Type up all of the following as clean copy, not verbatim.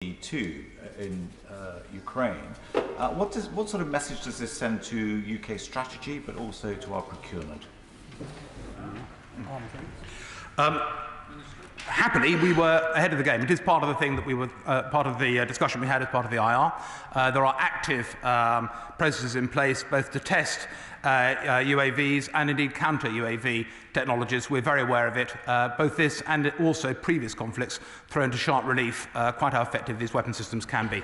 to in Ukraine. What sort of message does this send to UK strategy, but also to our procurement? Happily, we were ahead of the game. It is part of the thing that we were part of the discussion we had as part of the IR. There are active processes in place both to test UAVs and indeed counter UAV technologies. We're very aware of it. Both this and also previous conflicts throw into sharp relief quite how effective these weapon systems can be.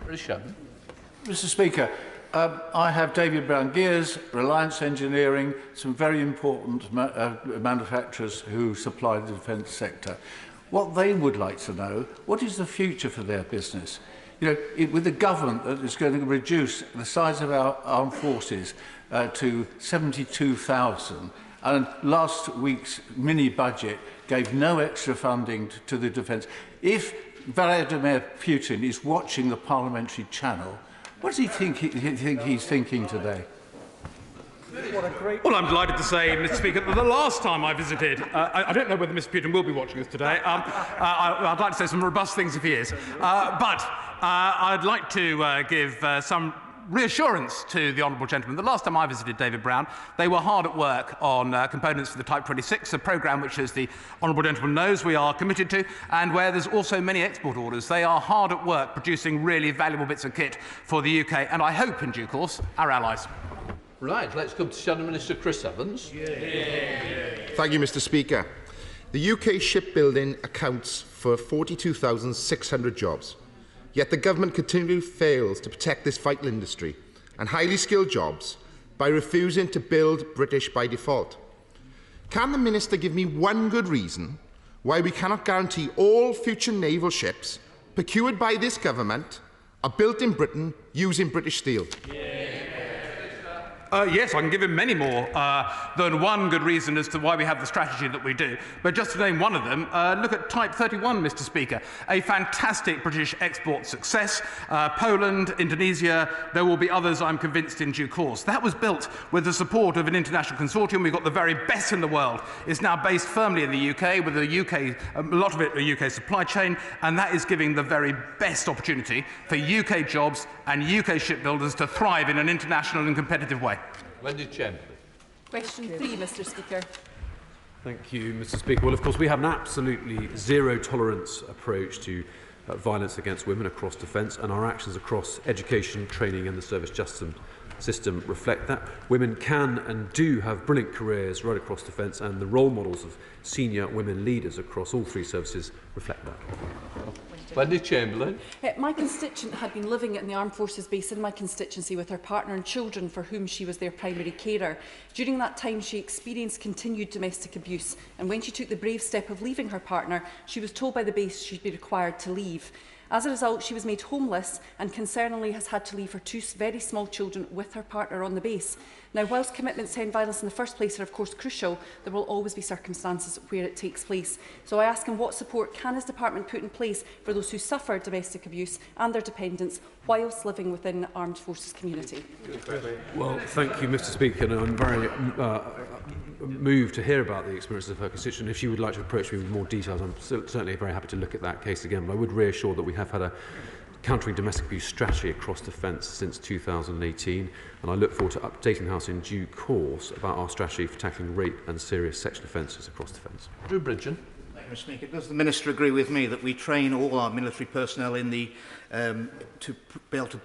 Mr. Speaker, I have David Brown Gears, Reliance Engineering, some very important manufacturers who supply the defence sector. What they would like to know, what is the future for their business? You know, with a government that is going to reduce the size of our armed forces to 72,000, and last week's mini-budget gave no extra funding to the defence. If Vladimir Putin is watching the parliamentary channel, what does he think he's thinking today? Well, I'm delighted to say, Mr. Speaker, that the last time I visited, I don't know whether Mr. Putin will be watching us today. I'd like to say some robust things if he is. But I'd like to give some reassurance to the honourable gentleman. The last time I visited David Brown, they were hard at work on components for the Type 26, a programme which, as the honourable gentleman knows, we are committed to, and where there's also many export orders. They are hard at work producing really valuable bits of kit for the UK, and I hope, in due course, our allies. Right, let's come to Shadow Minister Chris Evans. Thank you, Mr. Speaker. The UK shipbuilding accounts for 42,600 jobs. Yet the government continually fails to protect this vital industry and highly skilled jobs by refusing to build British by default. Can the Minister give me one good reason why we cannot guarantee all future naval ships procured by this government are built in Britain using British steel? Yes, I can give him many more than one good reason as to why we have the strategy that we do. But just to name one of them, look at Type 31, Mr. Speaker. A fantastic British export success. Poland, Indonesia, there will be others, I'm convinced, in due course. That was built with the support of an international consortium. We've got the very best in the world. It's now based firmly in the UK, with a lot of it a UK supply chain, and that is giving the very best opportunity for UK jobs and UK shipbuilders to thrive in an international and competitive way. Wendy Chamberlain. Question 3, Mr. Speaker. Thank you, Mr. Speaker. Well, of course, we have an absolutely zero-tolerance approach to violence against women across defence, and our actions across education, training and the service justice system reflect that. Women can and do have brilliant careers right across defence, and the role models of senior women leaders across all three services reflect that. Wendy Chamberlain. My constituent had been living in the Armed Forces base in my constituency with her partner and children for whom she was their primary carer. During that time, she experienced continued domestic abuse, and when she took the brave step of leaving her partner, she was told by the base she'd be required to leave. As a result, she was made homeless and, concerningly, has had to leave her two very small children with her partner on the base. Now, whilst commitments to end violence in the first place are of course crucial, there will always be circumstances where it takes place. So I ask him, what support can his department put in place for those who suffer domestic abuse and their dependents whilst living within the Armed Forces community? Well, thank you, Mr. Speaker, and I'm very moved to hear about the experiences of her constituent. If she would like to approach me with more details, I'm certainly very happy to look at that case again. But I would reassure that we have had a countering domestic abuse strategy across defence since 2018, and I look forward to updating the House in due course about our strategy for tackling rape and serious sexual offences across defence. Drew Bridgen. Thank you, Mr. Speaker. Does the Minister agree with me that we train all our military personnel in the to be able to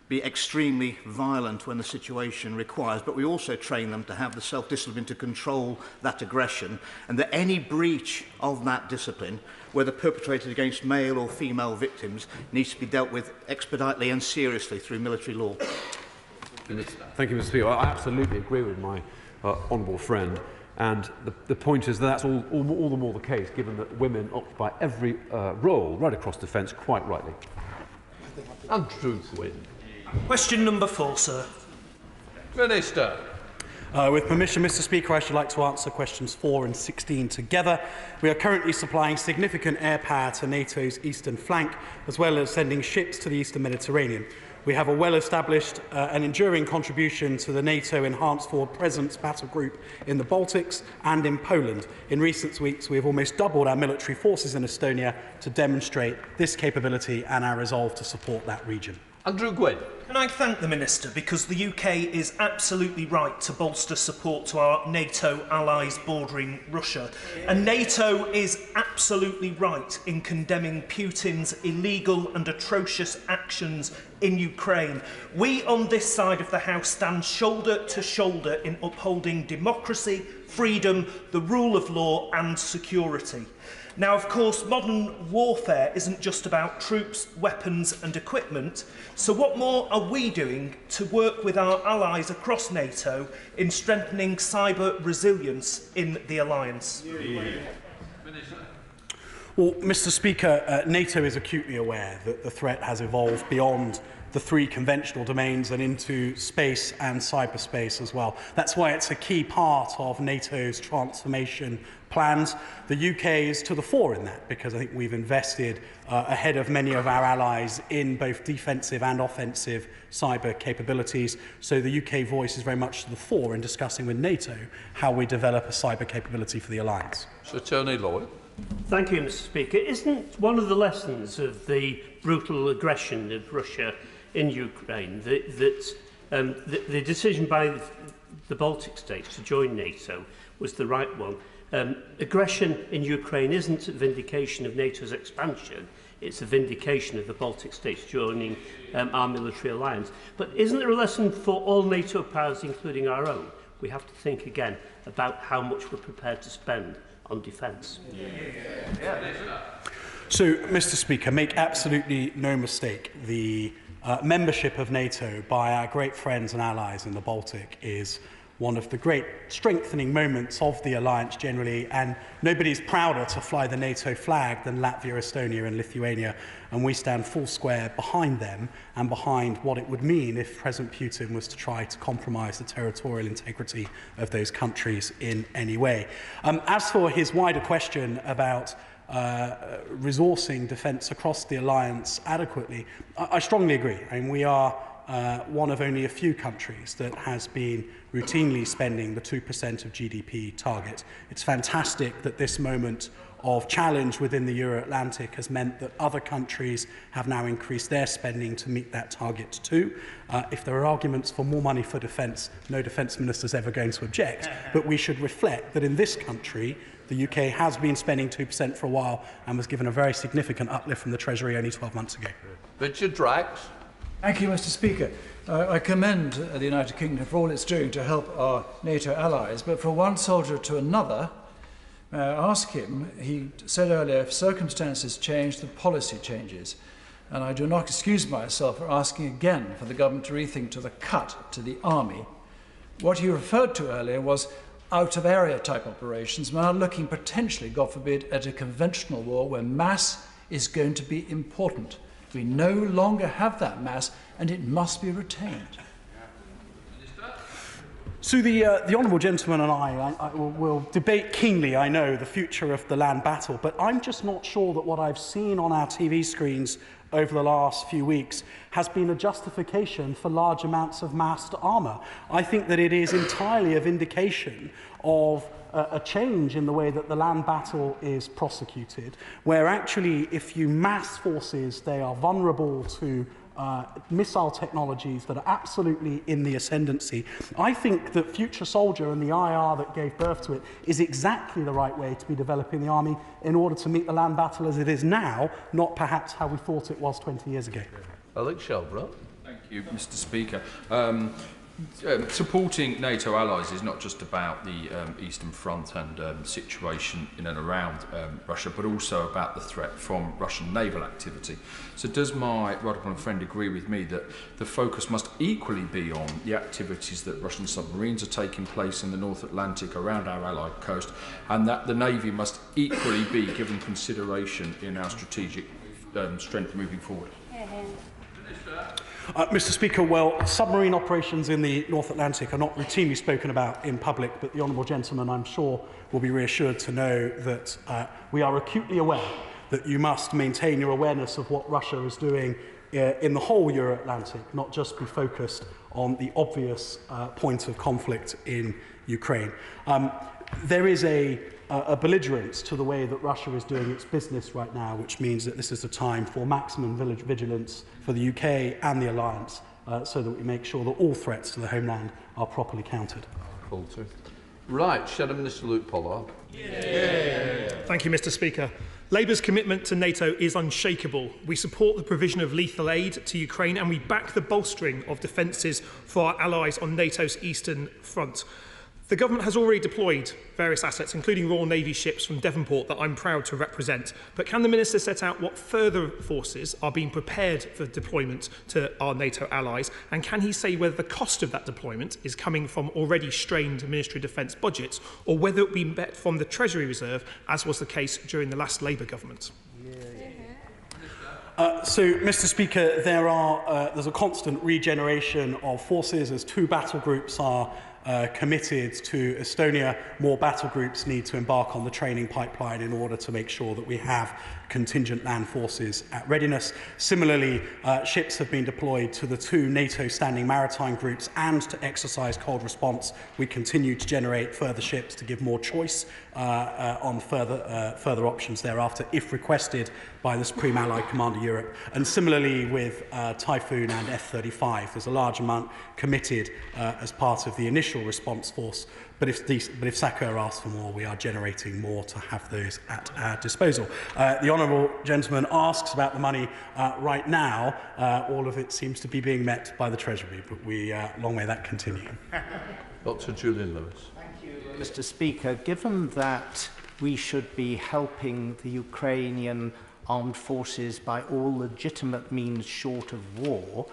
be extremely violent when the situation requires, but we also train them to have the self-discipline to control that aggression, and that any breach of that discipline, whether perpetrated against male or female victims, needs to be dealt with expeditiously and seriously through military law? Thank you, Mr. Speaker. I absolutely agree with my honourable friend, and the point is that that's all the more the case, given that women occupy every role right across defence, quite rightly. Andrew Wynne. Question number 4, sir. Minister. With permission, Mr. Speaker, I should like to answer questions 4 and 16 together. We are currently supplying significant air power to NATO's eastern flank, as well as sending ships to the eastern Mediterranean. We have a well-established and enduring contribution to the NATO Enhanced Forward Presence battle group in the Baltics and in Poland. In recent weeks, we have almost doubled our military forces in Estonia to demonstrate this capability and our resolve to support that region. Andrew Gwynn. Can I thank the Minister, because the UK is absolutely right to bolster support to our NATO allies bordering Russia. And NATO is absolutely right in condemning Putin's illegal and atrocious actions in Ukraine. We on this side of the House stand shoulder to shoulder in upholding democracy, freedom, the rule of law and security. Now, of course, modern warfare isn't just about troops, weapons and equipment, so what more are we doing to work with our allies across NATO in strengthening cyber resilience in the alliance? Well, Mr. Speaker, NATO is acutely aware that the threat has evolved beyond the three conventional domains and into space and cyberspace as well. That's why it's a key part of NATO's transformation plans. The UK is to the fore in that, because I think we've invested ahead of many of our allies in both defensive and offensive cyber capabilities. So the UK voice is very much to the fore in discussing with NATO how we develop a cyber capability for the alliance. Sir Tony Lloyd. Thank you, Mr. Speaker. Isn't one of the lessons of the brutal aggression of Russia in Ukraine that the decision by the Baltic states to join NATO was the right one? Aggression in Ukraine isn't a vindication of NATO's expansion, it's a vindication of the Baltic states joining our military alliance. But isn't there a lesson for all NATO powers, including our own? We have to think again about how much we're prepared to spend on defence. So, Mr. Speaker, make absolutely no mistake, the membership of NATO by our great friends and allies in the Baltic is one of the great strengthening moments of the alliance generally, and nobody's prouder to fly the NATO flag than Latvia, Estonia and Lithuania, and we stand full square behind them and behind what it would mean if President Putin was to try to compromise the territorial integrity of those countries in any way. As for his wider question about resourcing defence across the alliance adequately, I strongly agree. I mean, we are one of only a few countries that has been routinely spending the 2% of GDP target. It's fantastic that this moment of challenge within the Euro-Atlantic has meant that other countries have now increased their spending to meet that target too. If there are arguments for more money for defence, no defence minister is ever going to object, but we should reflect that in this country, the UK has been spending 2% for a while and was given a very significant uplift from the Treasury only 12 months ago. Richard Drax. Thank you, Mr. Speaker. I commend the United Kingdom for all it's doing to help our NATO allies, but from one soldier to another, may I ask him, he said earlier, if circumstances change, the policy changes. And I do not excuse myself for asking again for the government to rethink to the cut to the army. What he referred to earlier was out-of-area type operations. We're now looking potentially, God forbid, at a conventional war where mass is going to be important. We no longer have that mass, and it must be retained. So the honourable gentleman and I will debate keenly, I know, the future of the land battle, but I'm just not sure that what I've seen on our TV screens over the last few weeks has been a justification for large amounts of massed armour. I think that it is entirely a vindication of a change in the way that the land battle is prosecuted, where actually if you mass forces, they are vulnerable to missile technologies that are absolutely in the ascendancy. I think that Future Soldier and the IR that gave birth to it is exactly the right way to be developing the army in order to meet the land battle as it is now, not perhaps how we thought it was 20 years ago. Alex Shelbrooke. Thank you, Mr. Speaker. Supporting NATO allies is not just about the Eastern Front and situation in and around Russia, but also about the threat from Russian naval activity. So does my right honourable friend agree with me that the focus must equally be on the activities that Russian submarines are taking place in the North Atlantic around our allied coast, and that the Navy must equally be given consideration in our strategic strength moving forward? Mr. Speaker, well, submarine operations in the North Atlantic are not routinely spoken about in public, but the honourable gentleman, I'm sure, will be reassured to know that we are acutely aware that you must maintain your awareness of what Russia is doing in the whole Euro-Atlantic, not just be focused on the obvious point of conflict in Ukraine. There is a belligerence to the way that Russia is doing its business right now, which means that this is a time for maximum vigilance for the UK and the alliance, so that we make sure that all threats to the homeland are properly countered. Right, Shadow Minister Luke Pollard. Thank you, Mr. Speaker. Labour's commitment to NATO is unshakable. We support the provision of lethal aid to Ukraine and we back the bolstering of defences for our allies on NATO's eastern front. The government has already deployed various assets, including Royal Navy ships from Devonport that I'm proud to represent. But can the Minister set out what further forces are being prepared for deployment to our NATO allies? And can he say whether the cost of that deployment is coming from already strained Ministry of Defence budgets or whether it will be met from the Treasury Reserve, as was the case during the last Labour government? So, Mr. Speaker, there's a constant regeneration of forces as 2 battle groups are committed to Estonia. More battle groups need to embark on the training pipeline in order to make sure that we have contingent land forces at readiness. Similarly, ships have been deployed to the 2 NATO standing maritime groups and to exercise cold response. We continue to generate further ships to give more choice on further options thereafter, if requested by the Supreme Allied Commander Europe. And similarly with Typhoon and F-35, there's a large amount committed as part of the initial response force. But if SACEUR asks for more, we are generating more to have those at our disposal. The honourable gentleman asks about the money right now. All of it seems to be being met by the Treasury, but long may that continue. Dr. Julian Lewis. Thank you, Mr. Speaker. Given that we should be helping the Ukrainian armed forces by all legitimate means short of war,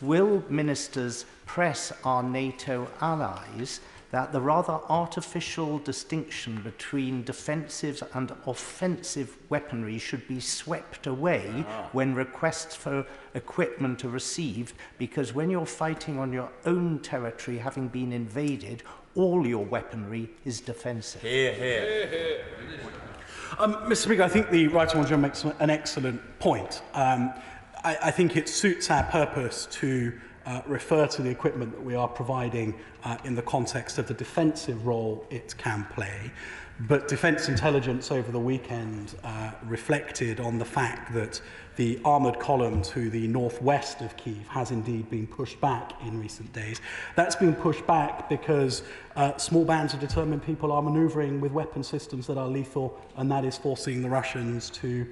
will ministers press our NATO allies that the rather artificial distinction between defensive and offensive weaponry should be swept away when requests for equipment are received, because when you're fighting on your own territory, having been invaded, all your weaponry is defensive? Mr. Speaker, I think the Right Honourable Gentleman makes an excellent point. I think it suits our purpose to refer to the equipment that we are providing in the context of the defensive role it can play. But Defence Intelligence over the weekend reflected on the fact that the armoured column to the northwest of Kyiv has indeed been pushed back in recent days. That's been pushed back because small bands of determined people are manoeuvring with weapon systems that are lethal, and that is forcing the Russians to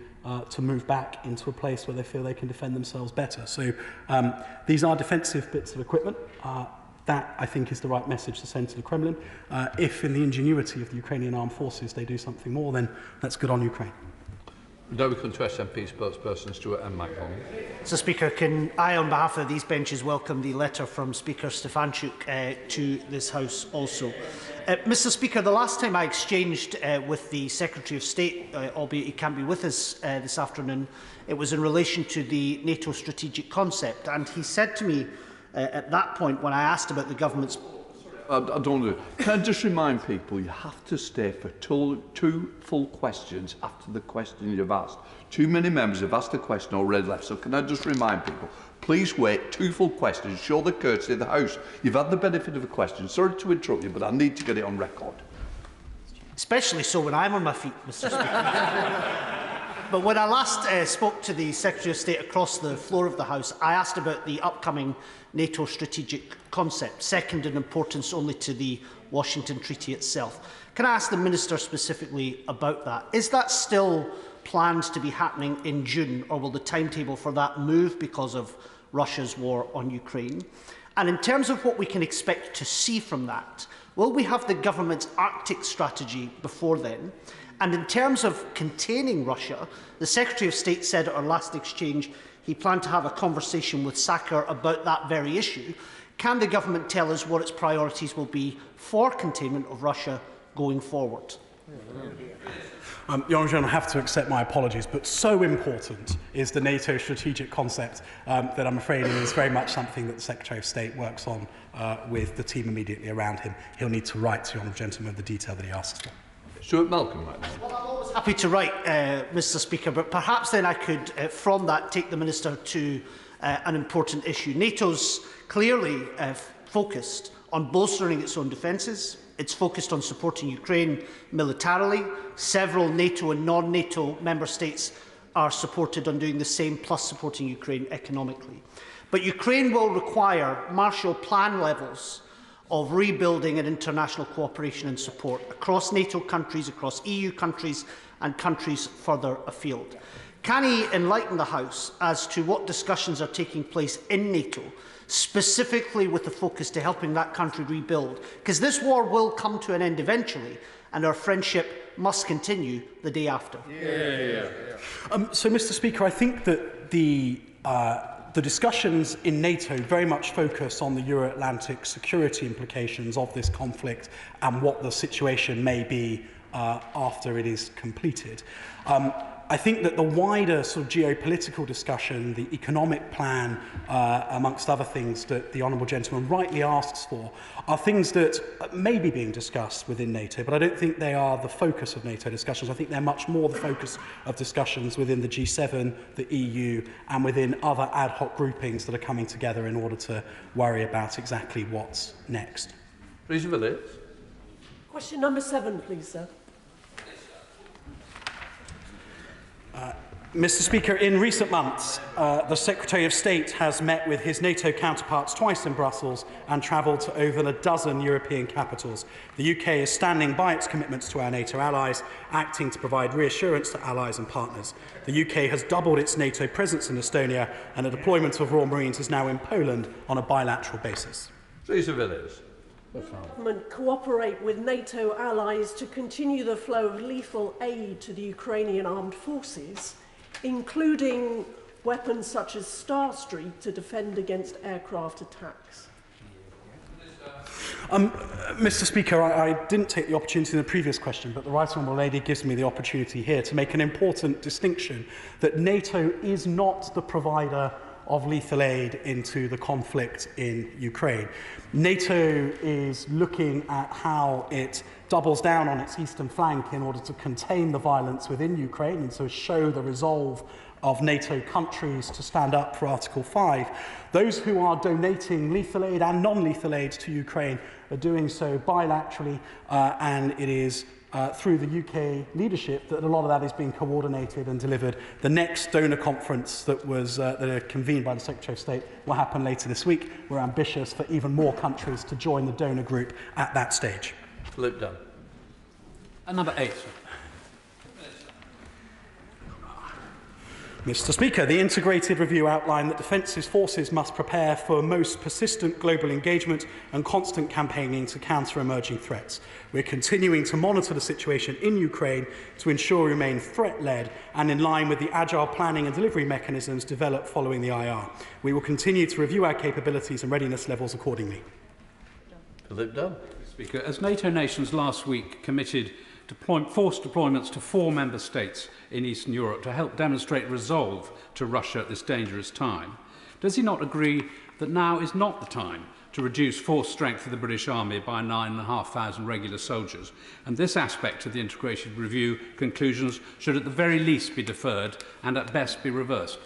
move back into a place where they feel they can defend themselves better. So these are defensive bits of equipment. That, I think, is the right message to send to the Kremlin. If, in the ingenuity of the Ukrainian armed forces, they do something more, then that's good on Ukraine. Now we come to SNP spokesperson Stuart M. McDonald. Mr. Speaker, can I, on behalf of these benches, welcome the letter from Speaker Stefanchuk to this House also. Mr. Speaker, the last time I exchanged with the Secretary of State, albeit he can't be with us this afternoon, it was in relation to the NATO strategic concept, and he said to me at that point, when I asked about the government's... I don't know. Can I just remind people, you have to stay for two full questions after the question you've asked. Too many members have asked a question already left, so can I just remind people, please wait 2 full questions, show the courtesy of the House. You've had the benefit of a question. Sorry to interrupt you, but I need to get it on record. Especially so when I'm on my feet, Mr. Speaker. But when I last spoke to the Secretary of State across the floor of the House, I asked about the upcoming NATO strategic concept, second in importance only to the Washington Treaty itself. Can I ask the Minister specifically about that? Is that still planned to be happening in June, or will the timetable for that move because of Russia's war on Ukraine? And in terms of what we can expect to see from that, will we have the government's Arctic strategy before then? And in terms of containing Russia, the Secretary of State said at our last exchange he planned to have a conversation with SACEUR about that very issue. Can the government tell us what its priorities will be for containment of Russia going forward? The Honourable Gentleman, I have to accept my apologies, but so important is the NATO strategic concept that I'm afraid it is very much something that the Secretary of State works on with the team immediately around him. He'll need to write to the Honourable Gentleman the detail that he asks for. Stuart Malcolm, right now. Well, I'm always happy to write, Mr. Speaker, but perhaps then I could, from that, take the Minister to an important issue. NATO's clearly focused on bolstering its own defences. It's focused on supporting Ukraine militarily. Several NATO and non-NATO member states are supported on doing the same, plus supporting Ukraine economically. But Ukraine will require Marshall Plan levels of rebuilding and international cooperation and support across NATO countries, across EU countries and countries further afield. Can he enlighten the House as to what discussions are taking place in NATO, specifically with the focus to helping that country rebuild? Because this war will come to an end eventually, and our friendship must continue the day after. So, Mr. Speaker, I think that the discussions in NATO very much focus on the Euro-Atlantic security implications of this conflict and what the situation may be after it is completed. I think that the wider sort of geopolitical discussion, the economic plan, amongst other things that the honourable gentleman rightly asks for, are things that may be being discussed within NATO, but I don't think they are the focus of NATO discussions. I think they're much more the focus of discussions within the G7, the EU, and within other ad hoc groupings that are coming together in order to worry about exactly what's next. Question number 7, please, sir. Mr. Speaker, in recent months, the Secretary of State has met with his NATO counterparts twice in Brussels and travelled to over a dozen European capitals. The UK is standing by its commitments to our NATO allies, acting to provide reassurance to allies and partners. The UK has doubled its NATO presence in Estonia, and the deployment of Royal Marines is now in Poland on a bilateral basis. Government cooperate with NATO allies to continue the flow of lethal aid to the Ukrainian armed forces, including weapons such as Star Street to defend against aircraft attacks. Mr. Speaker, I didn't take the opportunity in the previous question, but the Right Honourable Lady gives me the opportunity here to make an important distinction that NATO is not the provider of lethal aid into the conflict in Ukraine. NATO is looking at how it doubles down on its eastern flank in order to contain the violence within Ukraine and so show the resolve of NATO countries to stand up for Article 5. Those who are donating lethal aid and non-lethal aid to Ukraine are doing so bilaterally, and it is through the UK leadership that a lot of that is being coordinated and delivered. The next donor conference that was convened by the Secretary of State will happen later this week. We're ambitious for even more countries to join the donor group at that stage. Philip Dunn. And number 8. Mr. Speaker, the integrated review outlined that Defence forces must prepare for most persistent global engagement and constant campaigning to counter emerging threats. We're continuing to monitor the situation in Ukraine to ensure we remain threat-led and in line with the agile planning and delivery mechanisms developed following the IR. We will continue to review our capabilities and readiness levels accordingly. Philip Dunn. Speaker, as NATO nations last week committed forced deployments to 4 member states in Eastern Europe to help demonstrate resolve to Russia at this dangerous time, does he not agree that now is not the time to reduce force strength of the British Army by 9,500 regular soldiers, and this aspect of the integrated review conclusions should at the very least be deferred and at best be reversed?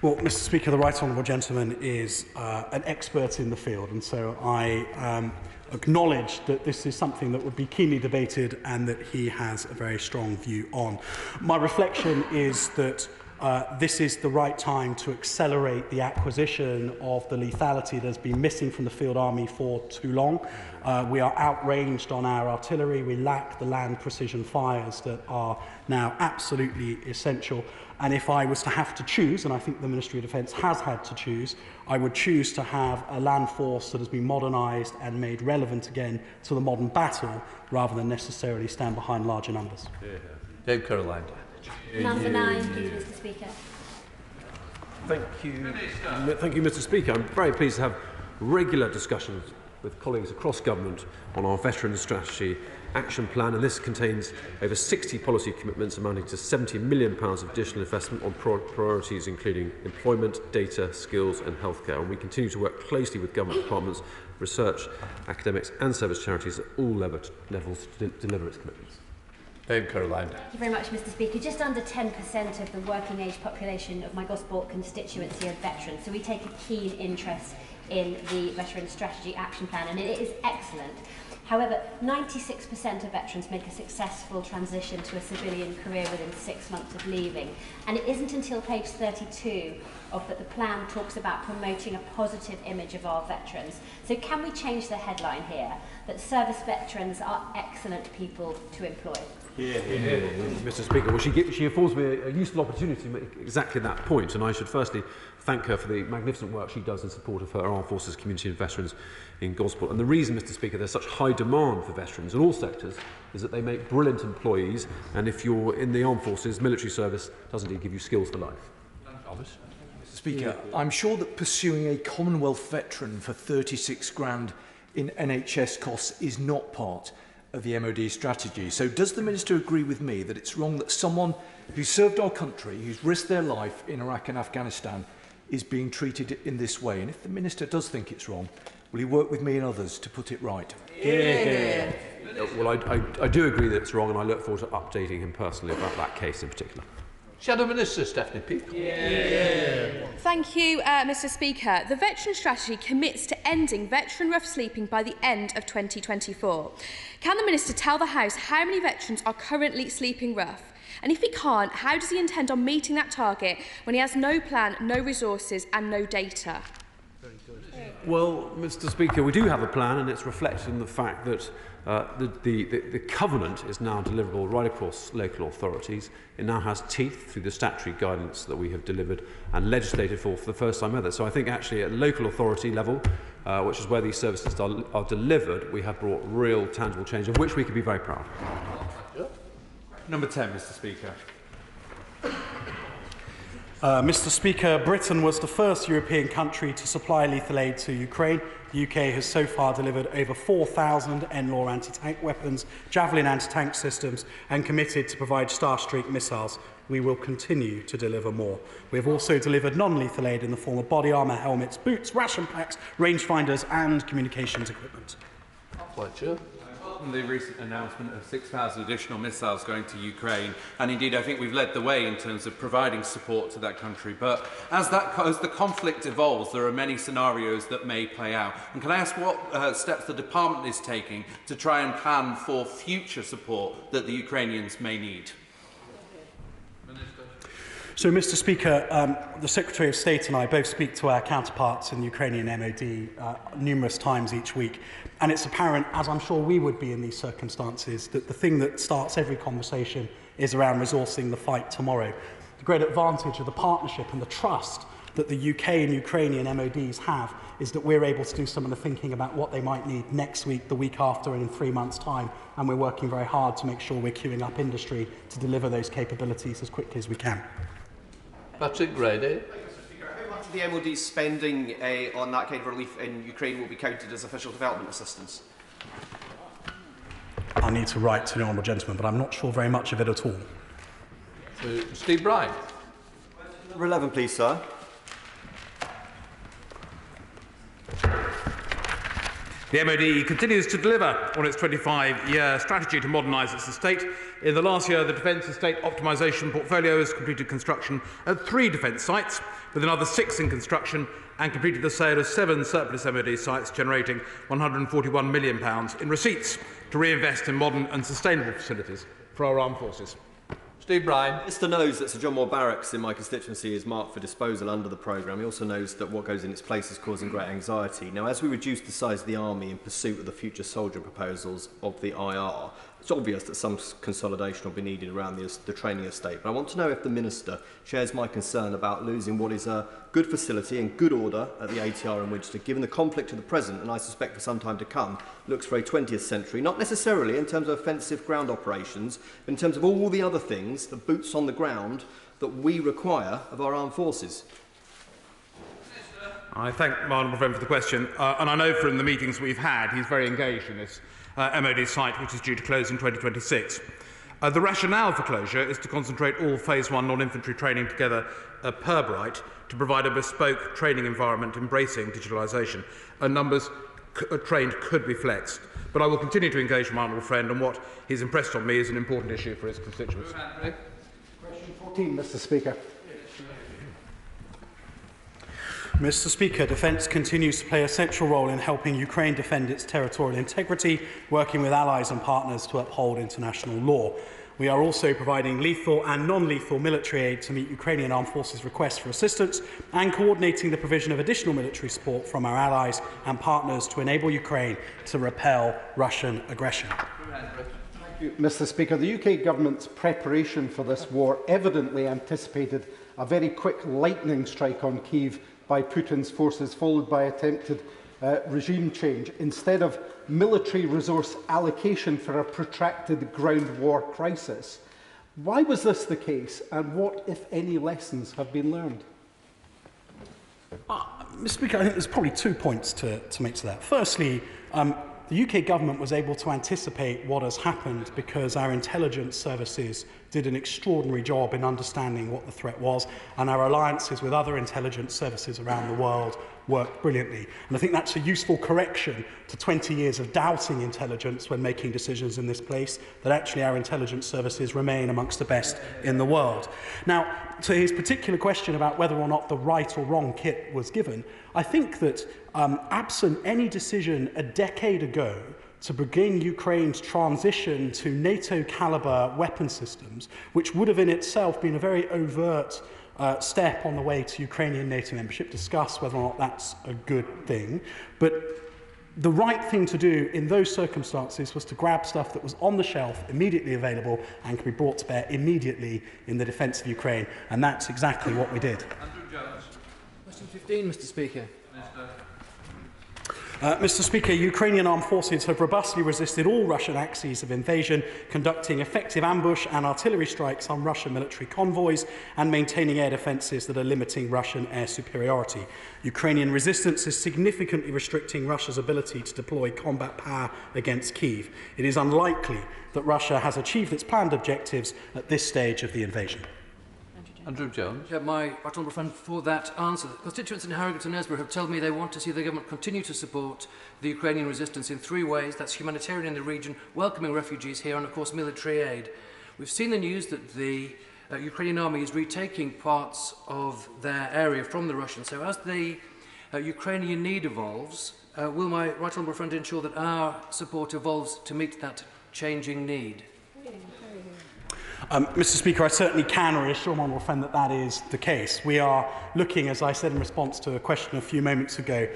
Well, Mr. Speaker, the Right Honourable Gentleman is an expert in the field, and so I acknowledge that this is something that would be keenly debated and that he has a very strong view on. My reflection is that this is the right time to accelerate the acquisition of the lethality that has been missing from the field army for too long. We are outranged on our artillery. We lack the land precision fires that are now absolutely essential. And if I was to have to choose, and I think the Ministry of Defence has had to choose, I would choose to have a land force that has been modernised and made relevant again to the modern battle, rather than necessarily stand behind larger numbers. Dave Caroline. Number 9, please, Mr. Speaker. Thank you, Mr. Speaker. I'm very pleased to have regular discussions with colleagues across government on our veterans strategy action plan, and this contains over 60 policy commitments amounting to £70 million of additional investment on priorities including employment, data, skills and healthcare. And we continue to work closely with government departments, research, academics and service charities at all levels to deliver its commitments. Caroline. Thank you very much, Mr. Speaker. Just under 10% of the working age population of my Gosport constituency are veterans, so we take a keen interest in the Veteran Strategy Action Plan, and it is excellent. However, 96% of veterans make a successful transition to a civilian career within 6 months of leaving. And it isn't until page 32 that the plan talks about promoting a positive image of our veterans. So can we change the headline here that service veterans are excellent people to employ? Mr. Speaker, well, she affords me a useful opportunity to make exactly that point, and I should firstly thank her for the magnificent work she does in support of her Armed Forces community and veterans in Gosport. And the reason, Mr. Speaker, there's such high demand for veterans in all sectors is that they make brilliant employees, and if you're in the Armed Forces, military service does indeed give you skills for life. Mr. Speaker, I'm sure that pursuing a Commonwealth veteran for 36 grand in NHS costs is not part of the MOD strategy. So does the Minister agree with me that it's wrong that someone who served our country, who's risked their life in Iraq and Afghanistan, is being treated in this way? And if the Minister does think it's wrong, will he work with me and others to put it right? Well, I do agree that it's wrong, and I look forward to updating him personally about that case in particular. Shadow Minister Stephanie Peake. Thank you, Mr. Speaker. The Veteran Strategy commits to ending veteran rough sleeping by the end of 2024. Can the Minister tell the House how many veterans are currently sleeping rough? And if he can't, how does he intend on meeting that target when he has no plan, no resources and no data? Well, Mr. Speaker, we do have a plan, and it's reflected in the fact that the covenant is now deliverable right across local authorities. It now has teeth through the statutory guidance that we have delivered and legislated for the first time ever. So I think actually at local authority level, which is where these services are delivered, we have brought real tangible change, of which we can be very proud. Number 10, Mr. Speaker. Mr. Speaker, Britain was the first European country to supply lethal aid to Ukraine. The UK has so far delivered over 4,000 NLAW anti-tank weapons, Javelin anti-tank systems, and committed to provide Starstreak missiles. We will continue to deliver more. We have also delivered non-lethal aid in the form of body armour, helmets, boots, ration packs, rangefinders and communications equipment. Fletcher. The recent announcement of 6,000 additional missiles going to Ukraine, and indeed I think we've led the way in terms of providing support to that country. But as the conflict evolves, there are many scenarios that may play out. And can I ask what steps the department is taking to try and plan for future support that the Ukrainians may need? So, Mr. Speaker, the Secretary of State and I both speak to our counterparts in the Ukrainian MOD numerous times each week. And it's apparent, as I'm sure we would be in these circumstances, that the thing that starts every conversation is around resourcing the fight tomorrow. The great advantage of the partnership and the trust that the UK and Ukrainian MODs have is that we're able to do some of the thinking about what they might need next week, the week after, and in 3 months' time. And we're working very hard to make sure we're queuing up industry to deliver those capabilities as quickly as we can. Patrick Grady. How much of the MOD's spending on that kind of relief in Ukraine will be counted as official development assistance? I need to write to the Honourable Gentleman, but I'm not sure very much of it at all. So, Steve Bryan. Number 11, please, sir. The MOD continues to deliver on its 25-year strategy to modernise its estate. In the last year, the Defence Estate Optimisation Portfolio has completed construction at 3 defence sites, with another 6 in construction, and completed the sale of 7 surplus MOD sites, generating £141 million in receipts to reinvest in modern and sustainable facilities for our armed forces. Steve Bryan. Mr knows that Sir John Moore Barracks in my constituency is marked for disposal under the programme. He also knows that what goes in its place is causing great anxiety. Now, as we reduce the size of the army in pursuit of the future soldier proposals of the IR, it's obvious that some consolidation will be needed around the training estate. But I want to know if the Minister shares my concern about losing what is a good facility and good order at the ATR in Winchester, given the conflict of the present, and I suspect for some time to come, looks very 20th century, not necessarily in terms of offensive ground operations, but in terms of all the other things, the boots on the ground, that we require of our armed forces. I thank my honourable friend for the question, and I know from the meetings we've had he's very engaged in this MOD site, which is due to close in 2026. The rationale for closure is to concentrate all Phase 1 non-infantry training together at Purbright to provide a bespoke training environment embracing digitalisation. And numbers trained could be flexed. But I will continue to engage my honourable friend on what he's impressed on me is an important issue for his constituents. Question 14, Mr. Speaker. Mr. Speaker, defence continues to play a central role in helping Ukraine defend its territorial integrity, working with allies and partners to uphold international law. We are also providing lethal and non-lethal military aid to meet Ukrainian armed forces' requests for assistance and coordinating the provision of additional military support from our allies and partners to enable Ukraine to repel Russian aggression. Thank you, Mr. Speaker. The UK government's preparation for this war evidently anticipated a very quick lightning strike on Kyiv by Putin's forces, followed by attempted regime change, instead of military resource allocation for a protracted ground war crisis. Why was this the case, and what, if any, lessons have been learned? Mr. Speaker, I think there's probably 2 points to make to that. Firstly, the UK government was able to anticipate what has happened because our intelligence services did an extraordinary job in understanding what the threat was, and our alliances with other intelligence services around the world worked brilliantly. And I think that's a useful correction to 20 years of doubting intelligence when making decisions in this place, that actually our intelligence services remain amongst the best in the world. Now, to his particular question about whether or not the right or wrong kit was given, I think that absent any decision a decade ago to begin Ukraine's transition to NATO-calibre weapon systems, which would have in itself been a very overt step on the way to Ukrainian NATO membership, discuss whether or not that's a good thing. But the right thing to do in those circumstances was to grab stuff that was on the shelf, immediately available, and could be brought to bear immediately in the defence of Ukraine. And that's exactly what we did. Question 15, Mr. Speaker. Mr. Speaker, Ukrainian armed forces have robustly resisted all Russian axes of invasion, conducting effective ambush and artillery strikes on Russian military convoys and maintaining air defences that are limiting Russian air superiority. Ukrainian resistance is significantly restricting Russia's ability to deploy combat power against Kyiv. It is unlikely that Russia has achieved its planned objectives at this stage of the invasion. Andrew Jones. My right honourable friend for that answer. Constituents in Harrogate and Esborough have told me they want to see the government continue to support the Ukrainian resistance in 3 ways. That's humanitarian in the region, welcoming refugees here, and of course military aid. We've seen the news that the Ukrainian army is retaking parts of their area from the Russians. So as the Ukrainian need evolves, will my right honourable friend ensure that our support evolves to meet that changing need? Mr. Speaker, I certainly can reassure my honourable friend that that is the case. We are looking, as I said in response to a question a few moments ago,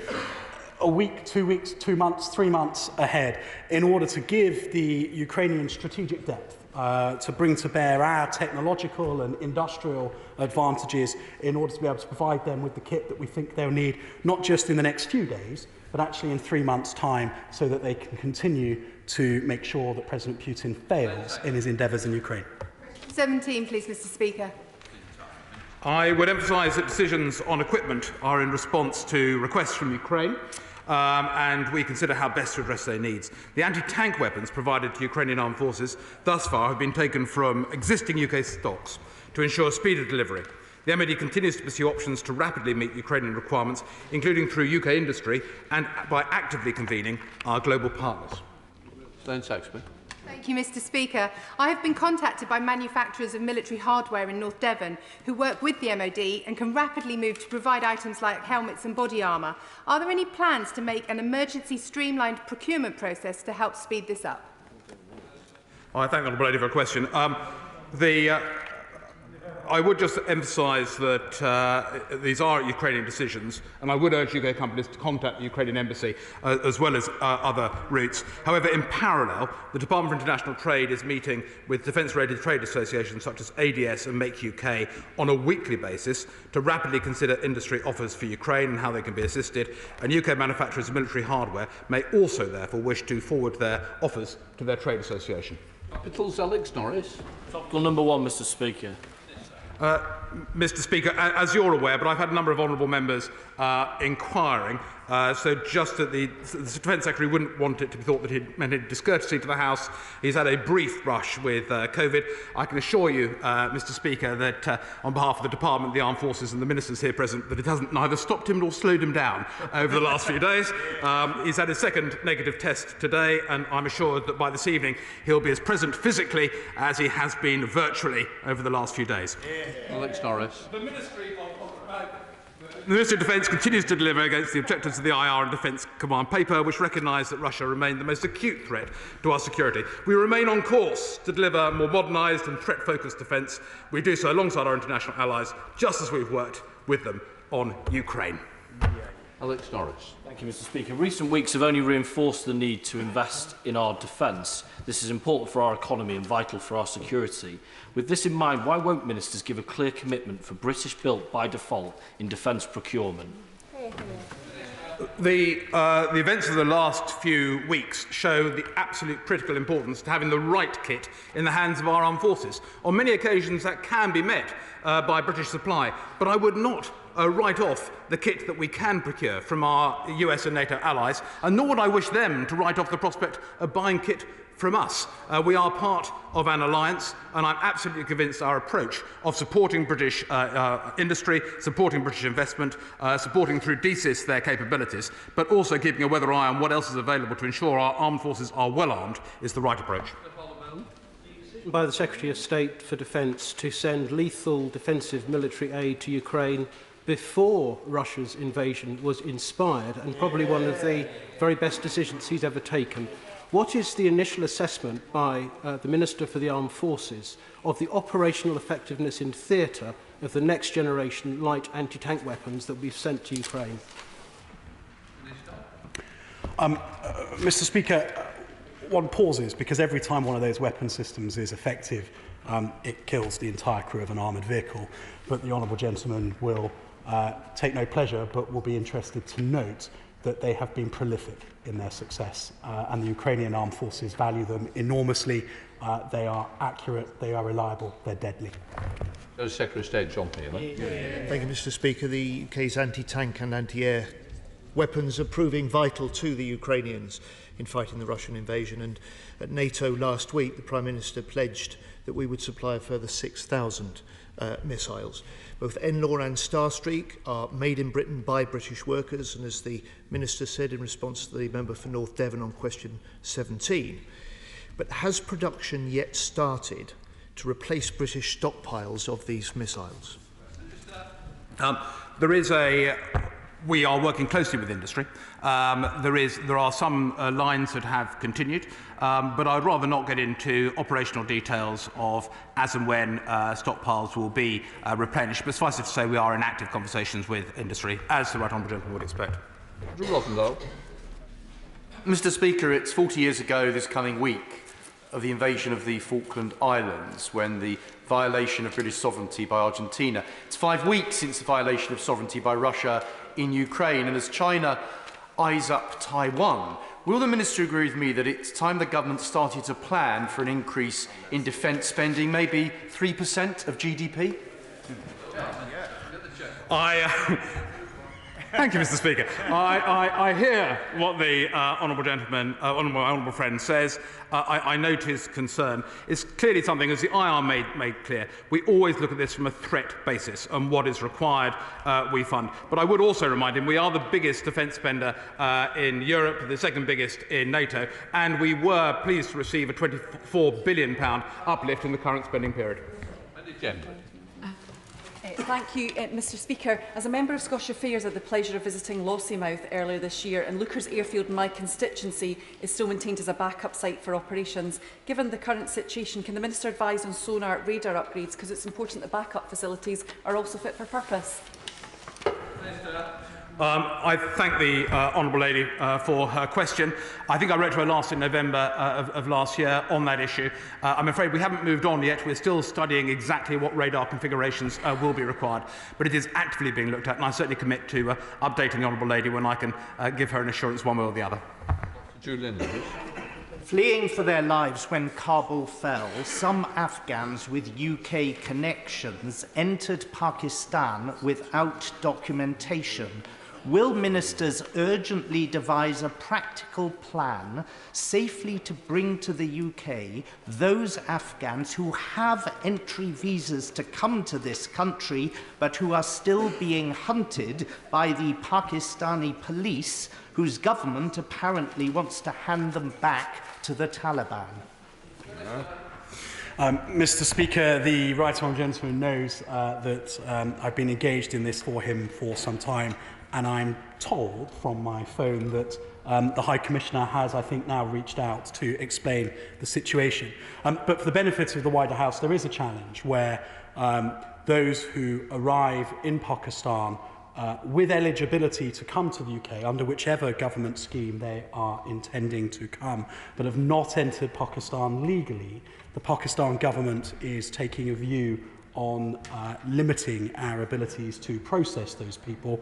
a week, 2 weeks, 2 months, 3 months ahead in order to give the Ukrainian strategic depth, to bring to bear our technological and industrial advantages in order to be able to provide them with the kit that we think they'll need, not just in the next few days, but actually in 3 months' time, so that they can continue to make sure that President Putin fails in his endeavours in Ukraine. 17, please, Mr. Speaker. I would emphasise that decisions on equipment are in response to requests from Ukraine, and we consider how best to address their needs. The anti-tank weapons provided to Ukrainian armed forces thus far have been taken from existing UK stocks to ensure speed of delivery. The MOD continues to pursue options to rapidly meet Ukrainian requirements, including through UK industry and by actively convening our global partners. Thank you, Mr. Speaker. I have been contacted by manufacturers of military hardware in North Devon who work with the MOD and can rapidly move to provide items like helmets and body armour. Are there any plans to make an emergency streamlined procurement process to help speed this up? I thank the Honourable Lady for a question. I would just emphasise that these are Ukrainian decisions, and I would urge UK companies to contact the Ukrainian embassy as well as other routes. However, in parallel, the Department for International Trade is meeting with defence-related trade associations such as ADS and Make UK on a weekly basis to rapidly consider industry offers for Ukraine and how they can be assisted, and UK manufacturers of military hardware may also therefore wish to forward their offers to their trade association. Capitals Alex Norris. Topical number 1, Mr. Speaker. Mr. Speaker, as you're aware, but I've had a number of honourable members inquiring So just that the Defence Secretary wouldn't want it to be thought that he'd meant a discourtesy to the House. He's had a brief brush with COVID. I can assure you, Mr. Speaker, that on behalf of the Department, the Armed Forces and the Ministers here present, that it hasn't neither stopped him nor slowed him down over the last few days. He's had his second negative test today, and I'm assured that by this evening he'll be as present physically as he has been virtually over the last few days. Alex Norris. The Ministry of Defence continues to deliver against the objectives of the IR and Defence Command paper, which recognise that Russia remained the most acute threat to our security. We remain on course to deliver more modernised and threat-focused defence. We do so alongside our international allies, just as we've worked with them on Ukraine. Alex Norris. Thank you, Mr. Speaker. Recent weeks have only reinforced the need to invest in our defence. This is important for our economy and vital for our security. With this in mind, why won't ministers give a clear commitment for British built by default in defence procurement? The events of the last few weeks show the absolute critical importance to having the right kit in the hands of our armed forces. On many occasions that can be met by British supply, but I would not write off the kit that we can procure from our US and NATO allies, and nor would I wish them to write off the prospect of buying kit from us. We are part of an alliance, and I'm absolutely convinced our approach of supporting British industry, supporting British investment, supporting through DCIS their capabilities, but also keeping a weather eye on what else is available to ensure our armed forces are well armed is the right approach. By the Secretary of State for Defence to send lethal defensive military aid to Ukraine before Russia's invasion was inspired and probably one of the very best decisions he's ever taken. What is the initial assessment by the Minister for the Armed Forces of the operational effectiveness in theatre of the next generation light anti-tank weapons that we've sent to Ukraine? Mr. Speaker, one pauses because every time one of those weapon systems is effective, it kills the entire crew of an armoured vehicle. But the honourable gentleman will take no pleasure, but will be interested to note that they have been prolific in their success, and the Ukrainian armed forces value them enormously. They are accurate, they are reliable, they're deadly. Secretary of State John Pearler. Thank you, Mr. Speaker. The UK's anti-tank and anti-air weapons are proving vital to the Ukrainians in fighting the Russian invasion, and at NATO last week the Prime Minister pledged that we would supply a further 6,000 missiles. Both NLAW and Starstreak are made in Britain by British workers, and as the Minister said in response to the member for North Devon on question 17, but has production yet started to replace British stockpiles of these missiles? We are working closely with industry. There are some lines that have continued, but I'd rather not get into operational details of as and when stockpiles will be replenished. But suffice it to say, we are in active conversations with industry, as the right honourable gentleman would expect. Mr. Speaker, it's 40 years ago this coming week of the invasion of the Falkland Islands, when the violation of British sovereignty by Argentina. It's 5 weeks since the violation of sovereignty by Russia in Ukraine, and as China eyes up Taiwan, will the Minister agree with me that it's time the government started to plan for an increase in defence spending, maybe 3% of GDP? Thank you, Mr. Speaker. I hear what the honourable friend says. I note his concern. It's clearly something, as the IR made clear, we always look at this from a threat basis, and what is required we fund. But I would also remind him we are the biggest defence spender in Europe, the second biggest in NATO, and we were pleased to receive a £24 billion uplift in the current spending period. Thank you, Mr. Speaker. As a member of Scottish Affairs, I had the pleasure of visiting Lossiemouth earlier this year, and Lookers Airfield in my constituency is still maintained as a backup site for operations. Given the current situation, can the Minister advise on sonar radar upgrades, because it's important that backup facilities are also fit for purpose? I thank the honourable lady for her question. I think I wrote to her last in November of last year on that issue. I'm afraid we haven't moved on yet. We're still studying exactly what radar configurations will be required, but it is actively being looked at, and I certainly commit to updating the honourable lady when I can give her an assurance one way or the other. Julian. Fleeing for their lives when Kabul fell, some Afghans with UK connections entered Pakistan without documentation. will ministers urgently devise a practical plan safely to bring to the UK those Afghans who have entry visas to come to this country but who are still being hunted by the Pakistani police, whose government apparently wants to hand them back to the Taliban? Mr. Speaker, the right honourable gentleman knows that I've been engaged in this for him for some time, and I'm told from my phone that the High Commissioner has, I think, now reached out to explain the situation. But for the benefit of the wider House, there is a challenge where those who arrive in Pakistan with eligibility to come to the UK under whichever government scheme they are intending to come, but have not entered Pakistan legally, the Pakistan government is taking a view on limiting our abilities to process those people.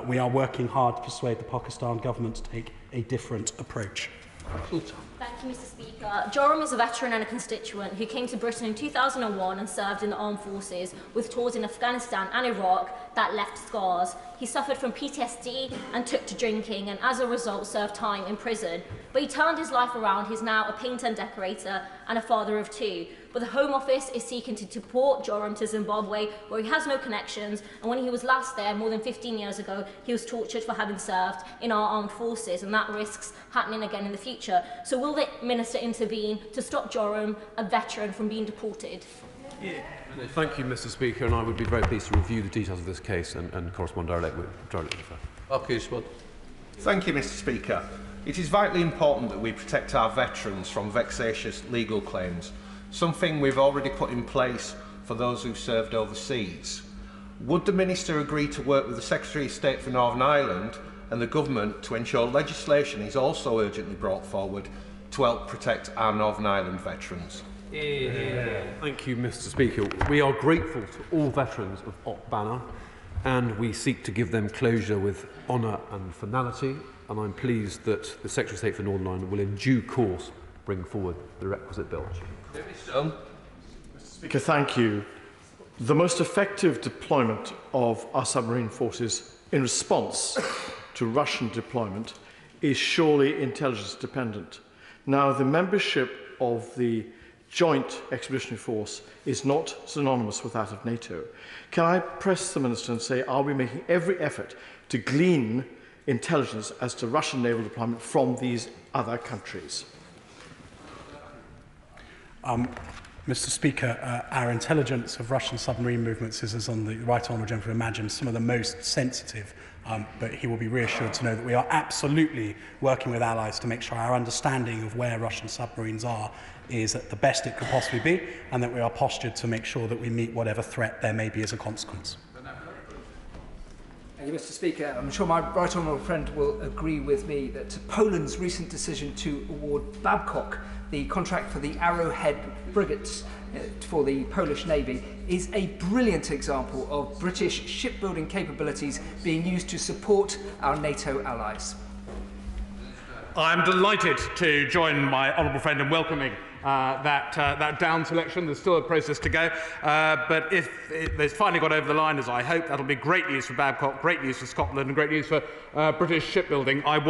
We are working hard to persuade the Pakistan government to take a different approach. Thank you, Mr. Speaker. Joram is a veteran and a constituent who came to Britain in 2001 and served in the armed forces with tours in Afghanistan and Iraq that left scars. He suffered from PTSD and took to drinking, and as a result served time in prison. But he turned his life around. He's now a painter and decorator and a father of two. But the Home Office is seeking to deport Joram to Zimbabwe, where he has no connections, and when he was last there, more than 15 years ago, he was tortured for having served in our armed forces, and that risks happening again in the future. So will the Minister intervene to stop Joram, a veteran, from being deported? Thank you, Mr. Speaker, and I would be very pleased to review the details of this case and correspond directly with her. Thank you, Mr. Speaker. It is vitally important that we protect our veterans from vexatious legal claims, something we've already put in place for those who served overseas. Would the Minister agree to work with the Secretary of State for Northern Ireland and the Government to ensure legislation is also urgently brought forward to help protect our Northern Ireland veterans? Thank you, Mr. Speaker. We are grateful to all veterans of Op Banner, and we seek to give them closure with honour and finality, and I'm pleased that the Secretary of State for Northern Ireland will in due course bring forward the requisite bill. Mr. Speaker, thank you. The most effective deployment of our submarine forces in response to Russian deployment is surely intelligence dependent. Now, the membership of the Joint Expeditionary Force is not synonymous with that of NATO. Can I press the Minister and say, are we making every effort to glean intelligence as to Russian naval deployment from these other countries? Mr. Speaker, our intelligence of Russian submarine movements is, as on the right honourable gentleman imagines, some of the most sensitive, but he will be reassured to know that we are absolutely working with allies to make sure our understanding of where Russian submarines are is at the best it could possibly be, and that we are postured to make sure that we meet whatever threat there may be as a consequence. Thank you, Mr. Speaker. I'm sure my right honourable friend will agree with me that Poland's recent decision to award Babcock the contract for the Arrowhead frigates for the Polish Navy is a brilliant example of British shipbuilding capabilities being used to support our NATO allies. I'm delighted to join my honourable friend in welcoming that down selection. There's still a process to go, but if it's finally got over the line, as I hope, that'll be great news for Babcock, great news for Scotland, and great news for British shipbuilding. I've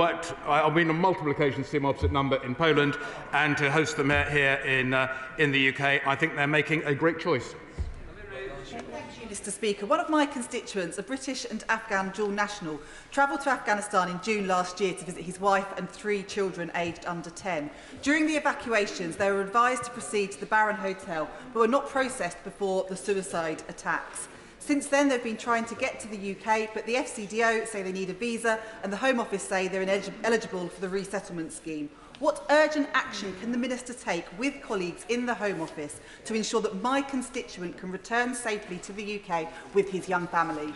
been on multiple occasions to see them opposite number in Poland, and to host them here in the UK. I think they're making a great choice. Mr. Speaker, one of my constituents, a British and Afghan dual national, travelled to Afghanistan in June last year to visit his wife and 3 children aged under 10. During the evacuations, they were advised to proceed to the Baron Hotel, but were not processed before the suicide attacks. Since then, they've been trying to get to the UK, but the FCDO say they need a visa, and the Home Office say they're ineligible for the resettlement scheme. What urgent action can the Minister take with colleagues in the Home Office to ensure that my constituent can return safely to the UK with his young family?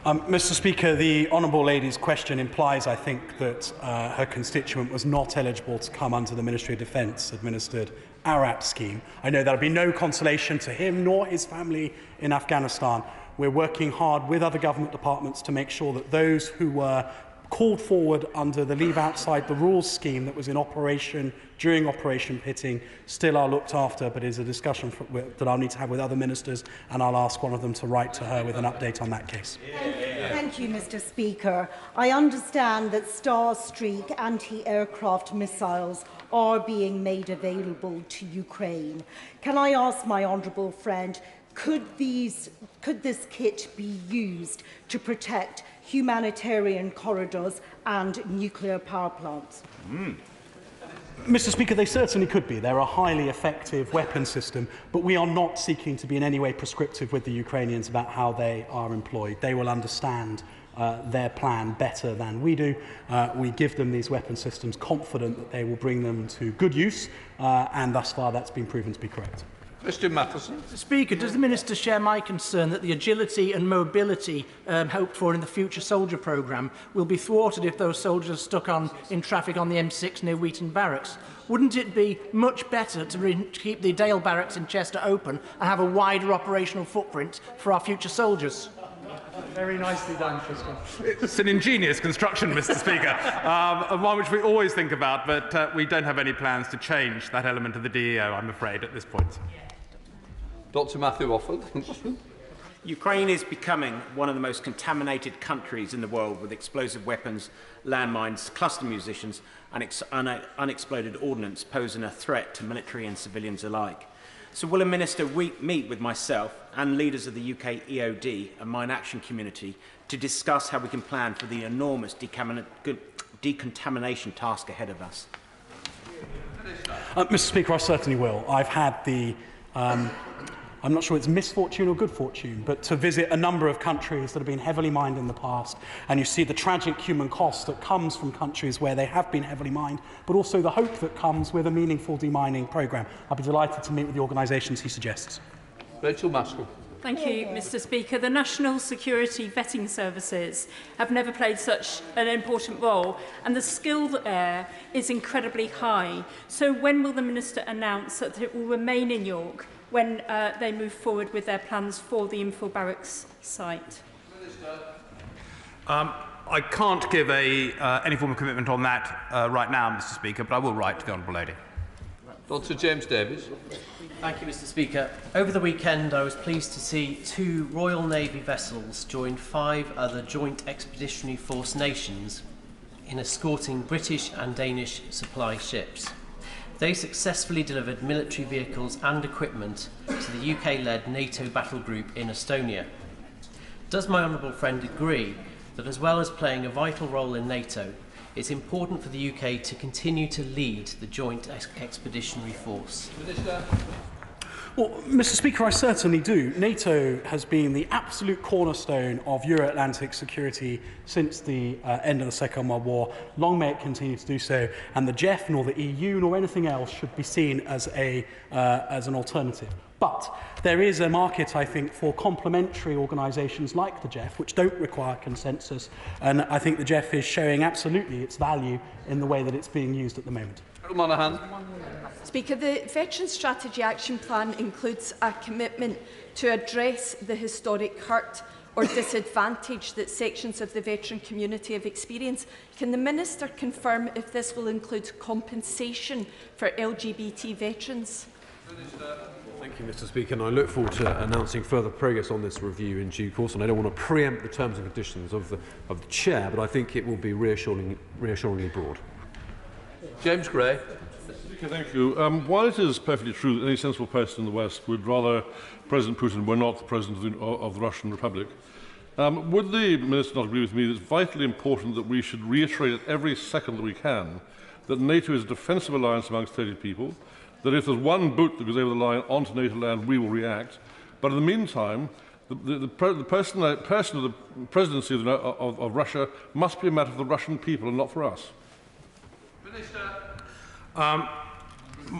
Mr. Speaker, the honourable lady's question implies, I think, that her constituent was not eligible to come under the Ministry of Defence administered ARAP scheme. I know there'll be no consolation to him nor his family in Afghanistan. We're working hard with other government departments to make sure that those who were called forward under the Leave Outside the Rules scheme that was in operation during Operation Pitting still are looked after, but is a discussion that I'll need to have with other ministers, and I'll ask one of them to write to her with an update on that case. Thank you, Mr. Speaker. I understand that Starstreak anti-aircraft missiles are being made available to Ukraine. Can I ask my honourable friend, could this kit be used to protect humanitarian corridors and nuclear power plants? Mr. Speaker, they certainly could be. They're a highly effective weapon system, but we are not seeking to be in any way prescriptive with the Ukrainians about how they are employed. They will understand their plan better than we do. We give them these weapon systems confident that they will bring them to good use, and thus far that's been proven to be correct. Mr. Matheson. Mr. Speaker, does the Minister share my concern that the agility and mobility hoped for in the Future Soldier programme will be thwarted if those soldiers are stuck in traffic on the M6 near Wheaton Barracks? Wouldn't it be much better to keep the Dale Barracks in Chester open and have a wider operational footprint for our future soldiers? Very nicely done, Tristan. It's an ingenious construction, Mr. Speaker, one which we always think about, but we don't have any plans to change that element of the DEO, I'm afraid, at this point. Dr. Matthew Offord. Ukraine is becoming one of the most contaminated countries in the world, with explosive weapons, landmines, cluster munitions and unexploded ordnance posing a threat to military and civilians alike. So will a minister meet with myself and leaders of the UK EOD and Mine Action community to discuss how we can plan for the enormous decontamination task ahead of us? Mr. Speaker, I certainly will. I've had the I'm not sure it's misfortune or good fortune, but to visit a number of countries that have been heavily mined in the past, and you see the tragic human cost that comes from countries where they have been heavily mined, but also the hope that comes with a meaningful demining programme. I'll be delighted to meet with the organisations he suggests. Rachel Maskell. Thank you, Mr. Speaker. The National Security Vetting Services have never played such an important role, and the skill there is incredibly high. So when will the Minister announce that it will remain in York when they move forward with their plans for the Info Barracks site? I can't give any form of commitment on that right now, Mr. Speaker, but I will write to the Honourable Lady. Dr. James Davies. Thank you, Mr. Speaker. Over the weekend, I was pleased to see 2 Royal Navy vessels join 5 other Joint Expeditionary Force nations in escorting British and Danish supply ships. They successfully delivered military vehicles and equipment to the UK-led NATO battle group in Estonia. Does my honourable friend agree that, as well as playing a vital role in NATO, it's important for the UK to continue to lead the Joint Expeditionary Force? Minister. Well, Mr. Speaker, I certainly do. NATO has been the absolute cornerstone of Euro-Atlantic security since the end of the Second World War. Long may it continue to do so. And the JEF, nor the EU, nor anything else should be seen as an alternative. But there is a market, I think, for complementary organisations like the JEF, which don't require consensus. And I think the JEF is showing absolutely its value in the way that it's being used at the moment. Speaker, the Veteran Strategy Action Plan includes a commitment to address the historic hurt or disadvantage that sections of the veteran community have experienced. Can the Minister confirm if this will include compensation for LGBT veterans? Thank you, Mr. Speaker, and I look forward to announcing further progress on this review in due course. And I don't want to preempt the terms and conditions of the Chair, but I think it will be reassuringly broad. James Gray. Thank you. While it is perfectly true that any sensible person in the West would rather President Putin were not the President of the Russian Republic, would the Minister not agree with me that it's vitally important that we should reiterate at every second that we can that NATO is a defensive alliance amongst 30 people, that if there's one boat that goes over the line onto NATO land, we will react, but in the meantime, the person of the Presidency of Russia must be a matter for the Russian people and not for us?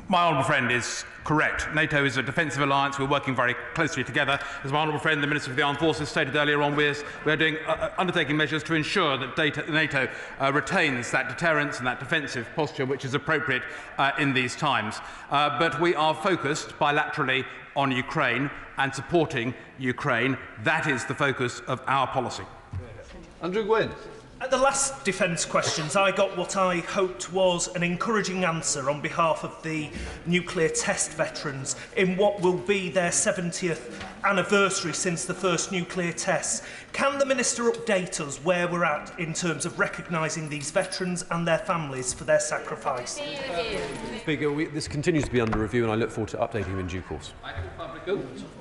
My honourable friend is correct. NATO is a defensive alliance. We're working very closely together. As my honourable friend, the Minister of the Armed Forces, stated earlier on, we're undertaking measures to ensure that NATO retains that deterrence and that defensive posture which is appropriate in these times. But we are focused bilaterally on Ukraine and supporting Ukraine. That is the focus of our policy. Andrew Gwynn. At the last defence questions, I got what I hoped was an encouraging answer on behalf of the nuclear test veterans in what will be their 70th anniversary since the first nuclear tests. Can the Minister update us where we're at in terms of recognising these veterans and their families for their sacrifice? Speaker, this continues to be under review, and I look forward to updating you in due course.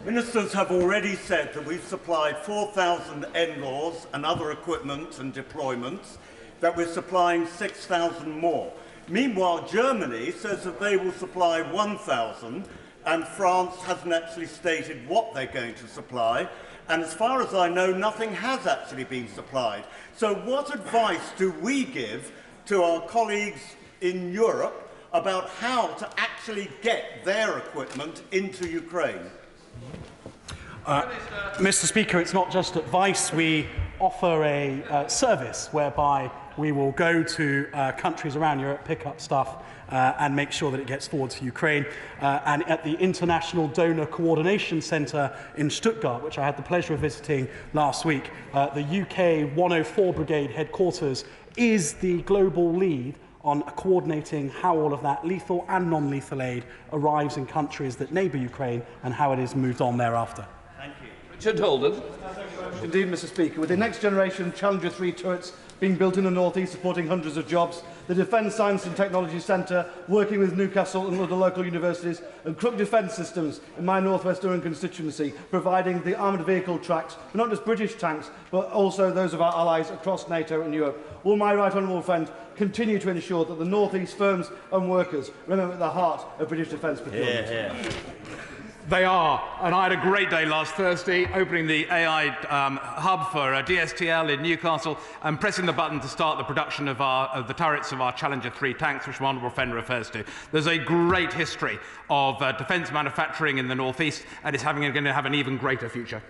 Ministers have already said that we've supplied 4,000 NLAWs and other equipment and deployments, that we're supplying 6,000 more. Meanwhile, Germany says that they will supply 1,000, and France hasn't actually stated what they're going to supply. And as far as I know, nothing has actually been supplied. So what advice do we give to our colleagues in Europe about how to actually get their equipment into Ukraine? Mr. Speaker, it's not just advice. We offer a service whereby we will go to countries around Europe, pick up stuff and make sure that it gets forward to Ukraine. And at the International Donor Coordination Centre in Stuttgart, which I had the pleasure of visiting last week, the UK 104 Brigade headquarters is the global lead on coordinating how all of that lethal and non-lethal aid arrives in countries that neighbour Ukraine and how it is moved on thereafter. Thank you. Richard Holden. Indeed, Mr. Speaker, with the next generation Challenger 3 turrets being built in the North East, supporting hundreds of jobs, the Defence Science and Technology Centre working with Newcastle and other local universities, and Crook Defence Systems in my North West Durham constituency, providing the armoured vehicle tracks for not just British tanks, but also those of our allies across NATO and Europe. Will my right honourable friend continue to ensure that the North East firms and workers remain at the heart of British defence procurement? They are, and I had a great day last Thursday opening the AI hub for DSTL in Newcastle and pressing the button to start the production of the turrets of our Challenger 3 tanks, which my honourable friend refers to. There's a great history of defence manufacturing in the North East, and it's going to have an even greater future.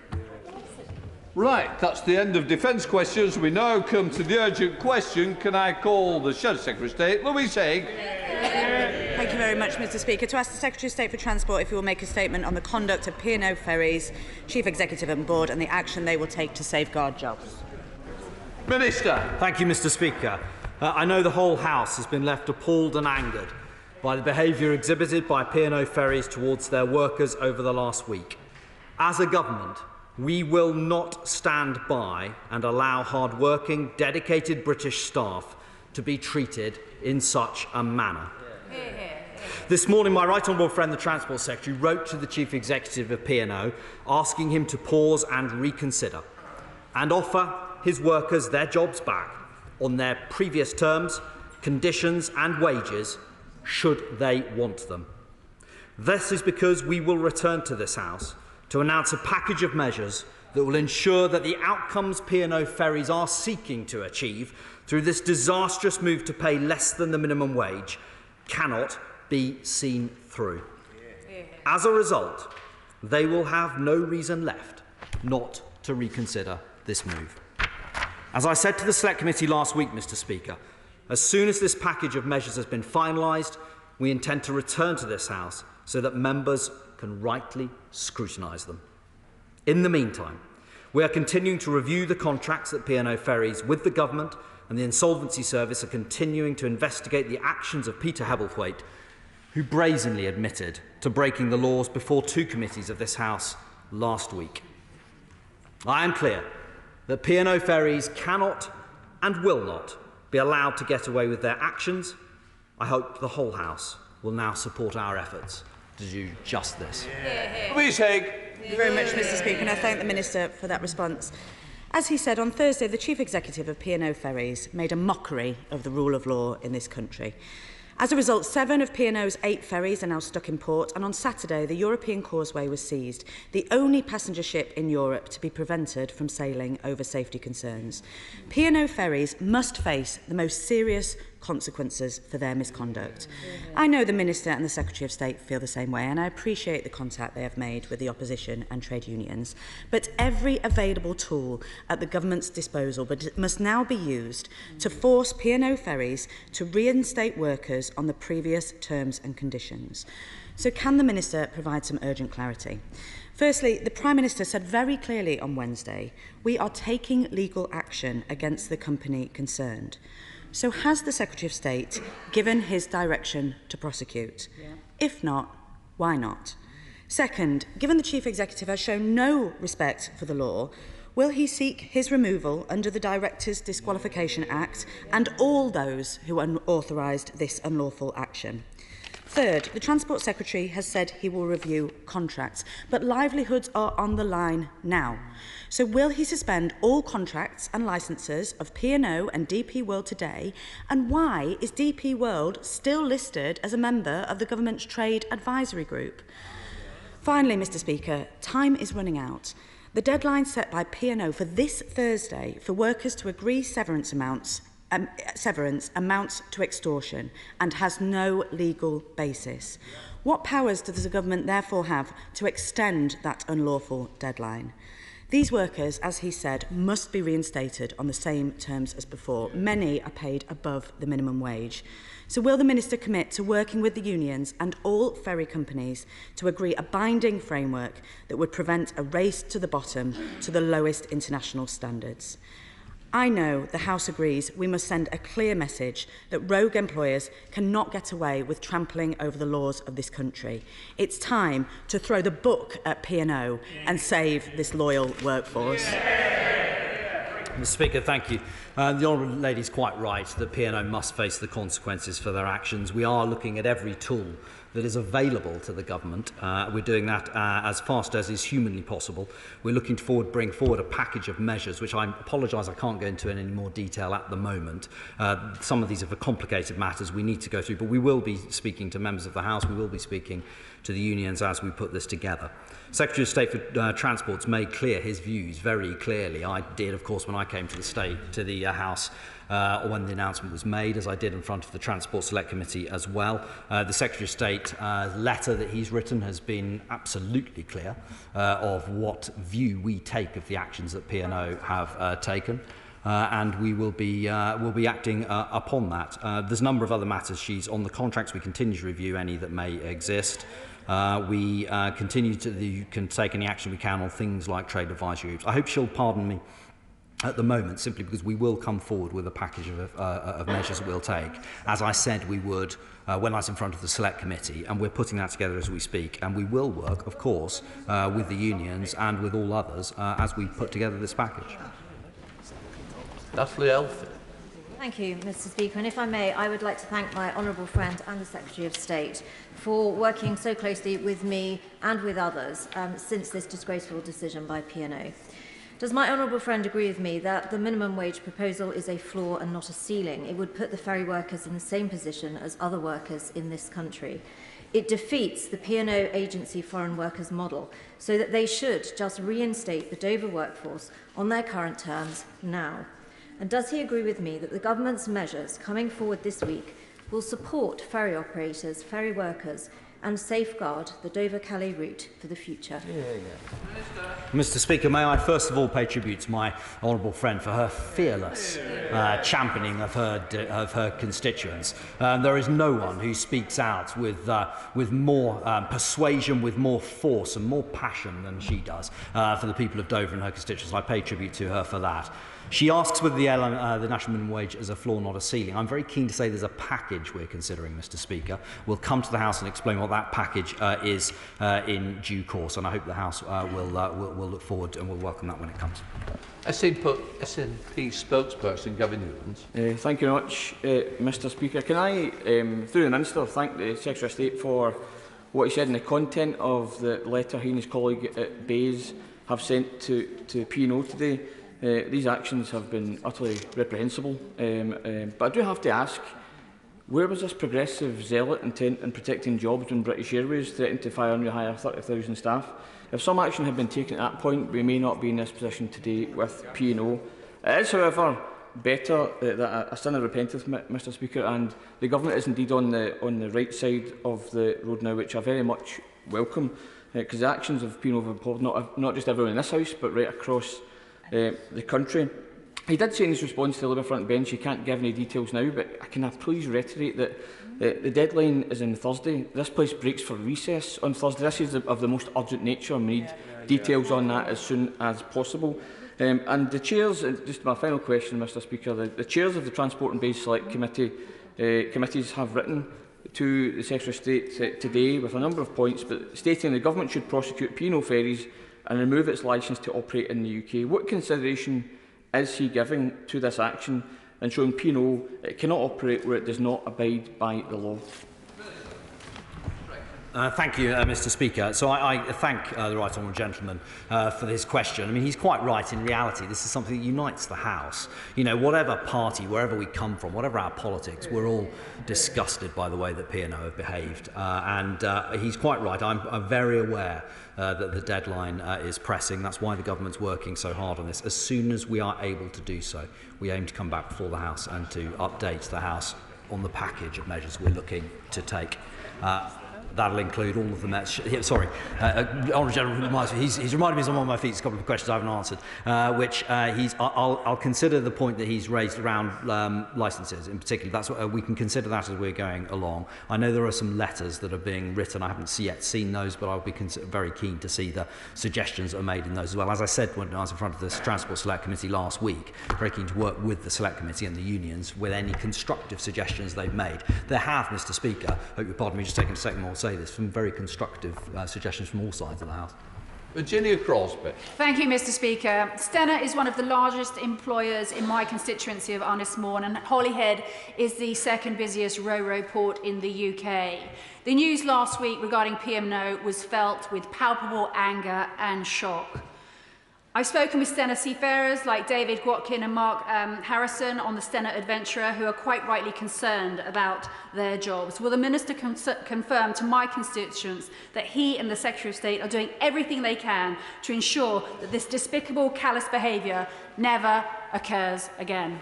Right, that's the end of defence questions. We now come to the urgent question. Can I call the Shadow Secretary of State, Louise Haigh? Thank you very much, Mr. Speaker. To ask the Secretary of State for Transport if he will make a statement on the conduct of P&O Ferries, Chief Executive and Board, and the action they will take to safeguard jobs. Minister. Thank you, Mr. Speaker. I know the whole House has been left appalled and angered by the behaviour exhibited by P&O Ferries towards their workers over the last week. As a government, we will not stand by and allow hard-working, dedicated British staff to be treated in such a manner. This morning, my right honourable friend, the Transport Secretary, wrote to the Chief Executive of P&O asking him to pause and reconsider and offer his workers their jobs back on their previous terms, conditions and wages, should they want them. This is because we will return to this House to announce a package of measures that will ensure that the outcomes P&O Ferries are seeking to achieve through this disastrous move to pay less than the minimum wage cannot be seen through. As a result, they will have no reason left not to reconsider this move. As I said to the Select Committee last week, Mr. Speaker, as soon as this package of measures has been finalised, we intend to return to this House so that members can rightly scrutinise them. In the meantime, we are continuing to review the contracts at P&O Ferries with the Government, and the Insolvency Service are continuing to investigate the actions of Peter Hebblethwaite, who brazenly admitted to breaking the laws before two committees of this House last week. I am clear that P&O Ferries cannot and will not be allowed to get away with their actions. I hope the whole House will now support our efforts to do just this. Louise Haigh. Thank you very much, Mr. Speaker, and I thank the Minister for that response. As he said on Thursday, the Chief Executive of P&O Ferries made a mockery of the rule of law in this country. As a result, 7 of P&O's 8 ferries are now stuck in port, and on Saturday, the European Causeway was seized, the only passenger ship in Europe to be prevented from sailing over safety concerns. P&O Ferries must face the most serious consequences for their misconduct. I know the Minister and the Secretary of State feel the same way, and I appreciate the contact they have made with the opposition and trade unions. But every available tool at the government's disposal must now be used to force P&O Ferries to reinstate workers on the previous terms and conditions. So can the Minister provide some urgent clarity? Firstly, the Prime Minister said very clearly on Wednesday, we are taking legal action against the company concerned. So has the Secretary of State given his direction to prosecute? If not, why not? Second, given the Chief Executive has shown no respect for the law, will he seek his removal under the Directors' Disqualification Act and all those who unauthorised this unlawful action? Third, the Transport Secretary has said he will review contracts, but livelihoods are on the line now. So will he suspend all contracts and licences of P&O and DP World today? And why is DP World still listed as a member of the Government's Trade Advisory Group? Finally, Mr Speaker, time is running out. The deadline set by P&O for this Thursday for workers to agree severance amounts to extortion and has no legal basis. What powers does the government therefore have to extend that unlawful deadline? These workers, as he said, must be reinstated on the same terms as before. Many are paid above the minimum wage. So will the Minister commit to working with the unions and all ferry companies to agree a binding framework that would prevent a race to the bottom to the lowest international standards? I know the House agrees we must send a clear message that rogue employers cannot get away with trampling over the laws of this country. It's time to throw the book at P&O and save this loyal workforce. Mr Speaker, thank you. The Honourable Lady is quite right that P&O must face the consequences for their actions. We are looking at every tool that is available to the government. We're doing that as fast as is humanly possible. We're looking to bring forward a package of measures, which I apologise I can't go into in any more detail at the moment. Some of these are for complicated matters we need to go through, but we will be speaking to members of the House. We will be speaking to the unions as we put this together. Secretary of State for Transport's made clear his views very clearly. I did, of course, when I came to the House or when the announcement was made, as I did in front of the Transport Select Committee as well. The Secretary of State letter that he's written has been absolutely clear of what view we take of the actions that P&O have taken. And we will be acting upon that. There's a number of other matters. She's on the contracts. We continue to review any that may exist. We continue to can take any action we can on things like trade advisory groups. I hope she'll pardon me at the moment, simply because we will come forward with a package of measures that we'll take, as I said we would when I was in front of the Select Committee, and we're putting that together as we speak. And we will work, of course, with the unions and with all others as we put together this package. Thank you, Mr Speaker. And if I may, I would like to thank my honourable friend and the Secretary of State for working so closely with me and with others since this disgraceful decision by P&O. Does my honourable friend agree with me that the minimum wage proposal is a floor and not a ceiling? It would put the ferry workers in the same position as other workers in this country. It defeats the P&O agency foreign workers model, so that they should just reinstate the Dover workforce on their current terms now. And does he agree with me that the government's measures coming forward this week will support ferry operators, ferry workers, and safeguard the Dover-Calais route for the future? Mr Speaker, may I first of all pay tribute to my honourable friend for her fearless championing of her constituents. There is no one who speaks out with more persuasion, with more force and more passion than she does for the people of Dover and her constituents. I pay tribute to her for that. She asks whether the national minimum wage is a floor, not a ceiling. I'm very keen to say there's a package we're considering, Mr Speaker. We'll come to the House and explain what that package is in due course, and I hope the House will look forward and will welcome that when it comes. SNP spokesperson Gavin Newlands. Thank you very much, Mr Speaker. Can I, through the Minister, thank the Secretary of State for what he said in the content of the letter he and his colleague at Bays have sent to P&O today. These actions have been utterly reprehensible, but I do have to ask, where was this progressive zealot intent in protecting jobs when British Airways threatened to fire and rehire 30,000 staff? If some action had been taken at that point, we may not be in this position today with P&O. It is, however, better that a sin of repentance, Mr Speaker, and the Government is indeed on the right side of the road now, which I very much welcome, because the actions of P&O have involved not just everyone in this House, but right across the country. He did say in his response to the Labour front bench he can't give any details now, but can I please reiterate that the deadline is on Thursday. This place breaks for recess on Thursday. This is of the most urgent nature, and we need details on that as soon as possible. And the chairs, just my final question, Mr Speaker, the chairs of the Transport and Base Select committees have written to the Secretary of State today with a number of points, but stating the government should prosecute P&O ferries and remove its licence to operate in the UK. What consideration is he giving to this action, ensuring P&O cannot operate where it does not abide by the law? Thank you, Mr Speaker. So I thank the right honourable gentleman for this question. I mean, he's quite right. In reality, this is something that unites the House. You know, whatever party, wherever we come from, whatever our politics, we're all disgusted by the way that P&O have behaved. And he's quite right. I'm very aware that the deadline is pressing. That's why the government's working so hard on this. As soon as we are able to do so, we aim to come back before the House and to update the House on the package of measures we're looking to take. That'll include all of the measures. Sorry, Honourable Gentleman reminds me. He's reminded me as I'm on my feet. There's a couple of questions I haven't answered, which I'll consider the point that he's raised around licences in particular. That's what, we can consider that as we're going along. I know there are some letters that are being written. I haven't yet seen those, but I'll be very keen to see the suggestions that are made in those as well. As I said when I was in front of the Transport Select Committee last week, very keen to work with the Select Committee and the unions with any constructive suggestions they've made. There have, Mr Speaker, hope you'll pardon me just taking a second more to say this, some very constructive suggestions from all sides of the House. Virginia Crosby. Thank you, Mr Speaker. Stena is one of the largest employers in my constituency of Unismore, and Holyhead is the second busiest ro-ro port in the UK. The news last week regarding P&O was felt with palpable anger and shock. I've spoken with Stena seafarers like David Watkin and Mark Harrison on the Stena Adventurer, who are quite rightly concerned about their jobs. Will the Minister confirm to my constituents that he and the Secretary of State are doing everything they can to ensure that this despicable, callous behaviour never occurs again?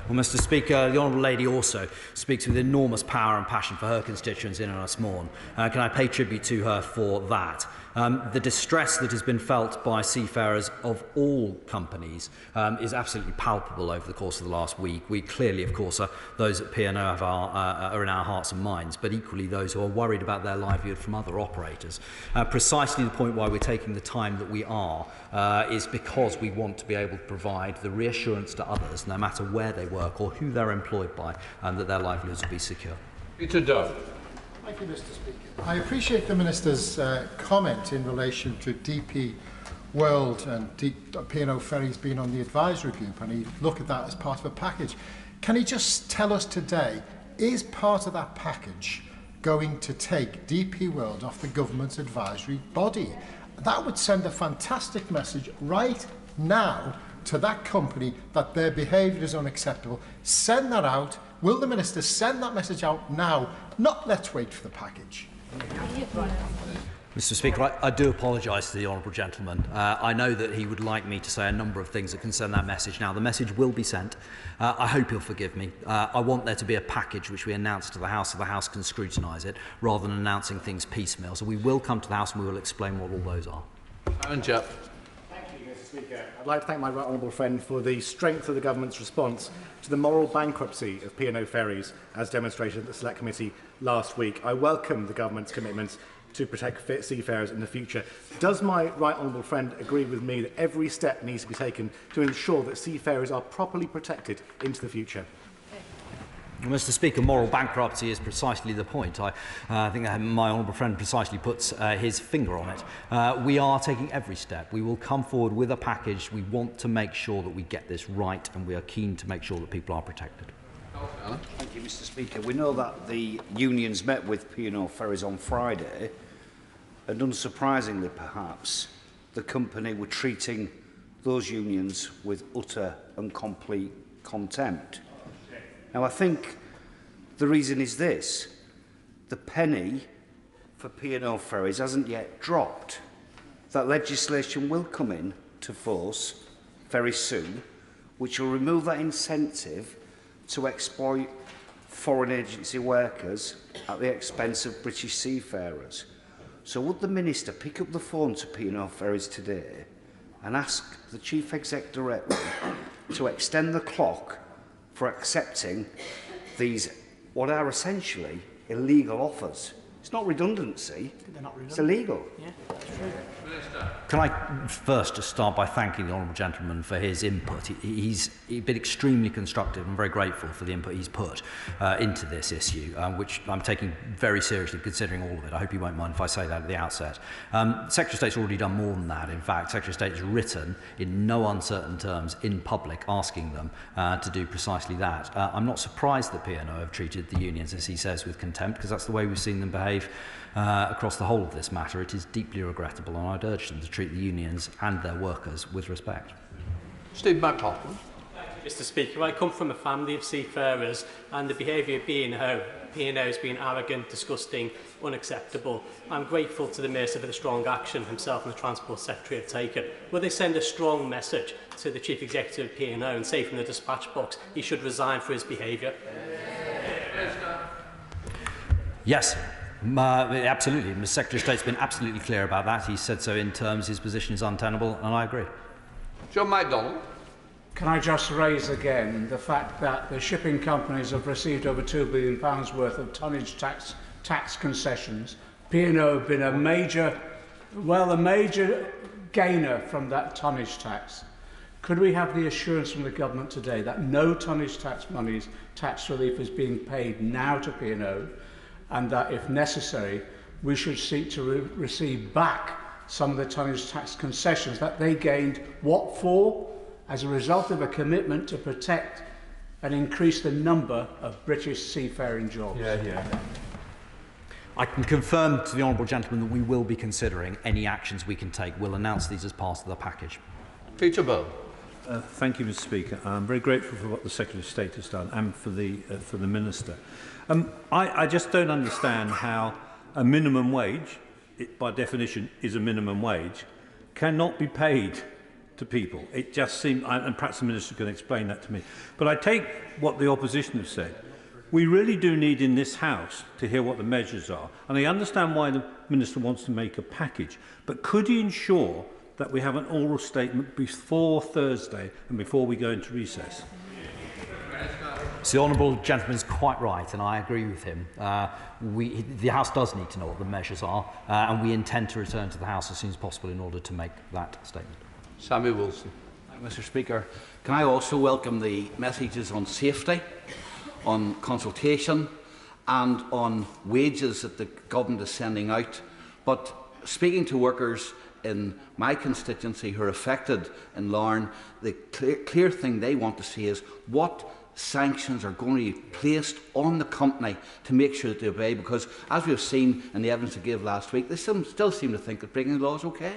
Well, Mr Speaker, the Honourable Lady also speaks with enormous power and passion for her constituents in Unismore. Can I pay tribute to her for that? The distress that has been felt by seafarers of all companies is absolutely palpable over the course of the last week. We clearly, of course, those at P&O are in our hearts and minds, but equally those who are worried about their livelihood from other operators. Precisely the point why we're taking the time that we are is because we want to be able to provide the reassurance to others, no matter where they work or who they're employed by, that their livelihoods will be secure. Peter Dove. Thank you, Mr Speaker. I appreciate the Minister's comment in relation to DP World and P&O Ferries being on the advisory group, and he look at that as part of a package. Can he just tell us today, is part of that package going to take DP World off the government's advisory body? That would send a fantastic message right now to that company that their behaviour is unacceptable. Send that out. Will the Minister send that message out now? Not let's wait for the package. Mr Speaker, I do apologise to the honourable gentleman. I know that he would like me to say a number of things that can send that message now. The message will be sent. I hope he'll forgive me. I want there to be a package which we announce to the House so the House can scrutinise it, rather than announcing things piecemeal. So we will come to the House and we will explain what all those are. Thank you, Mr Speaker. I'd like to thank my right honourable friend for the strength of the government's response to the moral bankruptcy of P&O ferries, as demonstrated at the Select Committee last week. I welcome the government's commitments to protect seafarers in the future. Does my right honourable friend agree with me that every step needs to be taken to ensure that seafarers are properly protected into the future? Well, Mr Speaker, moral bankruptcy is precisely the point. I think my honourable friend precisely puts his finger on it. We are taking every step. We will come forward with a package. We want to make sure that we get this right, and we are keen to make sure that people are protected. Thank you, Mr Speaker. We know that the unions met with P&O Ferries on Friday, and unsurprisingly perhaps, the company were treating those unions with utter and complete contempt. Now, I think the reason is this. The penny for P&O Ferries hasn't yet dropped. That legislation will come in to force very soon, which will remove that incentive to exploit foreign agency workers at the expense of British seafarers. So would the Minister pick up the phone to P&O Ferries today and ask the Chief Exec directly to extend the clock for accepting these, what are essentially illegal offers. It's not redundancy, it's illegal. Yeah, can I first just start by thanking the Honourable Gentleman for his input? He's been extremely constructive and very grateful for the input he's put into this issue, which I'm taking very seriously, considering all of it. I hope you won't mind if I say that at the outset. Secretary of State's already done more than that. In fact, Secretary of State has written in no uncertain terms in public asking them to do precisely that. I'm not surprised that P&O have treated the unions, as he says, with contempt, because that's the way we've seen them behave across the whole of this matter. It is deeply regrettable, and I'd urge them to treat the unions and their workers with respect. Steve McLaughlin. Mr. Speaker, I come from a family of seafarers, and the behaviour of P&O has been arrogant, disgusting, unacceptable. I'm grateful to the Minister for the strong action himself and the Transport Secretary have taken. Will they send a strong message to the Chief Executive of P&O and say from the dispatch box he should resign for his behaviour? Yes. Absolutely. The Secretary of State's been absolutely clear about that. He said so in terms. His position is untenable, and I agree. John MacDonald. Can I just raise again the fact that the shipping companies have received over £2 billion worth of tonnage tax concessions? P&O have been a major gainer from that tonnage tax. Could we have the assurance from the government today that no tonnage tax monies, tax relief is being paid now to P&O, and that, if necessary, we should seek to receive back some of the tonnage tax concessions that they gained, what for? As a result of a commitment to protect and increase the number of British seafaring jobs. I can confirm to the Honourable Gentleman that we will be considering any actions we can take. We'll announce these as part of the package. Peter Bell. Thank you, Mr. Speaker. I'm very grateful for what the Secretary of State has done and for the Minister. I just don't understand how a minimum wage, by definition is a minimum wage, cannot be paid to people. It just seems, and perhaps the Minister can explain that to me. But I take what the opposition have said. We really do need in this House to hear what the measures are. And I understand why the Minister wants to make a package. But could he ensure that we have an oral statement before Thursday and before we go into recess? So the Honourable Gentleman is quite right, and I agree with him. The House does need to know what the measures are, and we intend to return to the House as soon as possible in order to make that statement. Sammy Wilson. Thank you, Mr. Speaker. Can I also welcome the messages on safety, on consultation and on wages that the government is sending out? But speaking to workers in my constituency who are affected in Larne, the clear thing they want to see is what sanctions are going to be placed on the company to make sure that they obey, because as we've seen in the evidence they gave last week, they still seem to think that breaking the law is okay.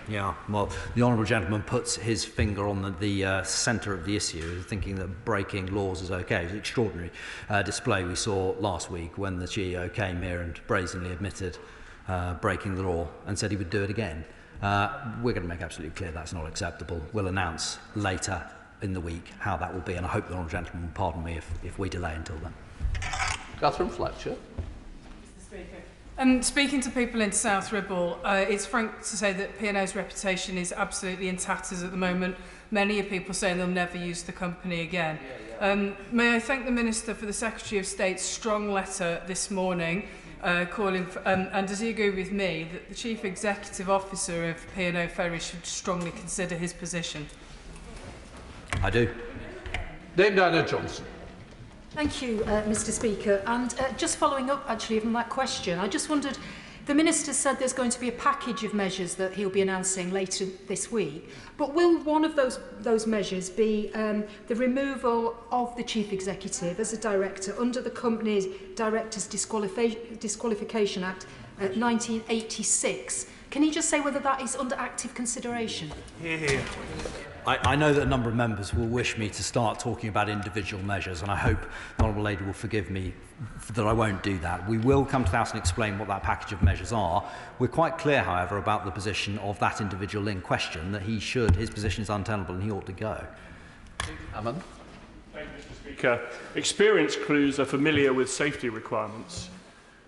Yeah, well, the Honourable Gentleman puts his finger on the centre of the issue, thinking that breaking laws is okay. It was an extraordinary display we saw last week when the GEO came here and brazenly admitted breaking the law and said he would do it again. We're going to make absolutely clear that's not acceptable. We'll announce later in the week how that will be, and I hope the Honourable Gentleman will pardon me if we delay until then. Catherine Fletcher. Speaking to people in South Ribble, it's frank to say that P&O's reputation is absolutely in tatters at the moment. Many of people saying they'll never use the company again. May I thank the Minister for the Secretary of State's strong letter this morning, calling for, and does he agree with me that the Chief Executive Officer of P&O Ferries should strongly consider his position? I do. Dame Diana Johnson. Thank you, Mr. Speaker. And just following up, actually, from that question, I just wondered, the Minister said there's going to be a package of measures that he'll be announcing later this week. But will one of those measures be the removal of the Chief Executive as a director under the Company's Directors Disqualification Act 1986? Can he just say whether that is under active consideration? I know that a number of members will wish me to start talking about individual measures, and I hope the Honourable Lady will forgive me that I won't do that. We will come to the House and explain what that package of measures are. We're quite clear, however, about the position of that individual in question, that his position is untenable and he ought to go. Ammon. Thank you, Mr. Speaker. Experienced crews are familiar with safety requirements.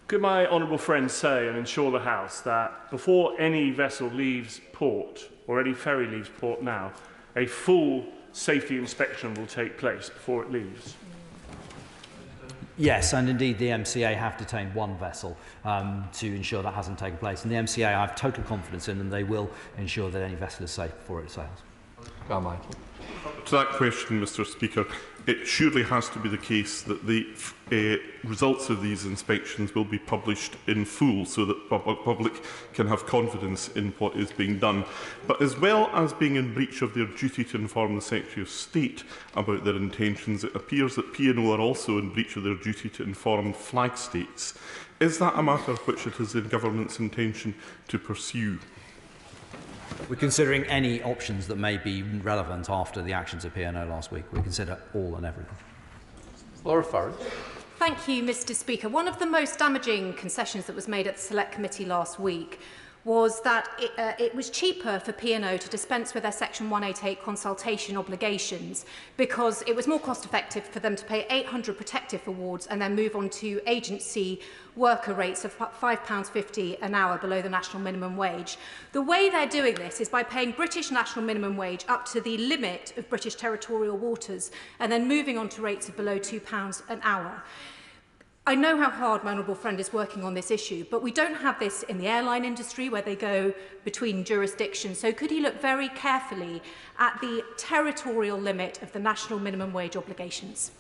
Could my honourable friend say and ensure the House that before any vessel leaves port, or any ferry leaves port now, a full safety inspection will take place before it leaves? Yes, and indeed the MCA have detained one vessel to ensure that hasn't taken place. And the MCA, I have total confidence in them. They will ensure that any vessel is safe before it sails. To that question, Mr. Speaker, it surely has to be the case that the results of these inspections will be published in full so that the public can have confidence in what is being done. But as well as being in breach of their duty to inform the Secretary of State about their intentions, it appears that P&O are also in breach of their duty to inform flag states. Is that a matter which it is in Government's intention to pursue? We're considering any options that may be relevant after the actions of P&O last week. We consider all and everything. Laura Farage. Thank you, Mr. Speaker. One of the most damaging concessions that was made at the Select Committee last week was that it was cheaper for P&O to dispense with their Section 188 consultation obligations because it was more cost-effective for them to pay 800 protective awards and then move on to agency worker rates of £5.50 an hour below the national minimum wage. The way they're doing this is by paying British national minimum wage up to the limit of British territorial waters and then moving on to rates of below £2 an hour. I know how hard my honourable friend is working on this issue, but we don't have this in the airline industry where they go between jurisdictions. So could he look very carefully at the territorial limit of the national minimum wage obligations?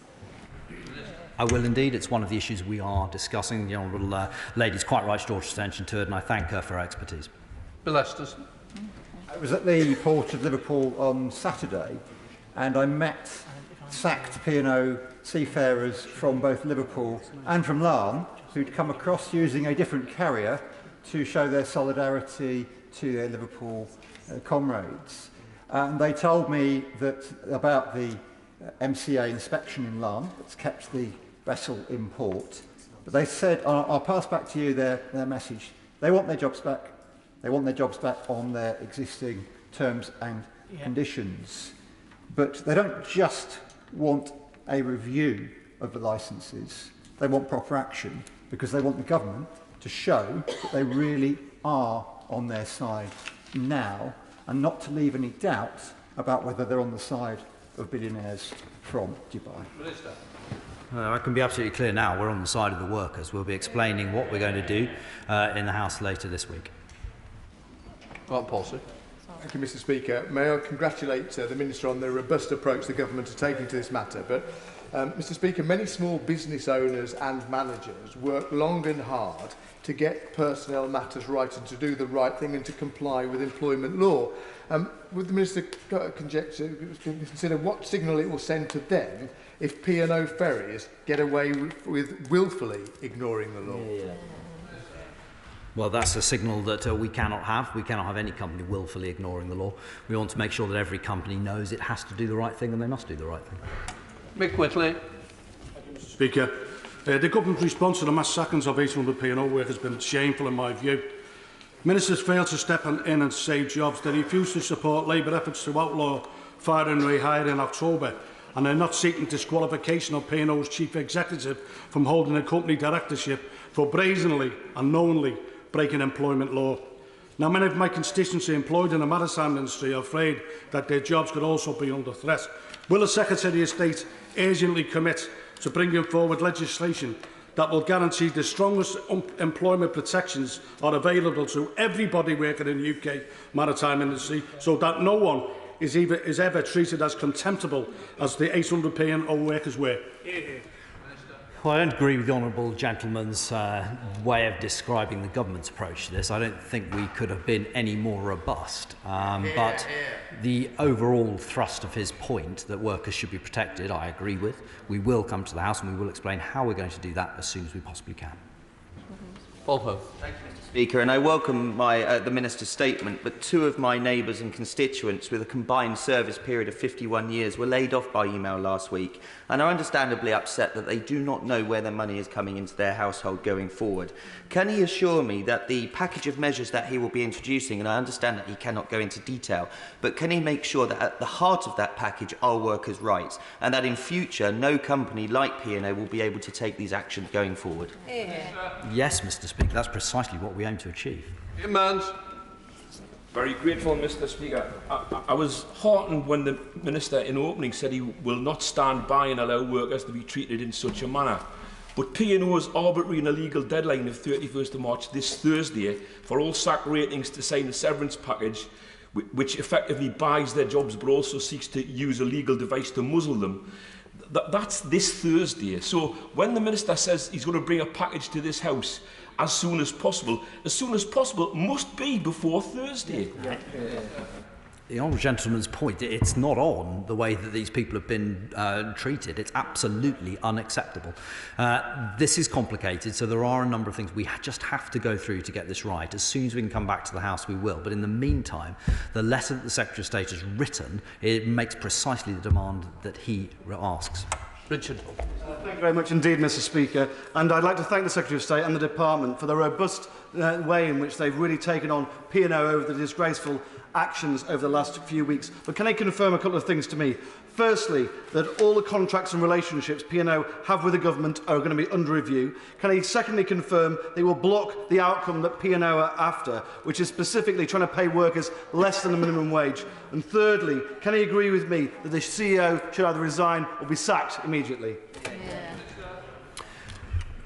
I will indeed. It's one of the issues we are discussing. The honourable lady is quite right to draw attention to it, and I thank her for her expertise. Bill Estes. I was at the port of Liverpool on Saturday, and I met sacked P&O seafarers from both Liverpool and from Larne who'd come across using a different carrier to show their solidarity to their Liverpool comrades. And they told me that about the MCA inspection in Larne that's kept the vessel in port. But they said, I'll pass back to you their message. They want their jobs back. They want their jobs back on their existing terms and conditions. But they don't just want a review of the licences. They want proper action because they want the government to show that they really are on their side now and not to leave any doubt about whether they're on the side of billionaires from Dubai. Minister. I can be absolutely clear now, we're on the side of the workers. We'll be explaining what we're going to do in the House later this week. Grant Policy. Thank you, Mr. Speaker. May I congratulate the Minister on the robust approach the Government are taking to this matter. But, Mr. Speaker, many small business owners and managers work long and hard to get personnel matters right and to do the right thing and to comply with employment law. Would the Minister consider what signal it will send to them if P&O ferries get away with wilfully ignoring the law? Well, that's a signal that we cannot have. We cannot have any company willfully ignoring the law. We want to make sure that every company knows it has to do the right thing and they must do the right thing. Mick Whitley. Mr. Speaker, the government's response to the mass sackings of 800 P&O workers has been shameful in my view. Ministers failed to step in and save jobs. They refused to support Labour efforts to outlaw fire and rehire in October, and they're not seeking disqualification of P&O's chief executive from holding a company directorship for brazenly and knowingly breaking employment law. Now, many of my constituency employed in the maritime industry are afraid that their jobs could also be under threat. Will the Secretary of State urgently commit to bringing forward legislation that will guarantee the strongest employment protections are available to everybody working in the UK maritime industry so that no one is ever treated as contemptible as the 800 P&O workers were? Well, I don't agree with the honourable gentleman's way of describing the government's approach to this. I don't think we could have been any more robust. But the overall thrust of his point that workers should be protected, I agree with. We will come to the House and we will explain how we're going to do that as soon as we possibly can. Paul Hope. Thank you, Mr. Speaker, and I welcome the Minister's statement, but 2 of my neighbours and constituents with a combined service period of 51 years were laid off by email last week and are understandably upset that they do not know where their money is coming into their household going forward. Can he assure me that the package of measures that he will be introducing, and I understand that he cannot go into detail, but can he make sure that at the heart of that package are workers' rights, and that in future no company like P&O will be able to take these actions going forward? Yes, Mr. Speaker, that's precisely what we aim to achieve. Very grateful, Mr. Speaker. I was heartened when the Minister in opening said he will not stand by and allow workers to be treated in such a manner. But P&O's arbitrary and illegal deadline of 31st of March this Thursday for all SAC ratings to sign the severance package, which effectively buys their jobs but also seeks to use a legal device to muzzle them, that's this Thursday. So when the Minister says he's going to bring a package to this House as soon as possible must be before Thursday. The honourable gentleman's point, it's not on the way that these people have been treated. It's absolutely unacceptable. This is complicated, so there are a number of things we just have to go through to get this right. As soon as we can come back to the House, we will. But in the meantime, the letter that the Secretary of State has written, it makes precisely the demand that he asks. Richard. Thank you very much indeed, Mr. Speaker. And I'd like to thank the Secretary of State and the Department for the robust way in which they've really taken on P&O over the disgraceful actions over the last few weeks. But can I confirm a couple of things to me? Firstly, that all the contracts and relationships P&O have with the government are going to be under review. Can I secondly confirm they will block the outcome that P&O are after, which is specifically trying to pay workers less than the minimum wage? And thirdly, can he agree with me that the CEO should either resign or be sacked immediately?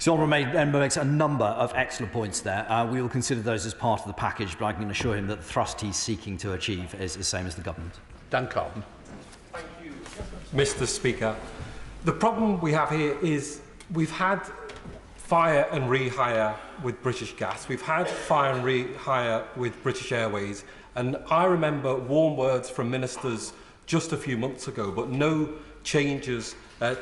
The Honourable Member makes a number of excellent points there. We will consider those as part of the package, but I can assure him that the thrust he's seeking to achieve is the same as the government. Dan Carlton. Mr. Speaker, the problem we have here is we've had fire and rehire with British Gas, we've had fire and rehire with British Airways, and I remember warm words from ministers just a few months ago, but no changes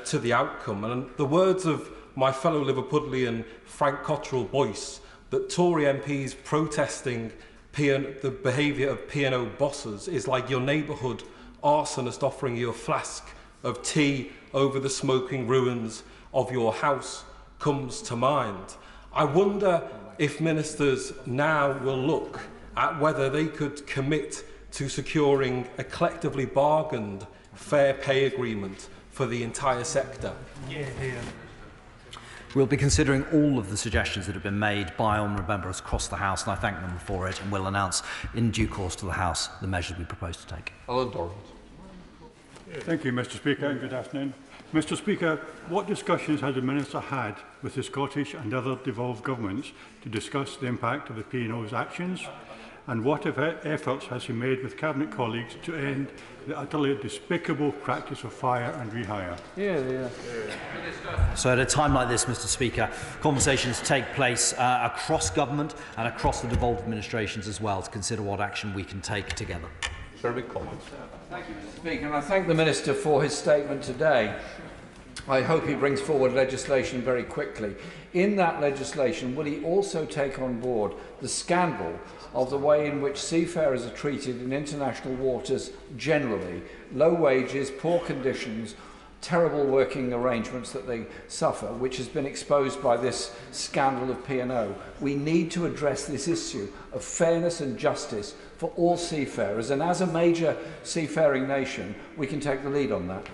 to the outcome. And the words of my fellow Liverpudlian Frank Cottrell Boyce, that Tory MPs protesting the behaviour of P&O bosses is like your neighbourhood arsonist offering you a flask of tea over the smoking ruins of your house comes to mind. I wonder if ministers now will look at whether they could commit to securing a collectively bargained fair pay agreement for the entire sector. We'll be considering all of the suggestions that have been made by honourable members across the House, and I thank them for it, and will announce in due course to the House the measures we propose to take. Alan Dorrant. Thank you, Mr. Speaker, and good afternoon. Mr. Speaker, what discussions has the Minister had with the Scottish and other devolved governments to discuss the impact of the P&O's actions? And what efforts has he made with Cabinet colleagues to end the utterly despicable practice of fire and rehire? So at a time like this, Mr. Speaker, conversations take place across government and across the devolved administrations as well to consider what action we can take together. Thank you, Mr. Speaker, and I thank the Minister for his statement today. I hope he brings forward legislation very quickly. In that legislation, will he also take on board the scandal of the way in which seafarers are treated in international waters generally? Low wages, poor conditions, terrible working arrangements that they suffer, which has been exposed by this scandal of P&O. We need to address this issue of fairness and justice for all seafarers, and as a major seafaring nation, we can take the lead on that.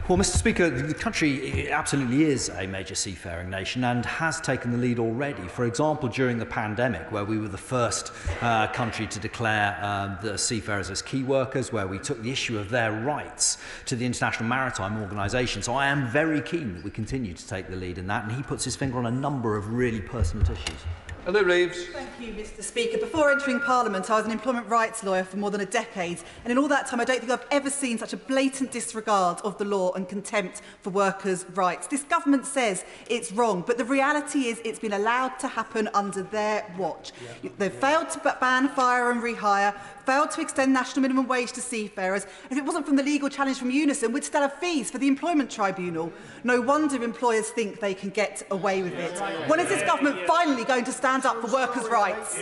Well, Mr. Speaker, the country absolutely is a major seafaring nation and has taken the lead already. For example, during the pandemic, where we were the first country to declare the seafarers as key workers, where we took the issue of their rights to the International Maritime Organization. So I am very keen that we continue to take the lead in that, and he puts his finger on a number of really pertinent issues. Hello, Reeves. Thank you, Mr. Speaker. Before entering Parliament, I was an employment rights lawyer for more than a decade, and in all that time I don't think I've ever seen such a blatant disregard of the law and contempt for workers' rights. This government says it's wrong, but the reality is it's been allowed to happen under their watch. They've failed to ban fire and rehire, failed to extend national minimum wage to seafarers. If it wasn't from the legal challenge from Unison, we'd still have fees for the Employment Tribunal. No wonder employers think they can get away with it. When is this government finally going to stand up for workers' rights?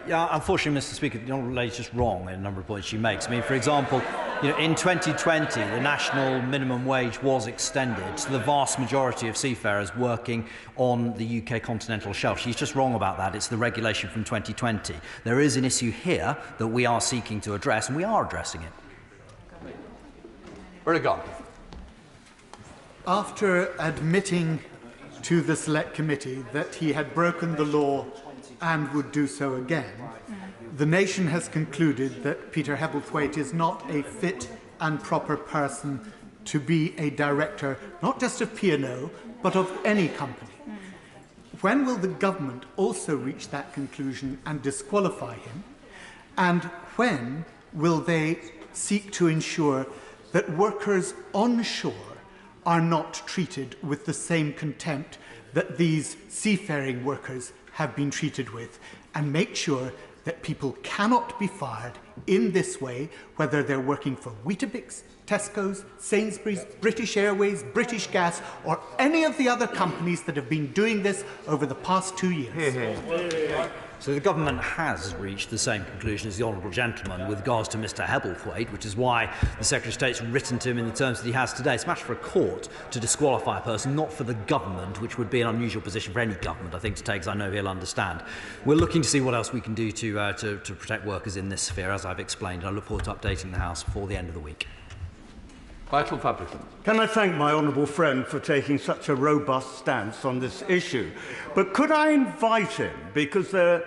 Yeah, unfortunately, Mr. Speaker, the Honourable Lady is just wrong in a number of points she makes. I mean, for example, in 2020, the national minimum wage was extended to the vast majority of seafarers working on the UK continental shelf. She's just wrong about that. It's the regulation from 2020. There is an issue here that we are seeking to address, and we are addressing it. Where gone? After admitting to the Select Committee that he had broken the law and would do so again, the nation has concluded that Peter Hebblethwaite is not a fit and proper person to be a director, not just of P&O, but of any company. When will the government also reach that conclusion and disqualify him? And when will they seek to ensure that workers onshore are not treated with the same contempt that these seafaring workers have been treated with, and make sure that people cannot be fired in this way, whether they're working for Weetabix, Tesco's, Sainsbury's, British Airways, British Gas, or any of the other companies that have been doing this over the past 2 years. So the government has reached the same conclusion as the Honourable Gentleman with regards to Mr Hebblethwaite, which is why the Secretary of State's written to him in the terms that he has today. It's a matter for a court to disqualify a person, not for the government, which would be an unusual position for any government, I think, to take, as I know he'll understand. We're looking to see what else we can do to protect workers in this sphere, as I've explained. I look forward to updating the House before the end of the week. Vital Fabricant. Can I thank my honourable friend for taking such a robust stance on this issue? But could I invite him, because there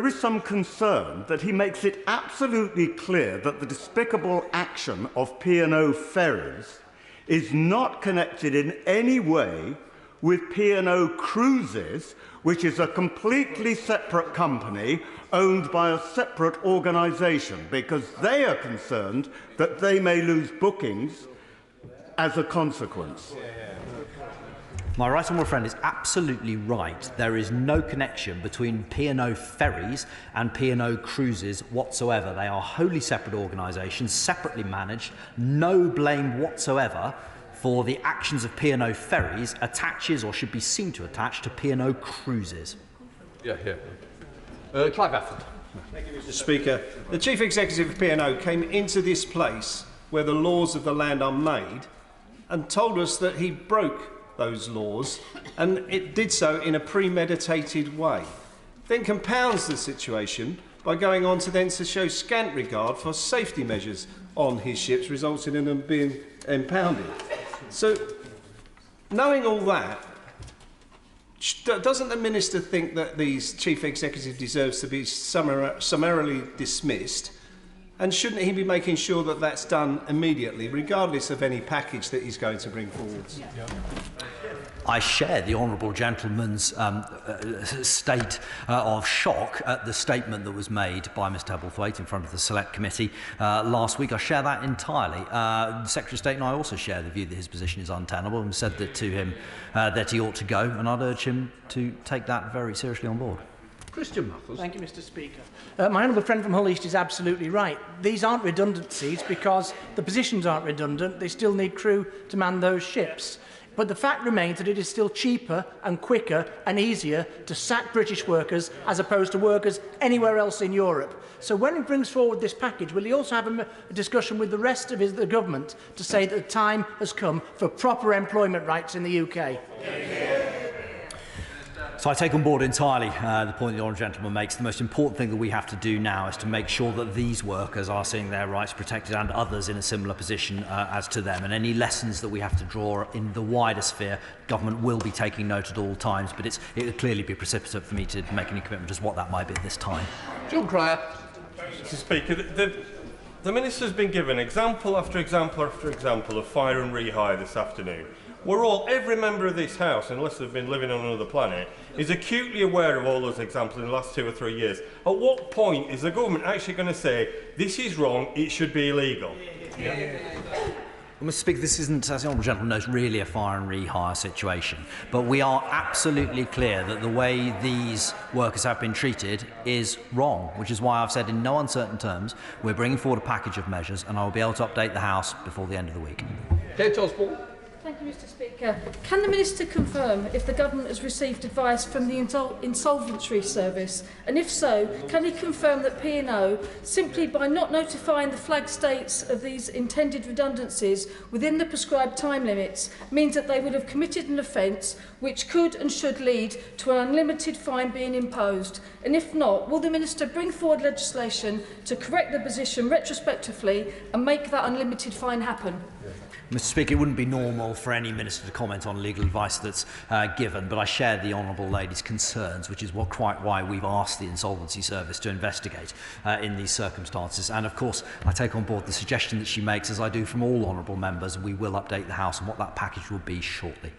is some concern that he makes it absolutely clear that the despicable action of P&O ferries is not connected in any way with P&O Cruises, which is a completely separate company owned by a separate organisation, because they are concerned that they may lose bookings as a consequence. My right honourable friend is absolutely right. There is no connection between P&O ferries and P&O cruises whatsoever. They are wholly separate organisations, separately managed. No blame whatsoever for the actions of P&O ferries attaches or should be seen to attach to P&O cruises. Clive Afford. Thank you, Mr. Speaker. The Chief Executive of P&O came into this place where the laws of the land are made and told us that he broke those laws, and it did so in a premeditated way. Then compounds the situation by going on to then to show scant regard for safety measures on his ships, resulting in them being impounded. So, knowing all that, doesn't the Minister think that the Chief Executive deserves to be summarily dismissed? And shouldn't he be making sure that that's done immediately, regardless of any package that he's going to bring forward? I share the Honourable Gentleman's state of shock at the statement that was made by Mr Hebblethwaite in front of the Select Committee last week. I share that entirely. The Secretary of State and I also share the view that his position is untenable, and said that to him that he ought to go, and I'd urge him to take that very seriously on board. Christian Muffles. Thank you, Mr. Speaker. My honourable friend from Hull East is absolutely right. These aren't redundancies because the positions aren't redundant. They still need crew to man those ships. But the fact remains that it is still cheaper and quicker and easier to sack British workers as opposed to workers anywhere else in Europe. So when he brings forward this package, will he also have a discussion with the rest of the government to say that the time has come for proper employment rights in the UK? So I take on board entirely the point the Honourable Gentleman makes. The most important thing that we have to do now is to make sure that these workers are seeing their rights protected and others in a similar position as to them. And any lessons that we have to draw in the wider sphere, government will be taking note at all times, but it will clearly be precipitate for me to make any commitment as what that might be at this time. John Cryer. Mr. Speaker, the Minister's been given example after example after example of fire and rehire this afternoon. Every member of this House, unless they've been living on another planet, is acutely aware of all those examples in the last 2 or 3 years. At what point is the government actually going to say, this is wrong, it should be illegal? Well, Mr. Speaker, this isn't, as the Honourable Gentleman knows, really a fire and rehire situation. But we are absolutely clear that the way these workers have been treated is wrong, which is why I've said in no uncertain terms we're bringing forward a package of measures, and I will be able to update the House before the end of the week. Kate Osborne. Thank you, Mr. Speaker. Can the Minister confirm if the Government has received advice from the Insolvency Service? And if so, can he confirm that P&O, simply by not notifying the flag states of these intended redundancies within the prescribed time limits, means that they would have committed an offence which could and should lead to an unlimited fine being imposed? And if not, will the Minister bring forward legislation to correct the position retrospectively and make that unlimited fine happen? Mr. Speaker, it wouldn't be normal for any minister to comment on legal advice that's given, but I share the honourable lady's concerns, which is quite why we've asked the Insolvency Service to investigate in these circumstances. And of course, I take on board the suggestion that she makes, as I do from all honourable members, and we will update the House on what that package will be shortly.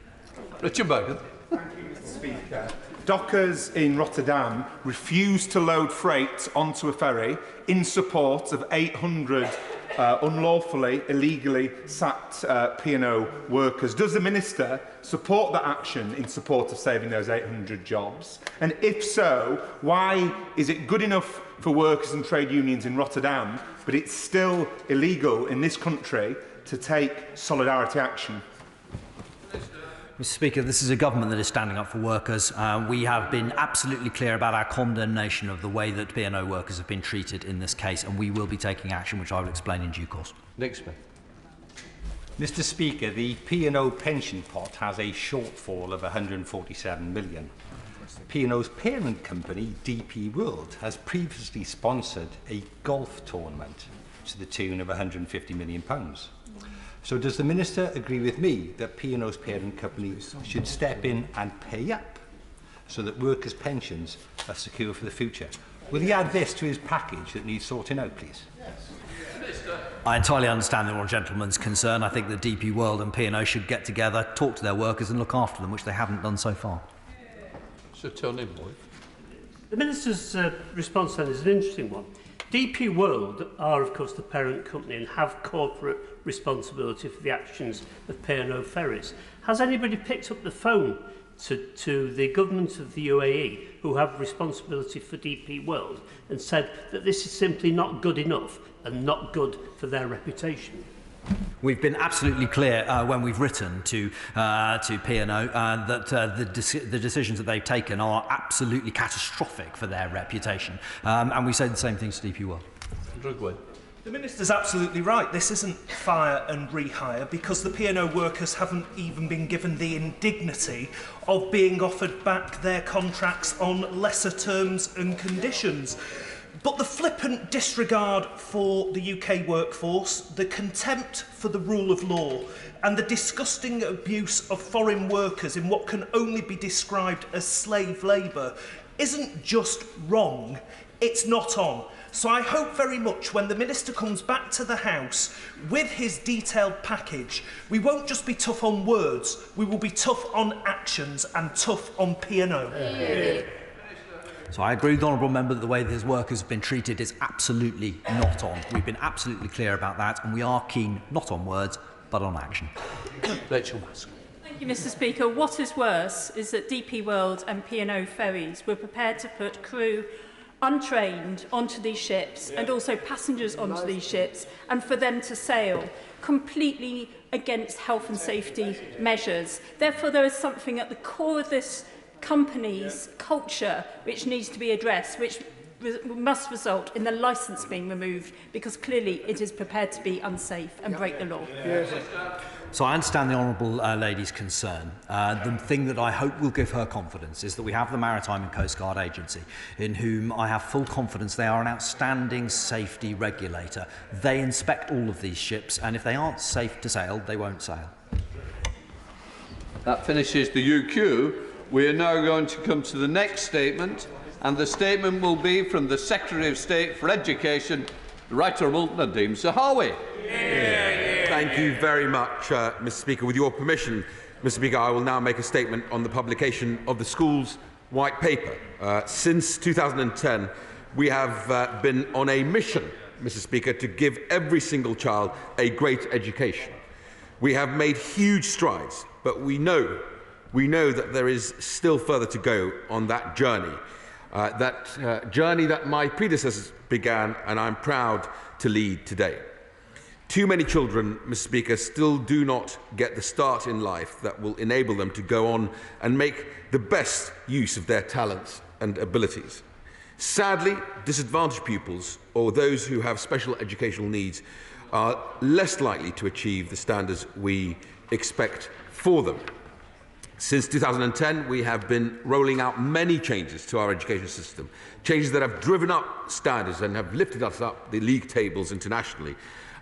Richard Bogan. Thank you, Mr. Speaker. Dockers in Rotterdam refused to load freight onto a ferry in support of 800 unlawfully, illegally sacked P&O workers. Does the Minister support that action in support of saving those 800 jobs? And if so, why is it good enough for workers and trade unions in Rotterdam, but it's still illegal in this country to take solidarity action? Mr. Speaker, this is a government that is standing up for workers. We have been absolutely clear about our condemnation of the way that P&O workers have been treated in this case, and we will be taking action, which I will explain in due course. Nick Smith. Mr. Speaker, the P&O pension pot has a shortfall of £147 million. P&O's parent company, DP World, has previously sponsored a golf tournament to the tune of £150 million. So does the Minister agree with me that P&O's parent company should step in and pay up so that workers' pensions are secure for the future? Will he add this to his package that needs sorting out, please? I entirely understand the honourable gentleman's concern. I think that DP World and P&O should get together, talk to their workers and look after them, which they haven't done so far. Sir Tony Boyd. The Minister's response then is an interesting one. DP World are, of course, the parent company and have corporate responsibility for the actions of P&O ferries. Has anybody picked up the phone to the government of the UAE, who have responsibility for DP World, and said that this is simply not good enough and not good for their reputation? We've been absolutely clear when we've written to P&O that the decisions that they've taken are absolutely catastrophic for their reputation. And we say the same things to DP World. The Minister's absolutely right. This isn't fire and rehire because the P&O workers haven't even been given the indignity of being offered back their contracts on lesser terms and conditions. But the flippant disregard for the UK workforce, the contempt for the rule of law, and the disgusting abuse of foreign workers in what can only be described as slave labour isn't just wrong, it's not on. So I hope very much when the Minister comes back to the House with his detailed package, we won't just be tough on words, we will be tough on actions and tough on P&O. Yeah. So I agree with the honourable member that the way that his workers have been treated is absolutely not on. We've been absolutely clear about that, and we are keen not on words, but on action. Rachel Mask. Thank you, Mr. Speaker. What is worse is that DP World and P&O ferries were prepared to put crew untrained onto these ships and also passengers onto these ships, and for them to sail completely against health and safety measures. Therefore, there is something at the core of this company's culture which needs to be addressed, which must result in the licence being removed, because clearly it is prepared to be unsafe and break the law. So I understand the honourable lady's concern. The thing that I hope will give her confidence is that we have the Maritime and Coast Guard Agency, in whom I have full confidence they are an outstanding safety regulator. They inspect all of these ships, and if they aren't safe to sail, they won't sail. That finishes the UQ. We are now going to come to the next statement, and the statement will be from the Secretary of State for Education, the Right Honourable Nadhim Zahawi. Thank you very much, Mr. Speaker. With your permission, Mr. Speaker, I will now make a statement on the publication of the school's white paper. Since 2010, we have been on a mission, Mr. Speaker, to give every single child a great education. We have made huge strides, but we know that there is still further to go on that journey. Journey that my predecessors began, and I'm proud to lead today. Too many children, Mr. Speaker, still do not get the start in life that will enable them to go on and make the best use of their talents and abilities. Sadly, disadvantaged pupils or those who have special educational needs are less likely to achieve the standards we expect for them. Since 2010, we have been rolling out many changes to our education system, changes that have driven up standards and have lifted us up the league tables internationally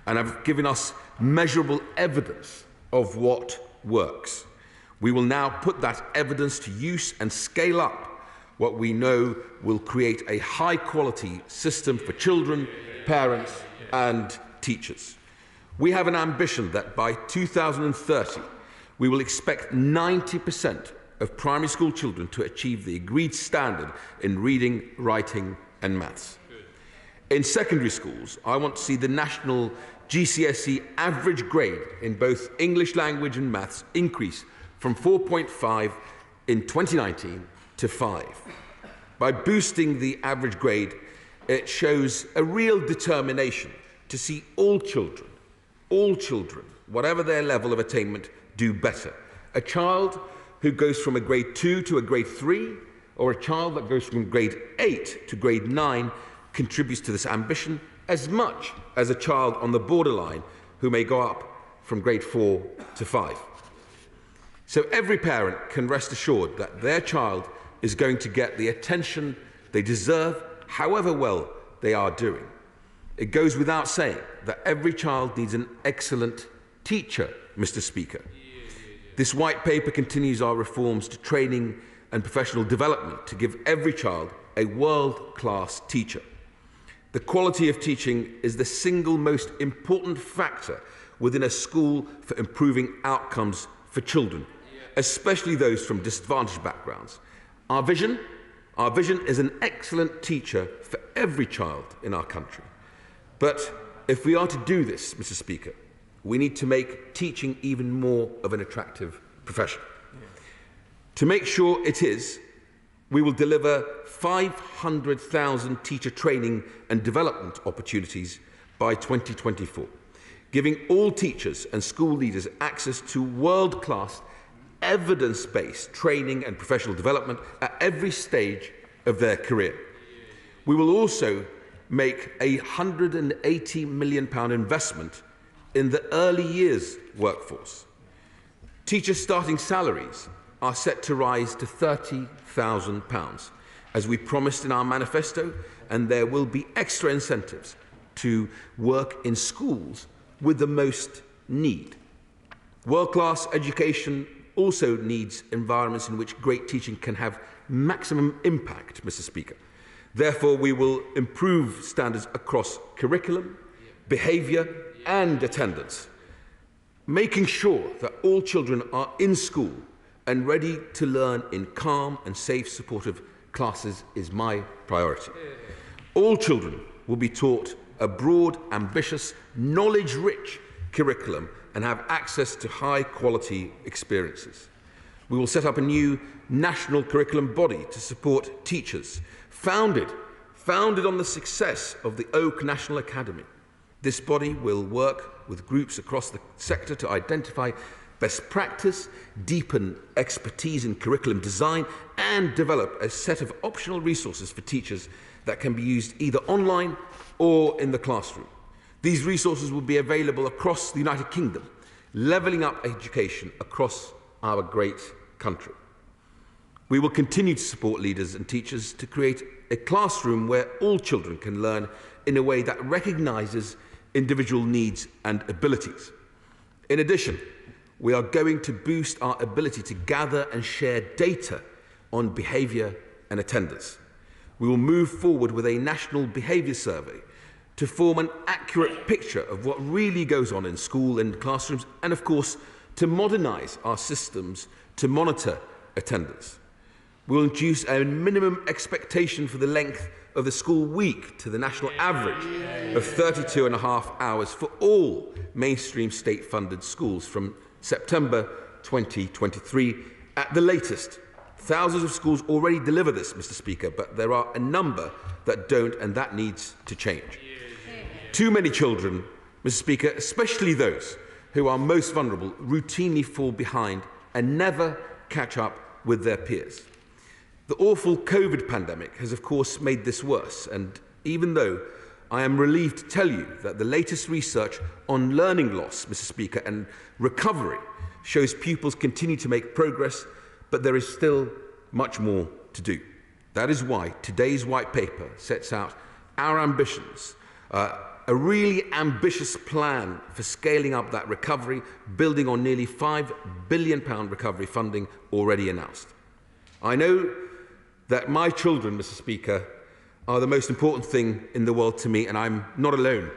and have given us measurable evidence of what works. We will now put that evidence to use and scale up what we know will create a high-quality system for children, parents and teachers. We have an ambition that by 2030, we will expect 90% of primary school children to achieve the agreed standard in reading, writing and maths. In secondary schools, I want to see the national GCSE average grade in both English language and maths increase from 4.5 in 2019 to 5. By boosting the average grade, it shows a real determination to see all children, whatever their level of attainment, do better. A child who goes from a grade 2 to a grade 3, or a child that goes from grade 8 to grade 9, contributes to this ambition as much as a child on the borderline who may go up from grade 4 to 5. So every parent can rest assured that their child is going to get the attention they deserve, however well they are doing. It goes without saying that every child needs an excellent teacher, Mr. Speaker. This white paper continues our reforms to training and professional development to give every child a world-class teacher. The quality of teaching is the single most important factor within a school for improving outcomes for children, especially those from disadvantaged backgrounds. Our vision is an excellent teacher for every child in our country. But if we are to do this, Mr. Speaker, we need to make teaching even more of an attractive profession. To make sure it is, we will deliver 500,000 teacher training and development opportunities by 2024, giving all teachers and school leaders access to world-class, evidence-based training and professional development at every stage of their career. We will also make a £180 million investment in the early years workforce. Teachers' starting salaries are set to rise to £30,000, as we promised in our manifesto, and there will be extra incentives to work in schools with the most need. World-class education also needs environments in which great teaching can have maximum impact, Mr. Speaker. Therefore, we will improve standards across curriculum, behaviour and attendance, making sure that all children are in school and ready to learn in calm and safe, supportive classes is my priority. All children will be taught a broad, ambitious, knowledge-rich curriculum and have access to high-quality experiences. We will set up a new national curriculum body to support teachers, founded on the success of the Oak National Academy. This body will work with groups across the sector to identify best practice, deepen expertise in curriculum design, and develop a set of optional resources for teachers that can be used either online or in the classroom. These resources will be available across the United Kingdom, levelling up education across our great country. We will continue to support leaders and teachers to create a classroom where all children can learn in a way that recognises individual needs and abilities. In addition, we are going to boost our ability to gather and share data on behaviour and attendance. We will move forward with a national behaviour survey to form an accurate picture of what really goes on in school and classrooms, and of course, to modernise our systems to monitor attendance. We will introduce a minimum expectation for the length of the school week to the national average of 32.5 hours for all mainstream state-funded schools from September 2023 at the latest. Thousands of schools already deliver this, Mr. Speaker, but there are a number that don't, and that needs to change. Too many children, Mr. Speaker, especially those who are most vulnerable, routinely fall behind and never catch up with their peers. The awful COVID pandemic has, of course, made this worse, and even though I am relieved to tell you that the latest research on learning loss, Mr. Speaker, and recovery shows pupils continue to make progress, but there is still much more to do. That is why today's white paper sets out our ambitions, a really ambitious plan for scaling up that recovery, building on nearly £5 billion recovery funding already announced. I know that my children, Mr. Speaker, are the most important thing in the world to me, and I'm not alone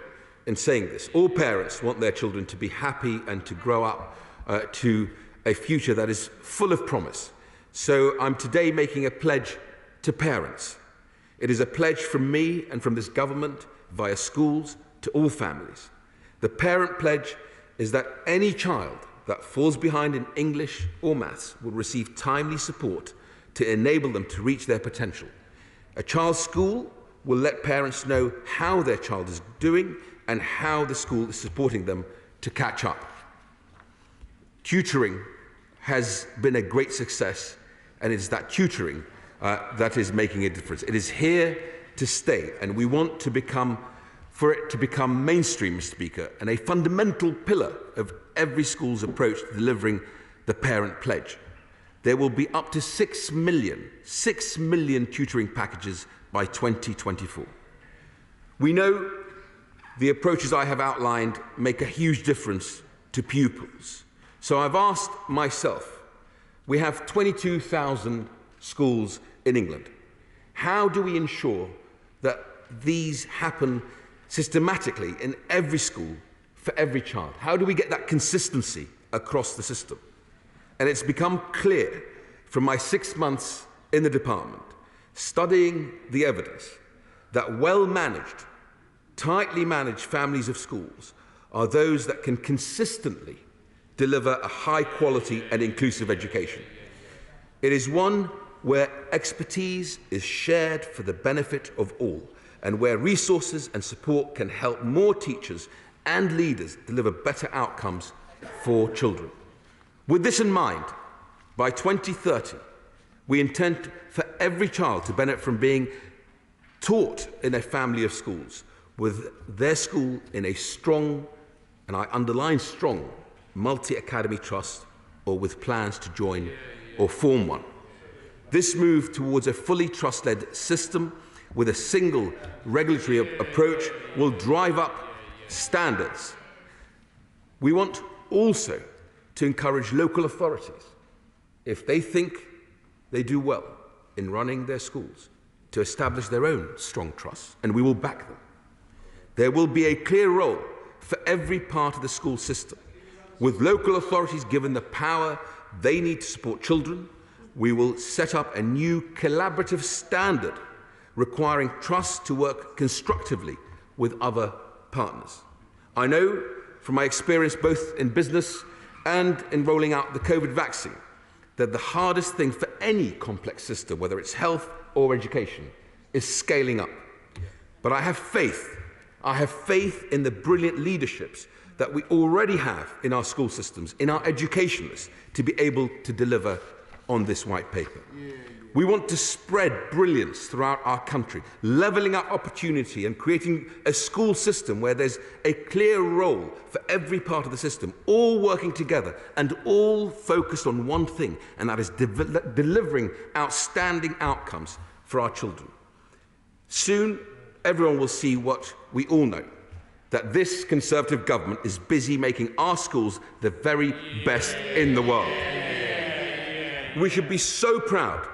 in saying this. All parents want their children to be happy and to grow up to a future that is full of promise. So I'm today making a pledge to parents. It is a pledge from me and from this government via schools to all families. The parent pledge is that any child that falls behind in English or maths will receive timely support to enable them to reach their potential. A child's school will let parents know how their child is doing and how the school is supporting them to catch up. Tutoring has been a great success, and it's that tutoring that is making a difference. It is here to stay, and we want to for it to become mainstream, Mr. Speaker, and a fundamental pillar of every school's approach to delivering the parent pledge. There will be up to 6 million tutoring packages by 2024. We know the approaches I have outlined make a huge difference to pupils. So I've asked myself, we have 22,000 schools in England. How do we ensure that these happen systematically in every school for every child? How do we get that consistency across the system? And it's become clear from my 6 months in the department, studying the evidence, that well-managed, tightly managed families of schools are those that can consistently deliver a high-quality and inclusive education. It is one where expertise is shared for the benefit of all, and where resources and support can help more teachers and leaders deliver better outcomes for children. With this in mind, by 2030, we intend for every child to benefit from being taught in a family of schools, with their school in a strong, and I underline strong, multi-academy trust, or with plans to join or form one. This move towards a fully trust-led system with a single regulatory approach will drive up standards. We want also to encourage local authorities, if they think they do well in running their schools, to establish their own strong trusts, and we will back them. There will be a clear role for every part of the school system, with local authorities given the power they need to support children. We will set up a new collaborative standard requiring trusts to work constructively with other partners. I know from my experience both in business and in rolling out the COVID vaccine that the hardest thing for any complex system, whether it's health or education, is scaling up. But I have faith in the brilliant leaderships that we already have in our school systems, in our educationalists, to be able to deliver on this white paper. We want to spread brilliance throughout our country, levelling up opportunity and creating a school system where there's a clear role for every part of the system, all working together and all focused on one thing, and that is delivering outstanding outcomes for our children. Soon, everyone will see what we all know, that this Conservative government is busy making our schools the very best in the world. We should be so proud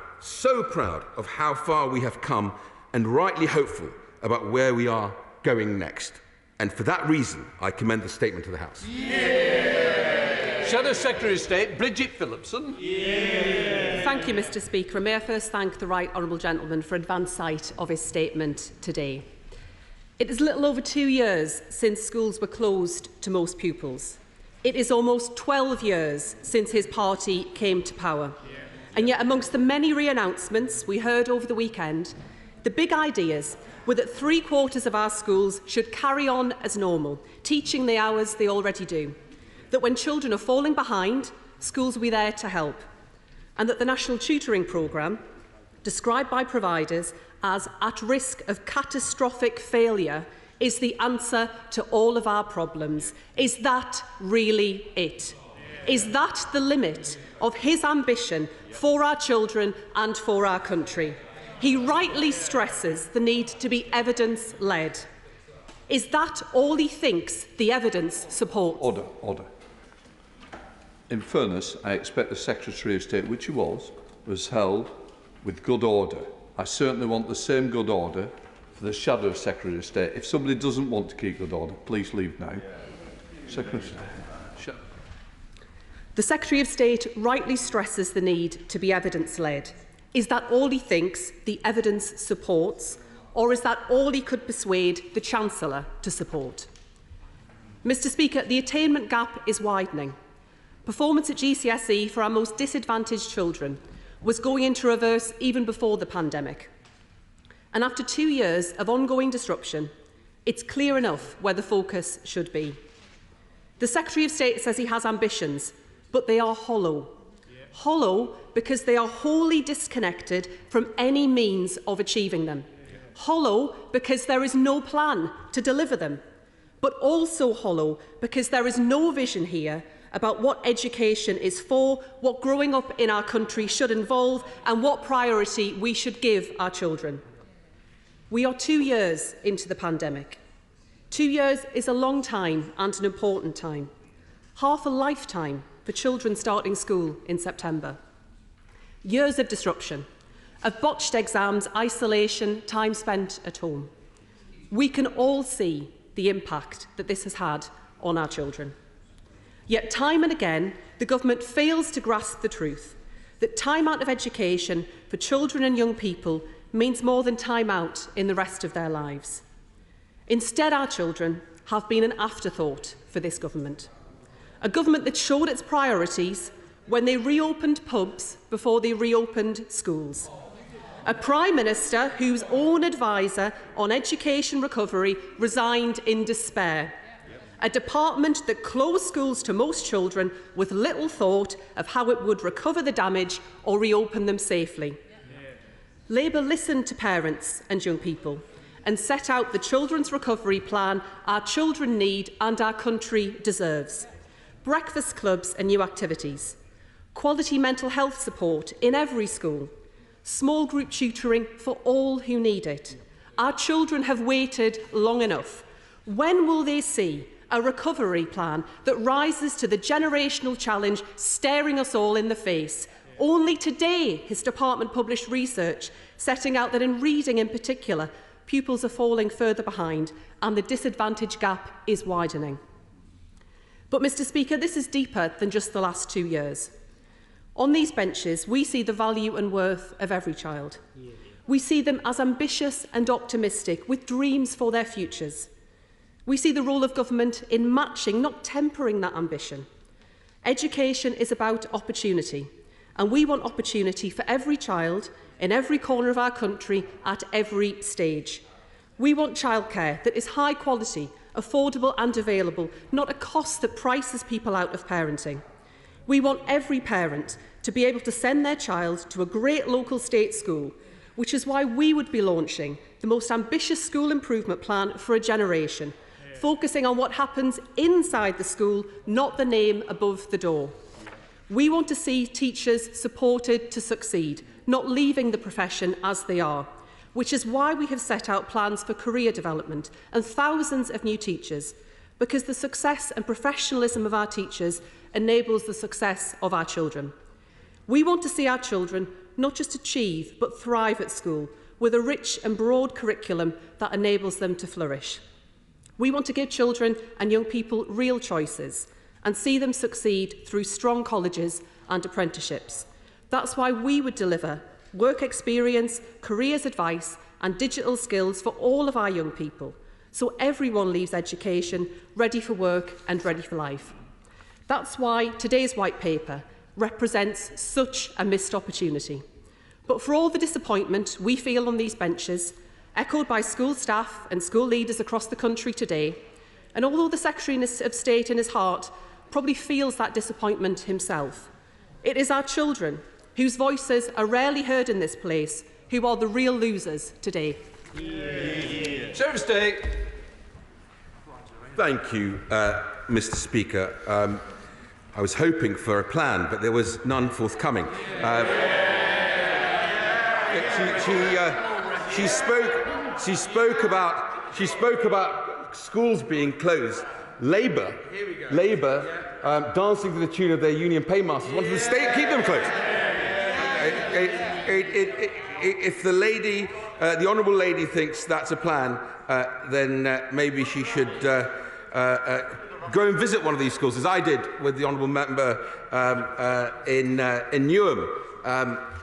of how far we have come, and rightly hopeful about where we are going next. And for that reason, I commend the statement to the House. Shadow Secretary of State, Bridget Phillipson. Thank you, Mr Speaker. May I first thank the Right Honourable Gentleman for advance sight of his statement today. It is little over 2 years since schools were closed to most pupils. It is almost 12 years since his party came to power. And yet, amongst the many re-announcements we heard over the weekend, the big ideas were that 3/4 of our schools should carry on as normal, teaching the hours they already do. That when children are falling behind, schools will be there to help. And that the National Tutoring Programme, described by providers as at risk of catastrophic failure, is the answer to all of our problems. Is that really it? Is that the limit of his ambition for our children and for our country? He rightly stresses the need to be evidence-led. Is that all he thinks the evidence supports? Order. In fairness, I expect the Secretary of State, which he was held with good order. I certainly want the same good order for the Shadow Secretary of State. If somebody doesn't want to keep good order, please leave now. Secretary of State. The Secretary of State rightly stresses the need to be evidence-led. Is that all he thinks the evidence supports, or is that all he could persuade the Chancellor to support? Mr Speaker, the attainment gap is widening. Performance at GCSE for our most disadvantaged children was going into reverse even before the pandemic. And after 2 years of ongoing disruption, it's clear enough where the focus should be. The Secretary of State says he has ambitions, but they are hollow. Hollow because they are wholly disconnected from any means of achieving them. Hollow because there is no plan to deliver them, but also hollow because there is no vision here about what education is for, what growing up in our country should involve, and what priority we should give our children. We are 2 years into the pandemic. 2 years is a long time and an important time. Half a lifetime for children starting school in September. Years of disruption, of botched exams, isolation, time spent at home. We can all see the impact that this has had on our children. Yet time and again, the government fails to grasp the truth that time out of education for children and young people means more than time out in the rest of their lives. Instead, our children have been an afterthought for this government. A government that showed its priorities when they reopened pubs before they reopened schools. A Prime Minister whose own advisor on education recovery resigned in despair. A department that closed schools to most children with little thought of how it would recover the damage or reopen them safely. Labour listened to parents and young people and set out the children's recovery plan our children need and our country deserves. Breakfast clubs and new activities. Quality mental health support in every school. Small group tutoring for all who need it. Our children have waited long enough. When will they see a recovery plan that rises to the generational challenge staring us all in the face? Only today, his department published research setting out that in reading in particular, pupils are falling further behind and the disadvantage gap is widening. But, Mr Speaker, this is deeper than just the last 2 years. On these benches, we see the value and worth of every child. We see them as ambitious and optimistic, with dreams for their futures. We see the role of government in matching, not tempering that ambition. Education is about opportunity, and we want opportunity for every child in every corner of our country at every stage. We want childcare that is high quality, affordable and available, not a cost that prices people out of parenting. We want every parent to be able to send their child to a great local state school, which is why we would be launching the most ambitious school improvement plan for a generation, focusing on what happens inside the school, not the name above the door. We want to see teachers supported to succeed, not leaving the profession as they are, which is why we have set out plans for career development and thousands of new teachers, because the success and professionalism of our teachers enables the success of our children. We want to see our children not just achieve, but thrive at school, with a rich and broad curriculum that enables them to flourish. We want to give children and young people real choices, and see them succeed through strong colleges and apprenticeships. That's why we would deliver work experience, careers advice and digital skills for all of our young people, so everyone leaves education ready for work and ready for life. That's why today's white paper represents such a missed opportunity. But for all the disappointment we feel on these benches, echoed by school staff and school leaders across the country today, and although the Secretary of State in his heart probably feels that disappointment himself, it is our children, whose voices are rarely heard in this place, who are the real losers today. Secretary of State. Thank you, Mr. Speaker. I was hoping for a plan, but there was none forthcoming. She spoke about schools being closed. Labour, dancing to the tune of their union paymasters, wanted the state to keep them closed. If the lady, the honourable lady, thinks that's a plan, then maybe she should go and visit one of these schools, as I did with the honourable member in Newham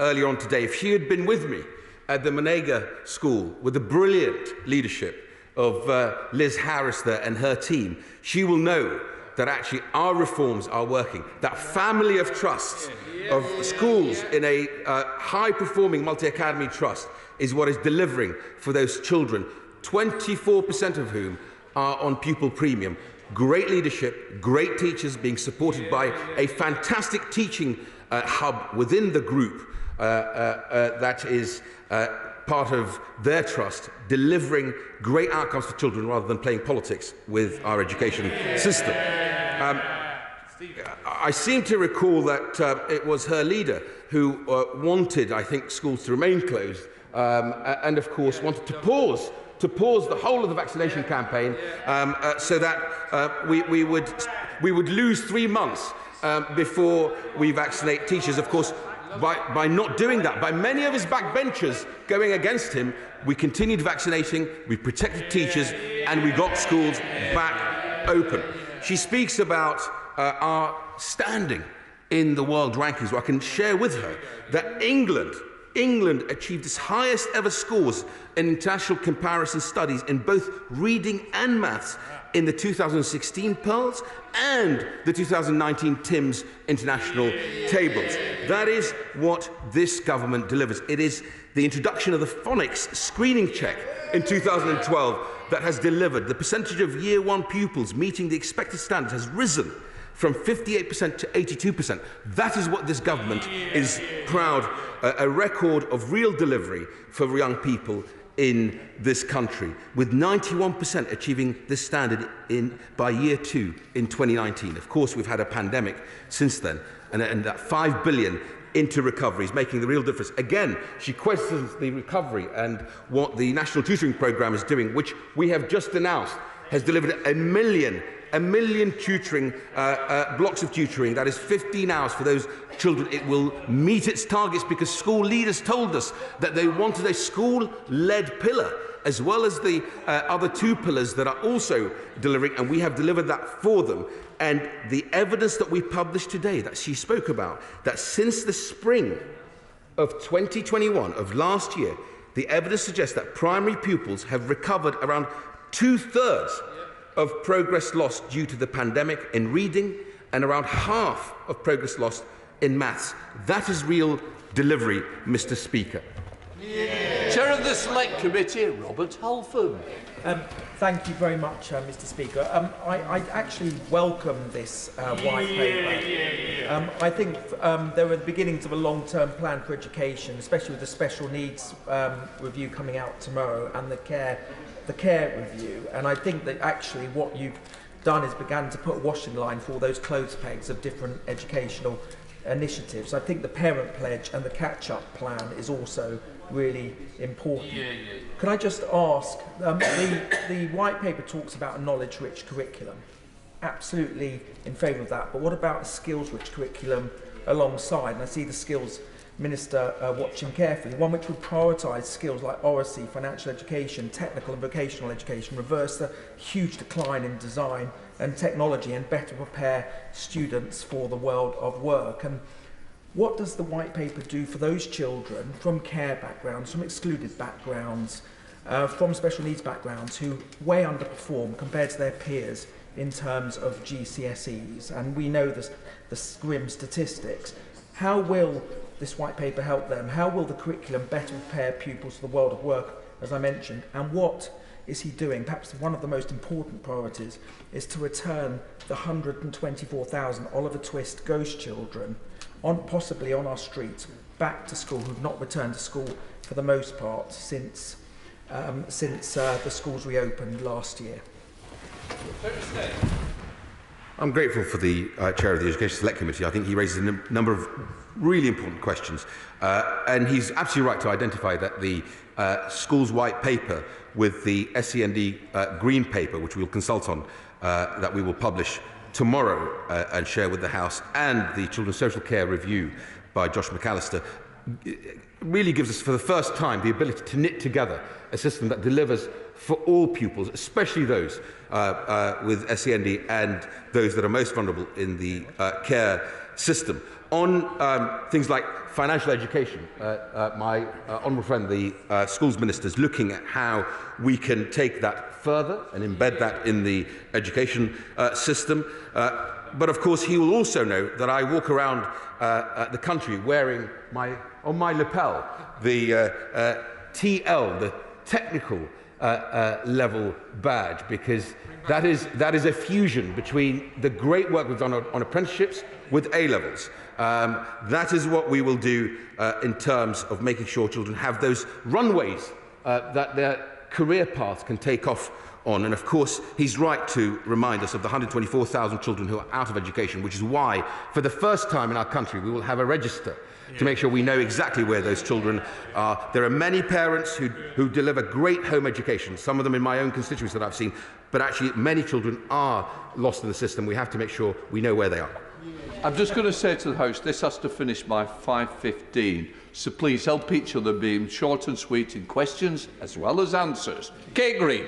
earlier on today. If she had been with me at the Monega School with the brilliant leadership of Liz Harris there and her team, she will know that actually our reforms are working. That family of trusts of schools in a high-performing multi-academy trust is what is delivering for those children, 24% of whom are on pupil premium. Great leadership, great teachers being supported by a fantastic teaching hub within the group that is part of their trust, delivering great outcomes for children rather than playing politics with our education system. I seem to recall that it was her leader who wanted, I think, schools to remain closed and, of course, wanted to pause the whole of the vaccination campaign so that we would lose 3 months before we vaccinate teachers. Of course, by not doing that, by many of his backbenchers going against him, we continued vaccinating, we protected teachers, and we got schools back open. She speaks about our standing in the world rankings. Well, I can share with her that England achieved its highest ever scores in international comparison studies in both reading and maths in the 2016 Pearls and the 2019 TIMSS international tables. That is what this government delivers. It is the introduction of the phonics screening check in 2012 that has delivered. The percentage of Year 1 pupils meeting the expected standards has risen from 58% to 82%. That is what this government is proud, a record of real delivery for young people in this country, with 91% achieving this standard by Year 2 in 2019. Of course, we've had a pandemic since then, and that 5 billion into recovery is making the real difference. Again, she questions the recovery and what the National Tutoring Programme is doing, which we have just announced has delivered a million tutoring, blocks of tutoring. That is 15 hours for those children. It will meet its targets because school leaders told us that they wanted a school-led pillar, as well as the other 2 pillars that are also delivering, and we have delivered that for them. And the evidence that we published today, that she spoke about, that since the spring of 2021, of last year, the evidence suggests that primary pupils have recovered around 2/3 of progress lost due to the pandemic in reading and around half of progress lost in maths. That is real delivery, Mr. Speaker. Chair of the Select Committee, Robert Halford. Thank you very much, Mr. Speaker. I actually welcome this white paper. I think there are the beginnings of a long-term plan for education, especially with the special needs review coming out tomorrow and the care review. And I think that actually what you've done is began to put a washing line for all those clothes pegs of different educational initiatives. I think the parent pledge and the catch-up plan is also really important. Can I just ask, the white paper talks about a knowledge-rich curriculum. Absolutely in favour of that, but what about a skills-rich curriculum alongside? And I see the skills Minister watching carefully, one which would prioritise skills like oracy, financial education, technical and vocational education, reverse the huge decline in design and technology and better prepare students for the world of work. And what does the white paper do for those children from care backgrounds, from excluded backgrounds, from special needs backgrounds who way underperform compared to their peers in terms of GCSEs? And we know the grim statistics. How will this white paper help them? How will the curriculum better prepare pupils for the world of work, as I mentioned? And what is he doing? Perhaps one of the most important priorities is to return the 124,000 Oliver Twist ghost children, possibly on our streets, back to school, who've not returned to school for the most part since the schools reopened last year. I'm grateful for the Chair of the Education Select Committee. I think he raises a number of really important questions. And he's absolutely right to identify that the Schools White Paper with the SEND Green Paper, which we'll consult on, that we will publish tomorrow and share with the House, and the Children's Social Care Review by Josh McAllister, really gives us, for the first time, the ability to knit together a system that delivers for all pupils, especially those with SEND and those that are most vulnerable in the care system. On things like financial education, my honourable friend, the Schools Minister, is looking at how we can take that further and embed that in the education system. But of course, he will also know that I walk around the country wearing on my lapel the TL, the technical level badge, because that is a fusion between the great work we've done on apprenticeships with A-levels. That is what we will do in terms of making sure children have those runways that their career path can take off on. And of course, he's right to remind us of the 124,000 children who are out of education, which is why, for the first time in our country, we will have a register to make sure we know exactly where those children are. There are many parents who deliver great home education, some of them in my own constituency that I've seen, but actually many children are lost in the system. We have to make sure we know where they are. I'm just going to say to the House, this has to finish by 5:15, so please help each other being short and sweet in questions as well as answers. Kate Green.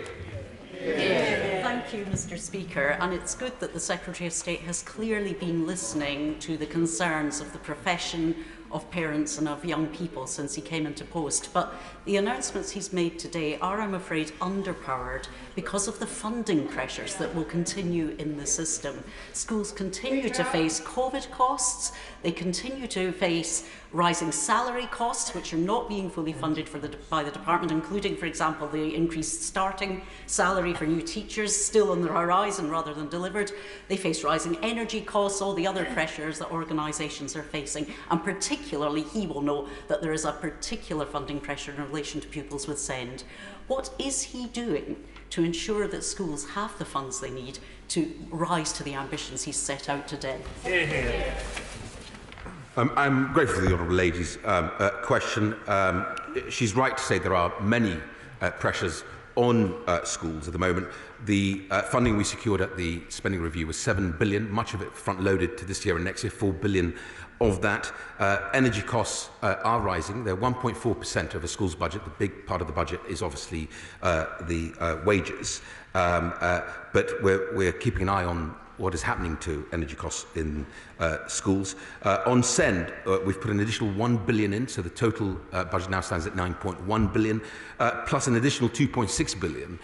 Thank you, Mr. Speaker, and it's good that the Secretary of State has clearly been listening to the concerns of the profession, of parents and of young people since he came into post. But the announcements he's made today are, I'm afraid, underpowered because of the funding pressures that will continue in the system. Schools continue to face COVID costs, they continue to face rising salary costs, which are not being fully funded by the department, including, for example, the increased starting salary for new teachers, still on the horizon rather than delivered. They face rising energy costs, all the other pressures that organisations are facing, and particularly he will know that there is a particular funding pressure in relation to pupils with SEND. What is he doing to ensure that schools have the funds they need to rise to the ambitions he's set out today? I'm grateful for the honourable lady's question. She's right to say there are many pressures on schools at the moment. The funding we secured at the spending review was £7 billion, much of it front-loaded to this year and next year, £4 billion of that. Energy costs are rising. They're 1.4% of a school's budget. The big part of the budget is obviously the wages. But we're keeping an eye on what is happening to energy costs in schools. On SEND, we've put an additional £1 billion in, so the total budget now stands at £9.1 billion, plus an additional £2.6 billion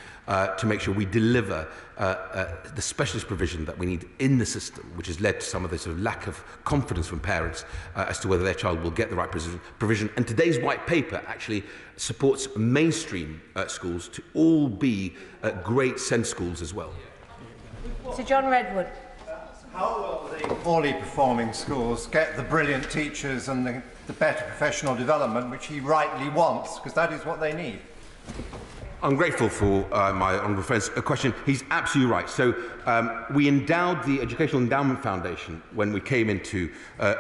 to make sure we deliver the specialist provision that we need in the system, which has led to some of the sort of lack of confidence from parents as to whether their child will get the right provision. And today's white paper actually supports mainstream schools to all be great SEND schools as well. Sir John Redwood. How will the poorly performing schools get the brilliant teachers and the better professional development which he rightly wants, because that is what they need? I'm grateful for my honourable friend's question. He's absolutely right. So we endowed the Educational Endowment Foundation when we came into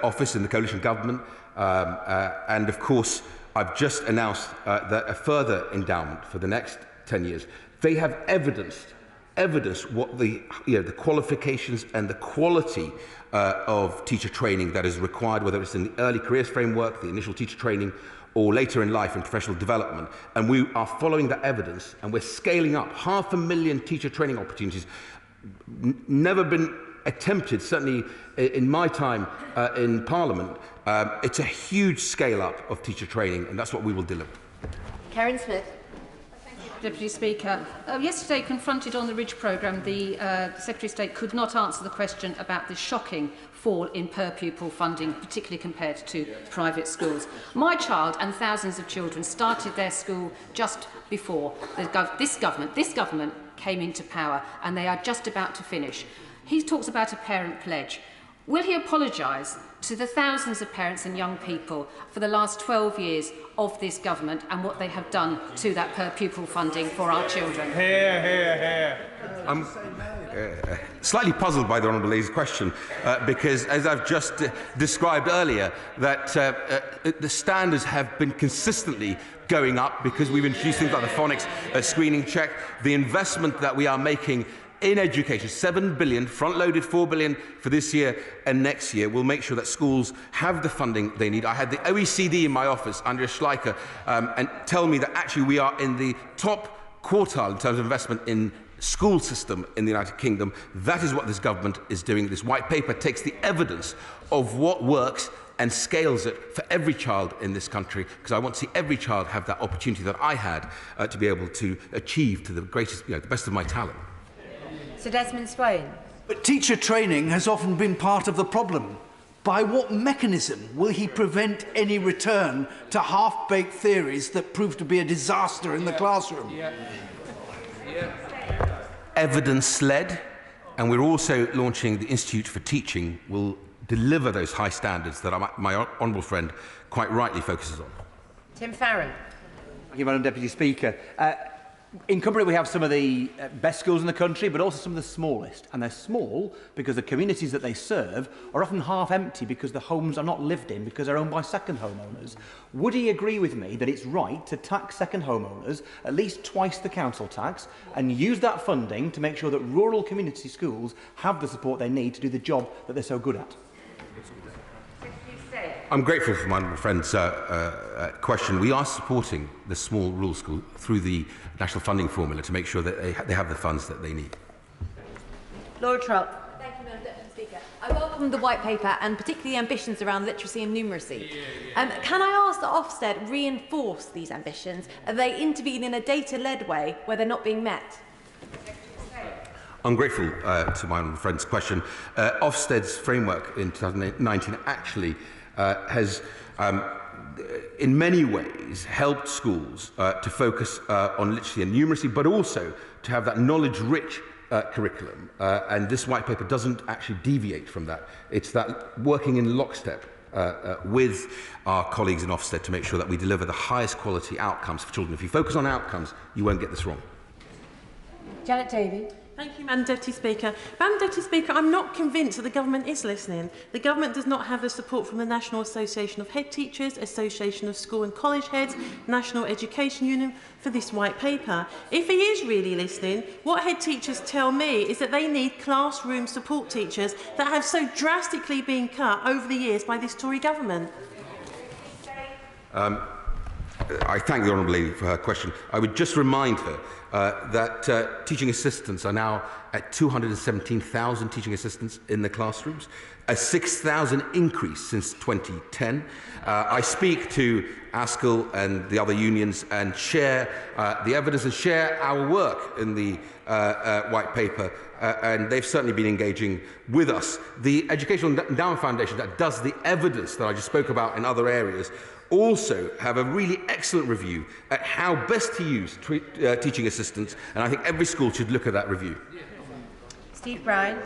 office in the coalition government, and of course I've just announced that a further endowment for the next 10 years. They have evidence what the qualifications and the quality of teacher training that is required, whether it's in the early careers framework, the initial teacher training, or later in life in professional development. And we are following that evidence, and we're scaling up 500,000 teacher training opportunities never been attempted, certainly in my time in Parliament. It's a huge scale-up of teacher training, and that's what we will deliver. Karen Smith. Deputy Speaker. Yesterday, confronted on the Ridge programme, the Secretary of State could not answer the question about the shocking fall in per-pupil funding, particularly compared to private schools. My child and thousands of children started their school just before this government came into power, and they are just about to finish. He talks about a parent pledge. Will he apologise to the thousands of parents and young people for the last 12 years of this government and what they have done to that per-pupil funding for our children? Hear, hear, hear. I'm slightly puzzled by the Honourable Lady's question because, as I've just described earlier, that the standards have been consistently going up because we've introduced things like the phonics screening check, the investment that we are making in education, 7 billion, front-loaded 4 billion for this year and next year, will make sure that schools have the funding they need. I had the OECD in my office, Andrea Schleicher, and tell me that actually we are in the top quartile in terms of investment in school system in the United Kingdom. That is what this government is doing. This white paper takes the evidence of what works and scales it for every child in this country, because I want to see every child have that opportunity that I had to be able to achieve to the greatest, the best of my talent. Sir Desmond Swain. But teacher training has often been part of the problem. By what mechanism will he prevent any return to half-baked theories that prove to be a disaster in the classroom? Evidence-led, and we're also launching the Institute for Teaching will deliver those high standards that my honourable friend quite rightly focuses on. Tim Farron. Thank you, Madam Deputy Speaker. In Cumbria, we have some of the best schools in the country, but also some of the smallest. And they're small because the communities that they serve are often half empty because the homes are not lived in because they're owned by second homeowners. Would he agree with me that it's right to tax second homeowners at least twice the council tax and use that funding to make sure that rural community schools have the support they need to do the job that they're so good at? I'm grateful for my honourable friend's question. We are supporting the small rural school through the national funding formula to make sure that they have the funds that they need. Laura Trott. Thank you, Madam Deputy Speaker. I welcome the white paper and particularly the ambitions around literacy and numeracy. Can I ask that Ofsted reinforce these ambitions and they intervene in a data-led way where they're not being met? I'm grateful to my honourable friend's question. Ofsted's framework in 2019 actually has in many ways helped schools to focus on literacy and numeracy, but also to have that knowledge-rich curriculum. And this white paper doesn't actually deviate from that. It's that working in lockstep with our colleagues in Ofsted to make sure that we deliver the highest quality outcomes for children. If you focus on outcomes, you won't get this wrong. Janet Davey. Thank you, Madam Deputy Speaker. Madam Deputy Speaker, I'm not convinced that the government is listening. The government does not have the support from the National Association of Head Teachers, Association of School and College Heads, National Education Union for this white paper. If he is really listening, what head teachers tell me is that they need classroom support teachers that have so drastically been cut over the years by this Tory government. I thank the Honourable Lady for her question. I would just remind her that teaching assistants are now at 217,000 teaching assistants in the classrooms, a 6,000 increase since 2010. I speak to ASCL and the other unions and share the evidence and share our work in the white paper, and they've certainly been engaging with us. The Educational Endowment Foundation that does the evidence that I just spoke about in other areas also have a really excellent review at how best to use teaching assistants, and I think every school should look at that review. Steve Bryan.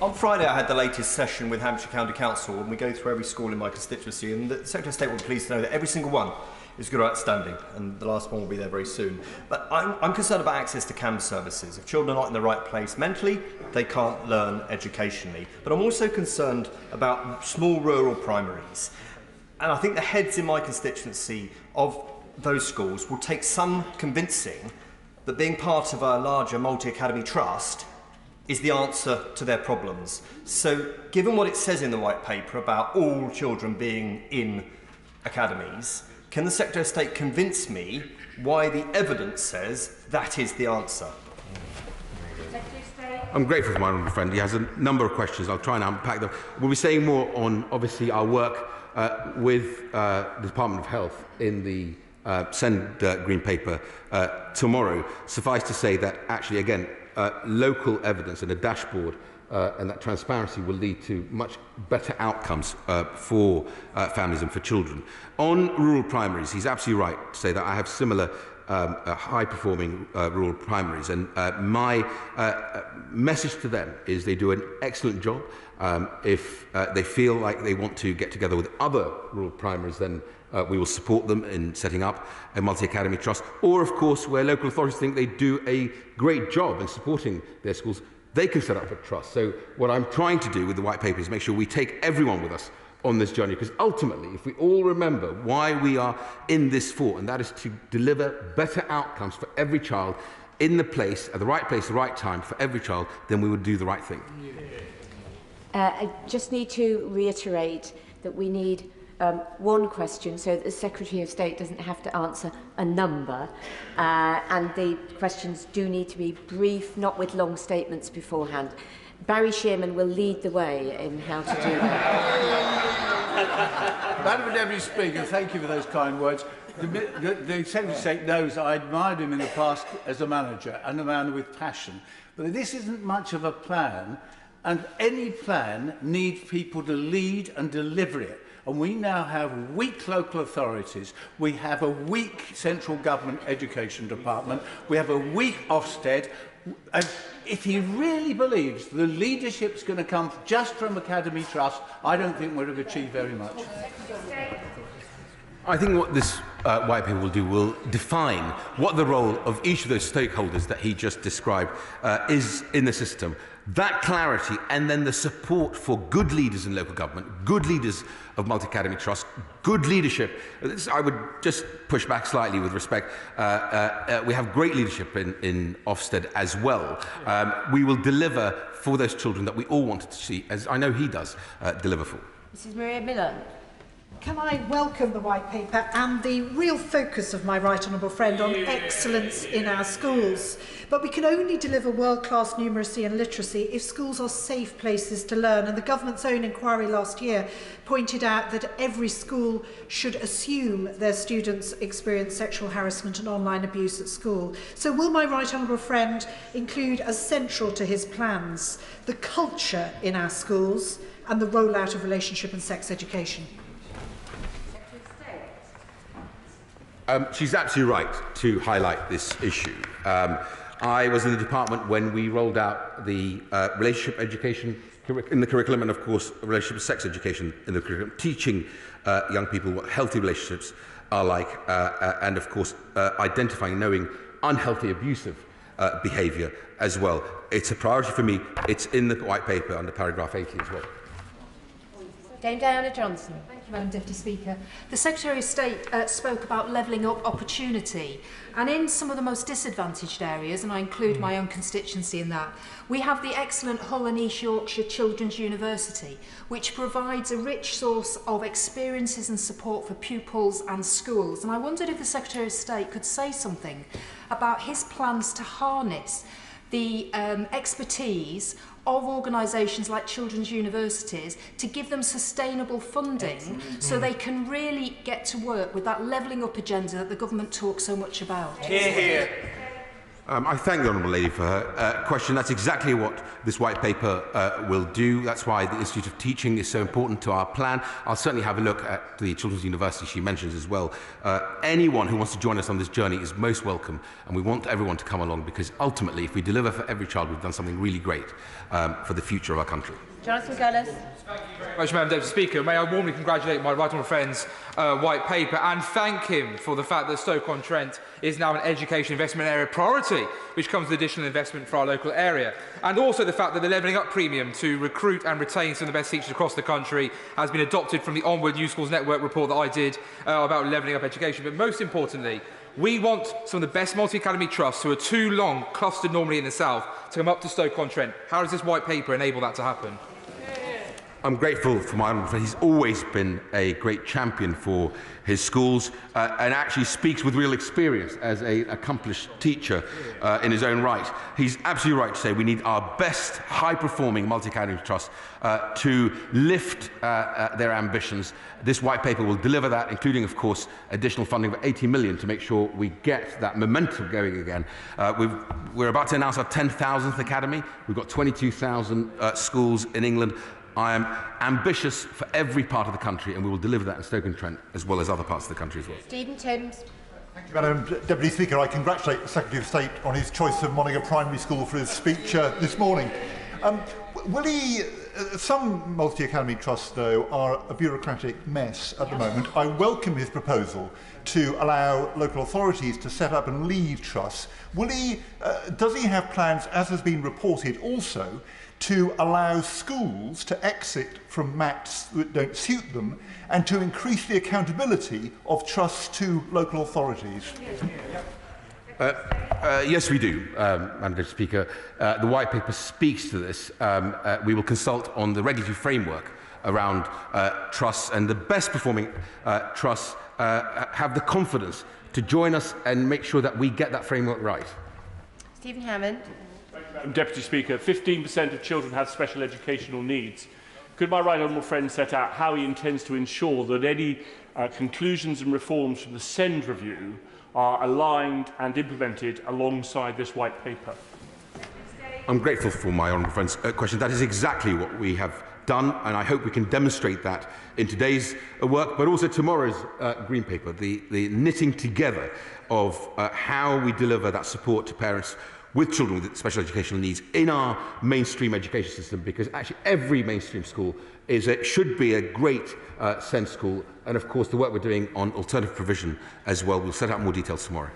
On Friday I had the latest session with Hampshire County Council, and we go through every school in my constituency, and the Secretary of State will be pleased to know that every single one is good or outstanding, and the last one will be there very soon. But I'm concerned about access to CAM services. If children are not in the right place mentally, they can't learn educationally. But I'm also concerned about small rural primaries. And I think the heads in my constituency of those schools will take some convincing that being part of a larger multi-academy trust is the answer to their problems. So given what it says in the white paper about all children being in academies, can the Secretary of State convince me why the evidence says that is the answer? I'm grateful for my honourable friend. He has a number of questions. I'll try and unpack them. We'll be saying more on, obviously, our work with the Department of Health in the Send Green Paper tomorrow. Suffice to say that, actually, again, local evidence and a dashboard and that transparency will lead to much better outcomes for families and for children. On rural primaries, he's absolutely right to say that I have similar high-performing rural primaries, and my message to them is they do an excellent job. If they feel like they want to get together with other rural primaries, then we will support them in setting up a multi-academy trust. Or, of course, where local authorities think they do a great job in supporting their schools, they can set up a trust. So what I'm trying to do with the white paper is make sure we take everyone with us on this journey, because ultimately, if we all remember why we are in this for, and that is to deliver better outcomes for every child in the place, at the right time for every child, then we would do the right thing. I just need to reiterate that we need one question so that the Secretary of State doesn't have to answer a number, and the questions do need to be brief, not with long statements beforehand. Barry Shearman will lead the way in how to do that. Madam Deputy Speaker, thank you for those kind words. The Secretary of State knows I admired him in the past as a manager and a man with passion. But this isn't much of a plan, and any plan needs people to lead and deliver it. And we now have weak local authorities, we have a weak central government education department, we have a weak Ofsted. And if he really believes the leadership's going to come just from Academy Trust, I don't think we'll have achieved very much. I think what this white paper will do will define what the role of each of those stakeholders that he just described is in the system. That clarity, and then the support for good leaders in local government, good leaders of multi-academy trust, good leadership. I would just push back slightly with respect. We have great leadership in Ofsted as well. We will deliver for those children that we all wanted to see, as I know he does deliver for. Mrs. Maria Miller. Can I welcome the white paper and the real focus of my right honourable friend on excellence in our schools. But we can only deliver world-class numeracy and literacy if schools are safe places to learn. And the government's own inquiry last year pointed out that every school should assume their students experience sexual harassment and online abuse at school. So will my right honourable friend include as central to his plans the culture in our schools and the rollout of relationship and sex education? She's absolutely right to highlight this issue. I was in the department when we rolled out the relationship education in the curriculum, and of course relationship and sex education in the curriculum, teaching young people what healthy relationships are like, and of course identifying, knowing unhealthy, abusive behaviour as well. It's a priority for me. It's in the white paper under paragraph 80 as well. Dame Diana Johnson. Thank you, Madam Deputy Speaker. The Secretary of State spoke about levelling up opportunity, and in some of the most disadvantaged areas, and I include my own constituency in that, we have the excellent Hull and East Yorkshire Children's University, which provides a rich source of experiences and support for pupils and schools. And I wondered if the Secretary of State could say something about his plans to harness the expertise of organisations like children's universities to give them sustainable funding so they can really get to work with that levelling up agenda that the government talks so much about. I thank the Honourable Lady for her question. That's exactly what this white paper will do. That's why the Institute of Teaching is so important to our plan. I'll certainly have a look at the Children's University she mentions as well. Anyone who wants to join us on this journey is most welcome, and we want everyone to come along, because ultimately, if we deliver for every child, we've done something really great for the future of our country. Jonathan Gullis. Thank you very much, Madam Deputy Speaker. May I warmly congratulate my right honourable friend's white paper and thank him for the fact that Stoke-on-Trent is now an education investment area priority, which comes with additional investment for our local area. And also the fact that the levelling up premium to recruit and retain some of the best teachers across the country has been adopted from the Onward New Schools Network report that I did about levelling up education. But most importantly, we want some of the best multi-academy trusts who are too long clustered normally in the south to come up to Stoke-on-Trent. How does this white paper enable that to happen? I'm grateful for my honourable friend. He's always been a great champion for his schools and actually speaks with real experience as an accomplished teacher in his own right. He's absolutely right to say we need our best high-performing multi-academy trust to lift their ambitions. This white paper will deliver that, including, of course, additional funding of 80 million to make sure we get that momentum going again. We're about to announce our 10,000th academy. We've got 22,000 schools in England. I am ambitious for every part of the country, and we will deliver that in Stoke-on-Trent as well as other parts of the country as well. Stephen Timms. Thank you, Madam Deputy Speaker. I congratulate the Secretary of State on his choice of Monaga Primary School for his speech this morning. Will he... some multi-academy trusts, though, are a bureaucratic mess at the moment. I welcome his proposal to allow local authorities to set up and lead trusts. Will he... does he have plans, as has been reported also, to allow schools to exit from MATs that don't suit them and to increase the accountability of trusts to local authorities? Yes, we do, Madam Deputy Speaker. The White Paper speaks to this. We will consult on the regulatory framework around trusts, and the best performing trusts have the confidence to join us and make sure that we get that framework right. Stephen Hammond. Deputy Speaker, 15% of children have special educational needs. Could my right honourable friend set out how he intends to ensure that any conclusions and reforms from the SEND review are aligned and implemented alongside this white paper? I'm grateful for my honourable friend's question. That is exactly what we have done, and I hope we can demonstrate that in today's work, but also tomorrow's Green Paper, the knitting together of how we deliver that support to parents with children with special educational needs in our mainstream education system, because actually every mainstream school should be a great SEND school, and of course the work we're doing on alternative provision as well. We'll set out more details tomorrow.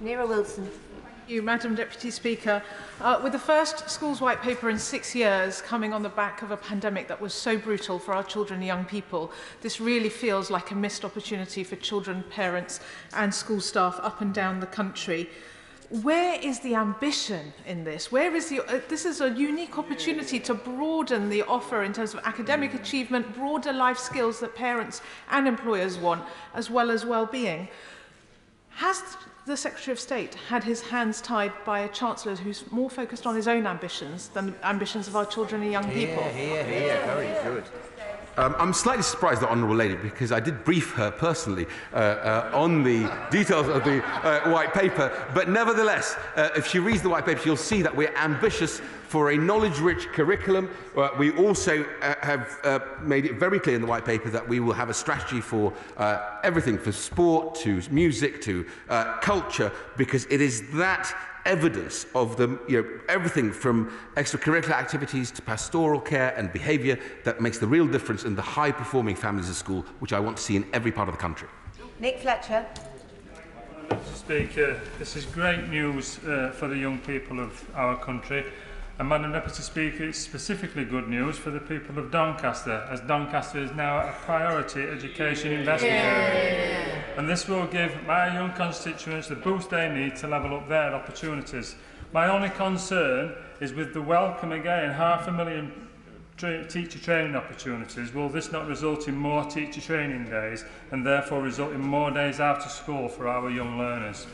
Nira Wilson. Thank you, Madam Deputy Speaker. With the first Schools White Paper in 6 years coming on the back of a pandemic that was so brutal for our children and young people, this really feels like a missed opportunity for children, parents and school staff up and down the country. Where is the ambition in this? Where is this is a unique opportunity to broaden the offer in terms of academic achievement, broader life skills that parents and employers want, as well as well-being. Has the Secretary of State had his hands tied by a Chancellor who's more focused on his own ambitions than the ambitions of our children and young people? Very good. I'm slightly surprised, the Honourable Lady, because I did brief her personally on the details of the White Paper. But nevertheless, if she reads the White Paper, she'll see that we're ambitious for a knowledge-rich curriculum. We also have made it very clear in the White Paper that we will have a strategy for everything, from sport to music to culture, because it is that evidence of everything from extracurricular activities to pastoral care and behaviour that makes the real difference in the high-performing families of school, which I want to see in every part of the country. Nick Fletcher. Mr. Speaker, this is great news for the young people of our country. And Madam Deputy Speaker, it's specifically good news for the people of Doncaster, as Doncaster is now a priority education investment area. And this will give my young constituents the boost they need to level up their opportunities. My only concern is with the welcome again, 500,000 teacher training opportunities. Will this not result in more teacher training days and therefore result in more days out of school for our young learners?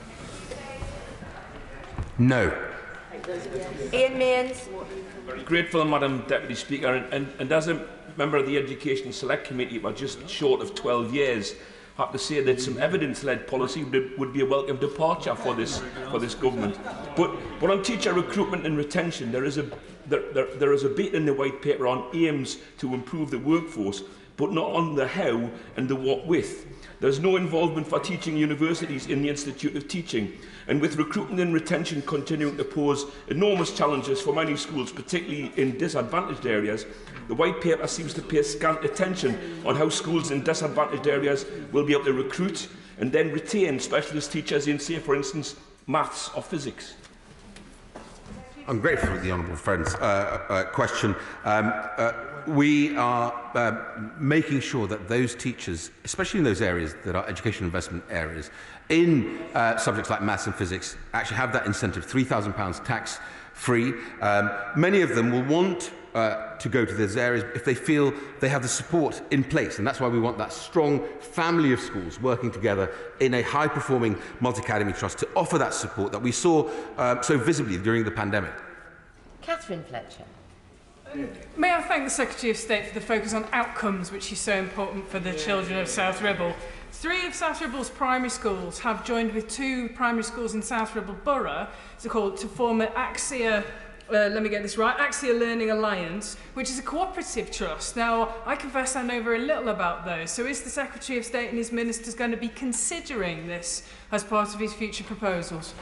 No. Ian Mearns. Very grateful, Madam Deputy Speaker, and as a member of the Education Select Committee for just short of 12 years, I have to say that some evidence-led policy would be a welcome departure for this government. But on teacher recruitment and retention, there is a bit in the White Paper on aims to improve the workforce, but not on the how and the what with. There's no involvement for teaching universities in the Institute of Teaching. And with recruitment and retention continuing to pose enormous challenges for many schools, particularly in disadvantaged areas, the White Paper seems to pay scant attention on how schools in disadvantaged areas will be able to recruit and then retain specialist teachers in, say, for instance, maths or physics. I'm grateful for the honourable friend's question. We are making sure that those teachers, especially in those areas that are education investment areas, in subjects like maths and physics, actually have that incentive, £3,000 tax-free. Many of them will want to go to those areas if they feel they have the support in place. And that's why we want that strong family of schools working together in a high-performing multi-academy trust to offer that support that we saw so visibly during the pandemic. Catherine Fletcher. May I thank the Secretary of State for the focus on outcomes, which is so important for the children of South Ribble. 3 of South Ribble's primary schools have joined with 2 primary schools in South Ribble Borough to form an Axia, Axia Learning Alliance, which is a cooperative trust. Now, I confess I know very little about those, so is the Secretary of State and his ministers going to be considering this as part of his future proposals?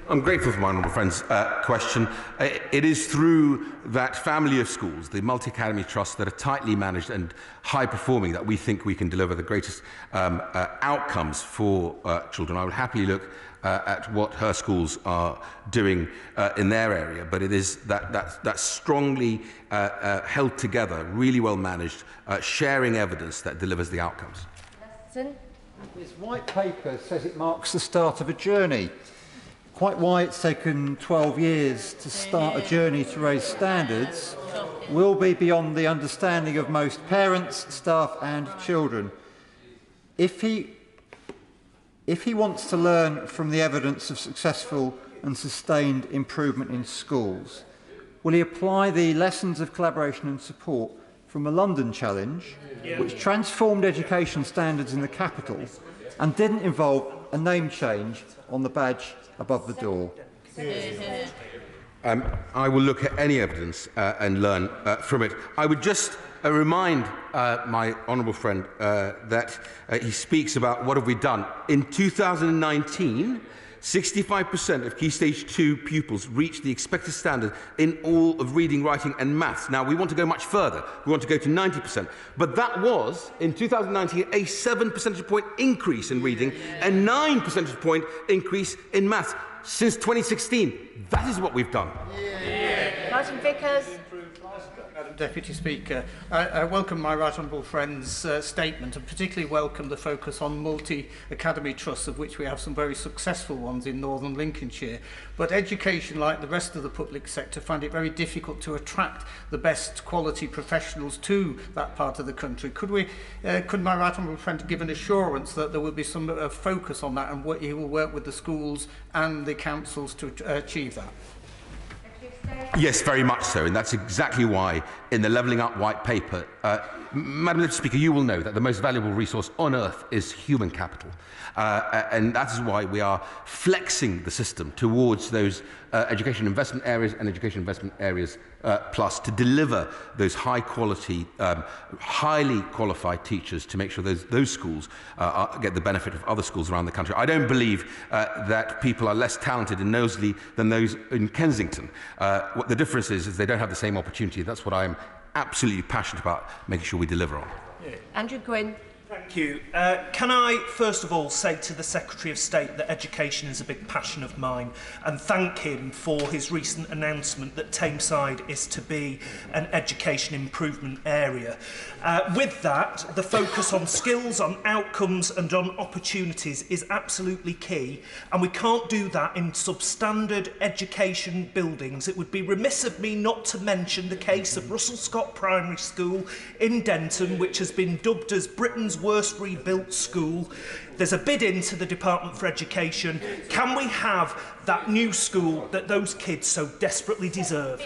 I'm grateful for my honourable friend's question. It is through that family of schools, the multi-academy trusts that are tightly managed and high-performing, that we think we can deliver the greatest outcomes for children. I would happily look at what her schools are doing in their area, but it is that strongly held together, really well managed, sharing evidence that delivers the outcomes. His white paper says it marks the start of a journey. Quite why it's taken 12 years to start a journey to raise standards will be beyond the understanding of most parents, staff and children. If he wants to learn from the evidence of successful and sustained improvement in schools, will he apply the lessons of collaboration and support from a London challenge, which transformed education standards in the capital and didn't involve a name change on the badge above the door? I will look at any evidence and learn from it. I would just remind my honourable friend that he speaks about what have we done. In 2019, 65% of Key Stage 2 pupils reached the expected standard in all of reading, writing and maths. Now, we want to go much further. We want to go to 90%. But that was, in 2019, a 7 percentage point increase in reading and 9 percentage point increase in maths. Since 2016, that is what we've done. Martin Vickers. Madam Deputy Speaker, I welcome my right honourable friend's statement, and particularly welcome the focus on multi-academy trusts, of which we have some very successful ones in northern Lincolnshire. But education, like the rest of the public sector, find it very difficult to attract the best quality professionals to that part of the country. Could my right honourable friend give an assurance that there will be some focus on that, and he will work with the schools and the councils to achieve that? Yes, very much so, and that's exactly why in the Levelling Up White Paper, Madam Deputy Speaker, you will know that the most valuable resource on earth is human capital, and that is why we are flexing the system towards those education investment areas and education investment areas plus to deliver those high quality, highly qualified teachers to make sure those schools get the benefit of other schools around the country. I don't believe that people are less talented in Knowsley than those in Kensington. What the difference is they don't have the same opportunity. That's what I am absolutely passionate about making sure we deliver on. Andrew Gwynn. Thank you. Can I first of all say to the Secretary of State that education is a big passion of mine, and thank him for his recent announcement that Tameside is to be an education improvement area. With that, the focus on skills, on outcomes and on opportunities is absolutely key, and we can't do that in substandard education buildings. It would be remiss of me not to mention the case of Russell Scott Primary School in Denton, which has been dubbed as Britain's worst rebuilt school. There's a bid into the Department for Education. Can we have that new school that those kids so desperately deserve?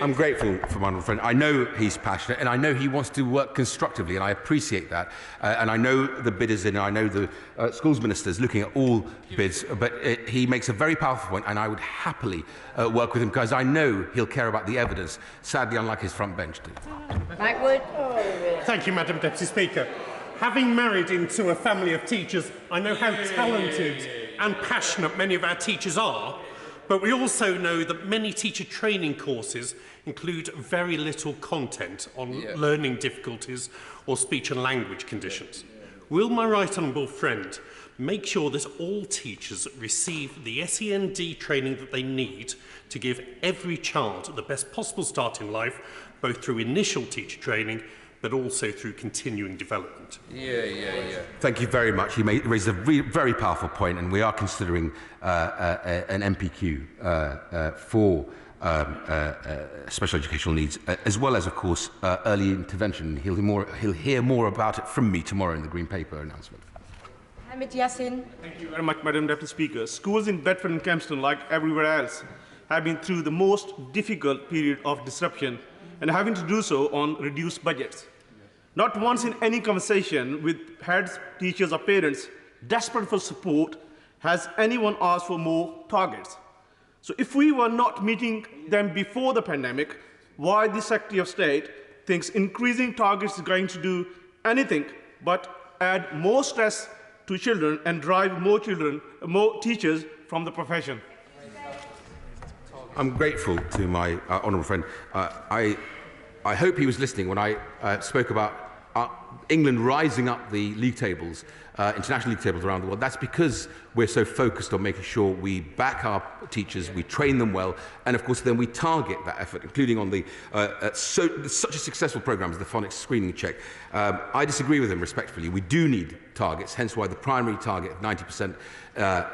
I'm grateful for my honourable friend. I know he's passionate and I know he wants to work constructively, and I appreciate that. And I know the bid is in, I know the schools minister is looking at all bids, but he makes a very powerful point, and I would happily work with him because I know he'll care about the evidence, sadly unlike his front bench do. Mike Wood. Thank you, Madam Deputy Speaker. Having married into a family of teachers, I know how talented and passionate many of our teachers are, but we also know that many teacher training courses include very little content on learning difficulties or speech and language conditions. Will my right honourable friend make sure that all teachers receive the SEND training that they need to give every child the best possible start in life, both through initial teacher training but also through continuing development? Thank you very much. He raised a very powerful point, and we are considering an MPQ for special educational needs, as well as, of course, early intervention. He'll hear more about it from me tomorrow in the Green Paper announcement. Thank you very much, Madam Deputy Speaker. Schools in Bedford and Kempston, like everywhere else, have been through the most difficult period of disruption and having to do so on reduced budgets. Not once in any conversation with heads, teachers or parents desperate for support has anyone asked for more targets. So if we were not meeting them before the pandemic, why the Secretary of State thinks increasing targets is going to do anything but add more stress to children and drive more teachers from the profession? I'm grateful to my honourable friend. I hope he was listening when I spoke about England rising up the league tables, international league tables around the world. That's because we're so focused on making sure we back our teachers, we train them well, and of course then we target that effort, including on the such a successful programme as the phonics screening check. I disagree with him respectfully. We do need targets, hence why the primary target of 90%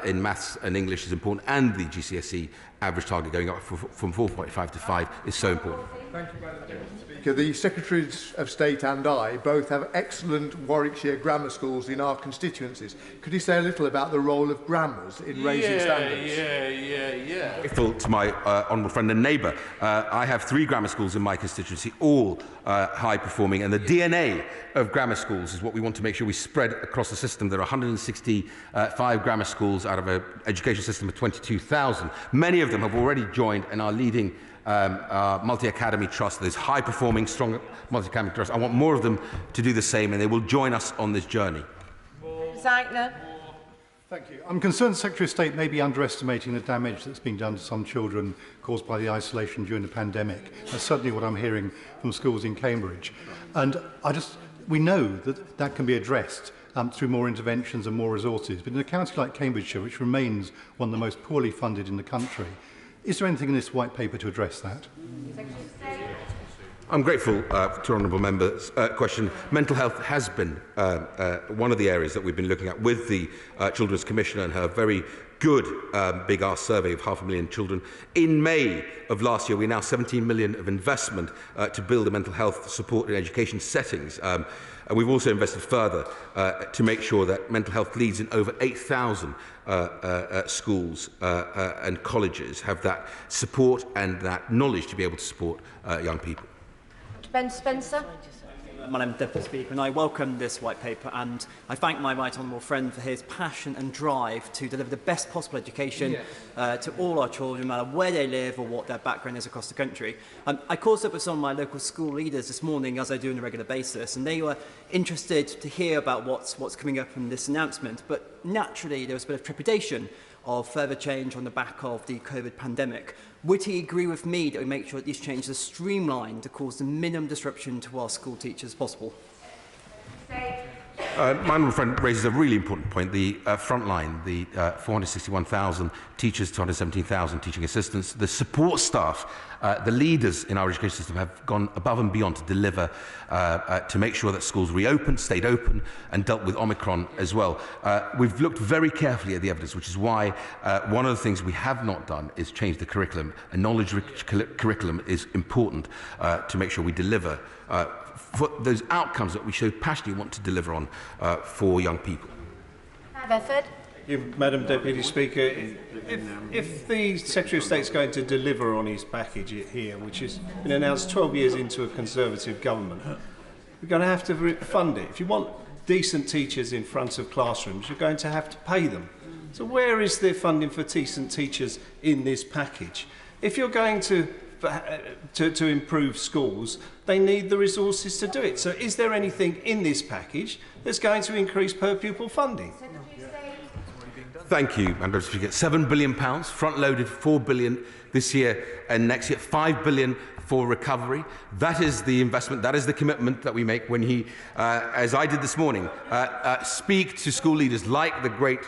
in maths and English is important, and the GCSE average target going up from 4.5 to 5 is so important. Thank you, Madam Speaker. The Secretaries of State and I both have excellent Warwickshire grammar schools in our constituencies. Could you say a little about the role of grammars in raising standards? Grateful to my honourable friend and neighbour. I have 3 grammar schools in my constituency, all high performing, and the DNA of grammar schools is what we want to make sure we spread across the system. There are 165 grammar schools out of an education system of 22,000. Many of them have already joined and are leading multi-academy trust. There's high-performing, strong multi-academy trust. I want more of them to do the same, and they will join us on this journey. Thank you. I'm concerned the Secretary of State may be underestimating the damage that's been done to some children caused by the isolation during the pandemic. That's certainly what I'm hearing from schools in Cambridge. And we know that that can be addressed through more interventions and more resources. But in a county like Cambridgeshire, which remains one of the most poorly funded in the country, is there anything in this white paper to address that? I'm grateful to honourable members' question. Mental health has been one of the areas that we've been looking at with the Children's Commissioner and her very good Big Ask survey of 500,000 children. In May of last year, we announced 17 million of investment to build a mental health support in education settings. And we've also invested further to make sure that mental health leads in over 8,000 schools and colleges have that support and that knowledge to be able to support young people. Ben Spencer. Madam Deputy Speaker, and I welcome this white paper, and I thank my right honourable friend for his passion and drive to deliver the best possible education to all our children, no matter where they live or what their background is across the country. I caught up with some of my local school leaders this morning, as I do on a regular basis, and they were interested to hear about what's coming up in this announcement. But naturally, there was a bit of trepidation of further change on the back of the COVID pandemic. Would he agree with me that we make sure that these changes are streamlined to cause the minimum disruption to our school teachers as possible? My honourable friend raises a really important point. The front line, the 461,000 teachers, 217,000 teaching assistants, the support staff, the leaders in our education system have gone above and beyond to deliver, to make sure that schools reopened, stayed open, and dealt with Omicron as well. We've looked very carefully at the evidence, which is why one of the things we have not done is change the curriculum. A knowledge-rich curriculum is important to make sure we deliver for those outcomes that we so passionately want to deliver on for young people. Bedford. Madam Deputy Speaker, if the Secretary of State is going to deliver on his package here, which has been announced 12 years into a Conservative government, we're going to have to fund it. If you want decent teachers in front of classrooms, you're going to have to pay them. So where is the funding for decent teachers in this package? If you're going to improve schools, they need the resources to do it. So is there anything in this package that's going to increase per pupil funding? Thank you, Madam Speaker. £7 billion, front-loaded £4 billion this year and next year, £5 billion for recovery. That is the investment, that is the commitment that we make when he, as I did this morning, speak to school leaders like the great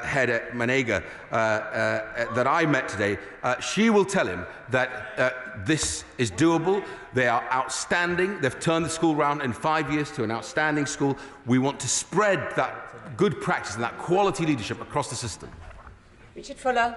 head at Manega that I met today. She will tell him that this is doable. They are outstanding. They've turned the school round in 5 years to an outstanding school. We want to spread that good practice and that quality leadership across the system. Richard Fuller.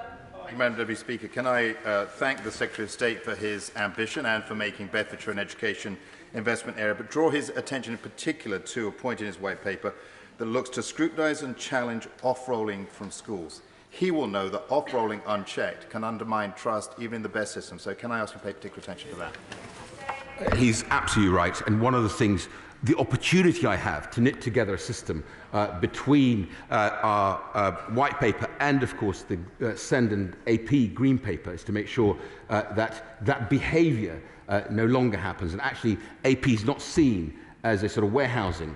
you, Madam Deputy Speaker. Can I thank the Secretary of State for his ambition and for making Bedfordshire an education investment area, but draw his attention in particular to a point in his white paper that looks to scrutinise and challenge off-rolling from schools. He will know that off-rolling unchecked can undermine trust even in the best system. So can I ask you to pay particular attention to that? He's absolutely right. And one of the things, the opportunity I have to knit together a system between our white paper and, of course, the SEND and AP green paper is to make sure that behaviour no longer happens. And actually, AP is not seen as a sort of warehousing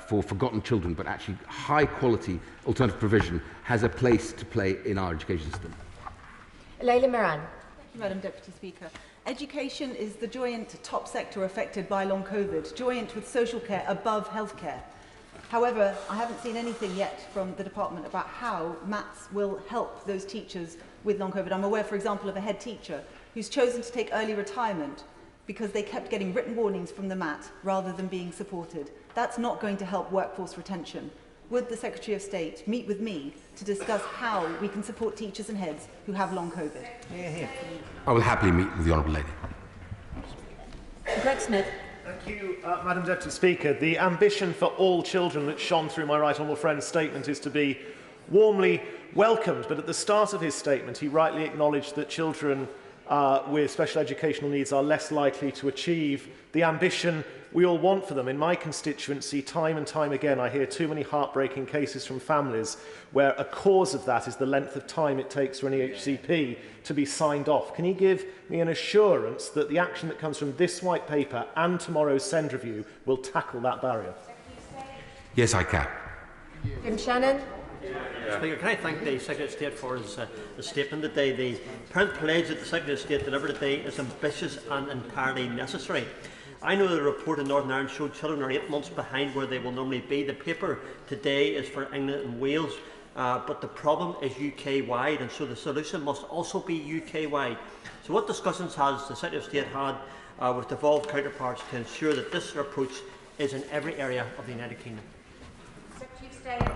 for forgotten children, but actually high-quality alternative provision has a place to play in our education system. Leila Moran. Madam Deputy Speaker. Education is the joint top sector affected by long COVID, joint with social care above healthcare. However, I haven't seen anything yet from the department about how maths will help those teachers with long COVID. I'm aware, for example, of a head teacher who's chosen to take early retirement because they kept getting written warnings from the MAT rather than being supported. That's not going to help workforce retention. Would the Secretary of State meet with me to discuss how we can support teachers and heads who have long COVID? I will happily meet with the Honourable Lady. Greg Smith. Thank you, Madam Deputy Speaker. The ambition for all children that shone through my right honourable friend's statement is to be warmly welcomed, but at the start of his statement he rightly acknowledged that children with special educational needs are less likely to achieve the ambition we all want for them. In my constituency, time and time again, I hear too many heartbreaking cases from families where a cause of that is the length of time it takes for an EHCP to be signed off. Can you give me an assurance that the action that comes from this white paper and tomorrow's SEND review will tackle that barrier? Yes, I can. Jim Shannon. Speaker, can I thank the Secretary of State for his statement today. The parent pledge that the Secretary of State delivered today is ambitious and entirely necessary. I know the report in Northern Ireland showed children are 8 months behind where they will normally be. The paper today is for England and Wales, but the problem is UK-wide, and so the solution must also be UK-wide. So what discussions has the Secretary of State had with devolved counterparts to ensure that this approach is in every area of the United Kingdom?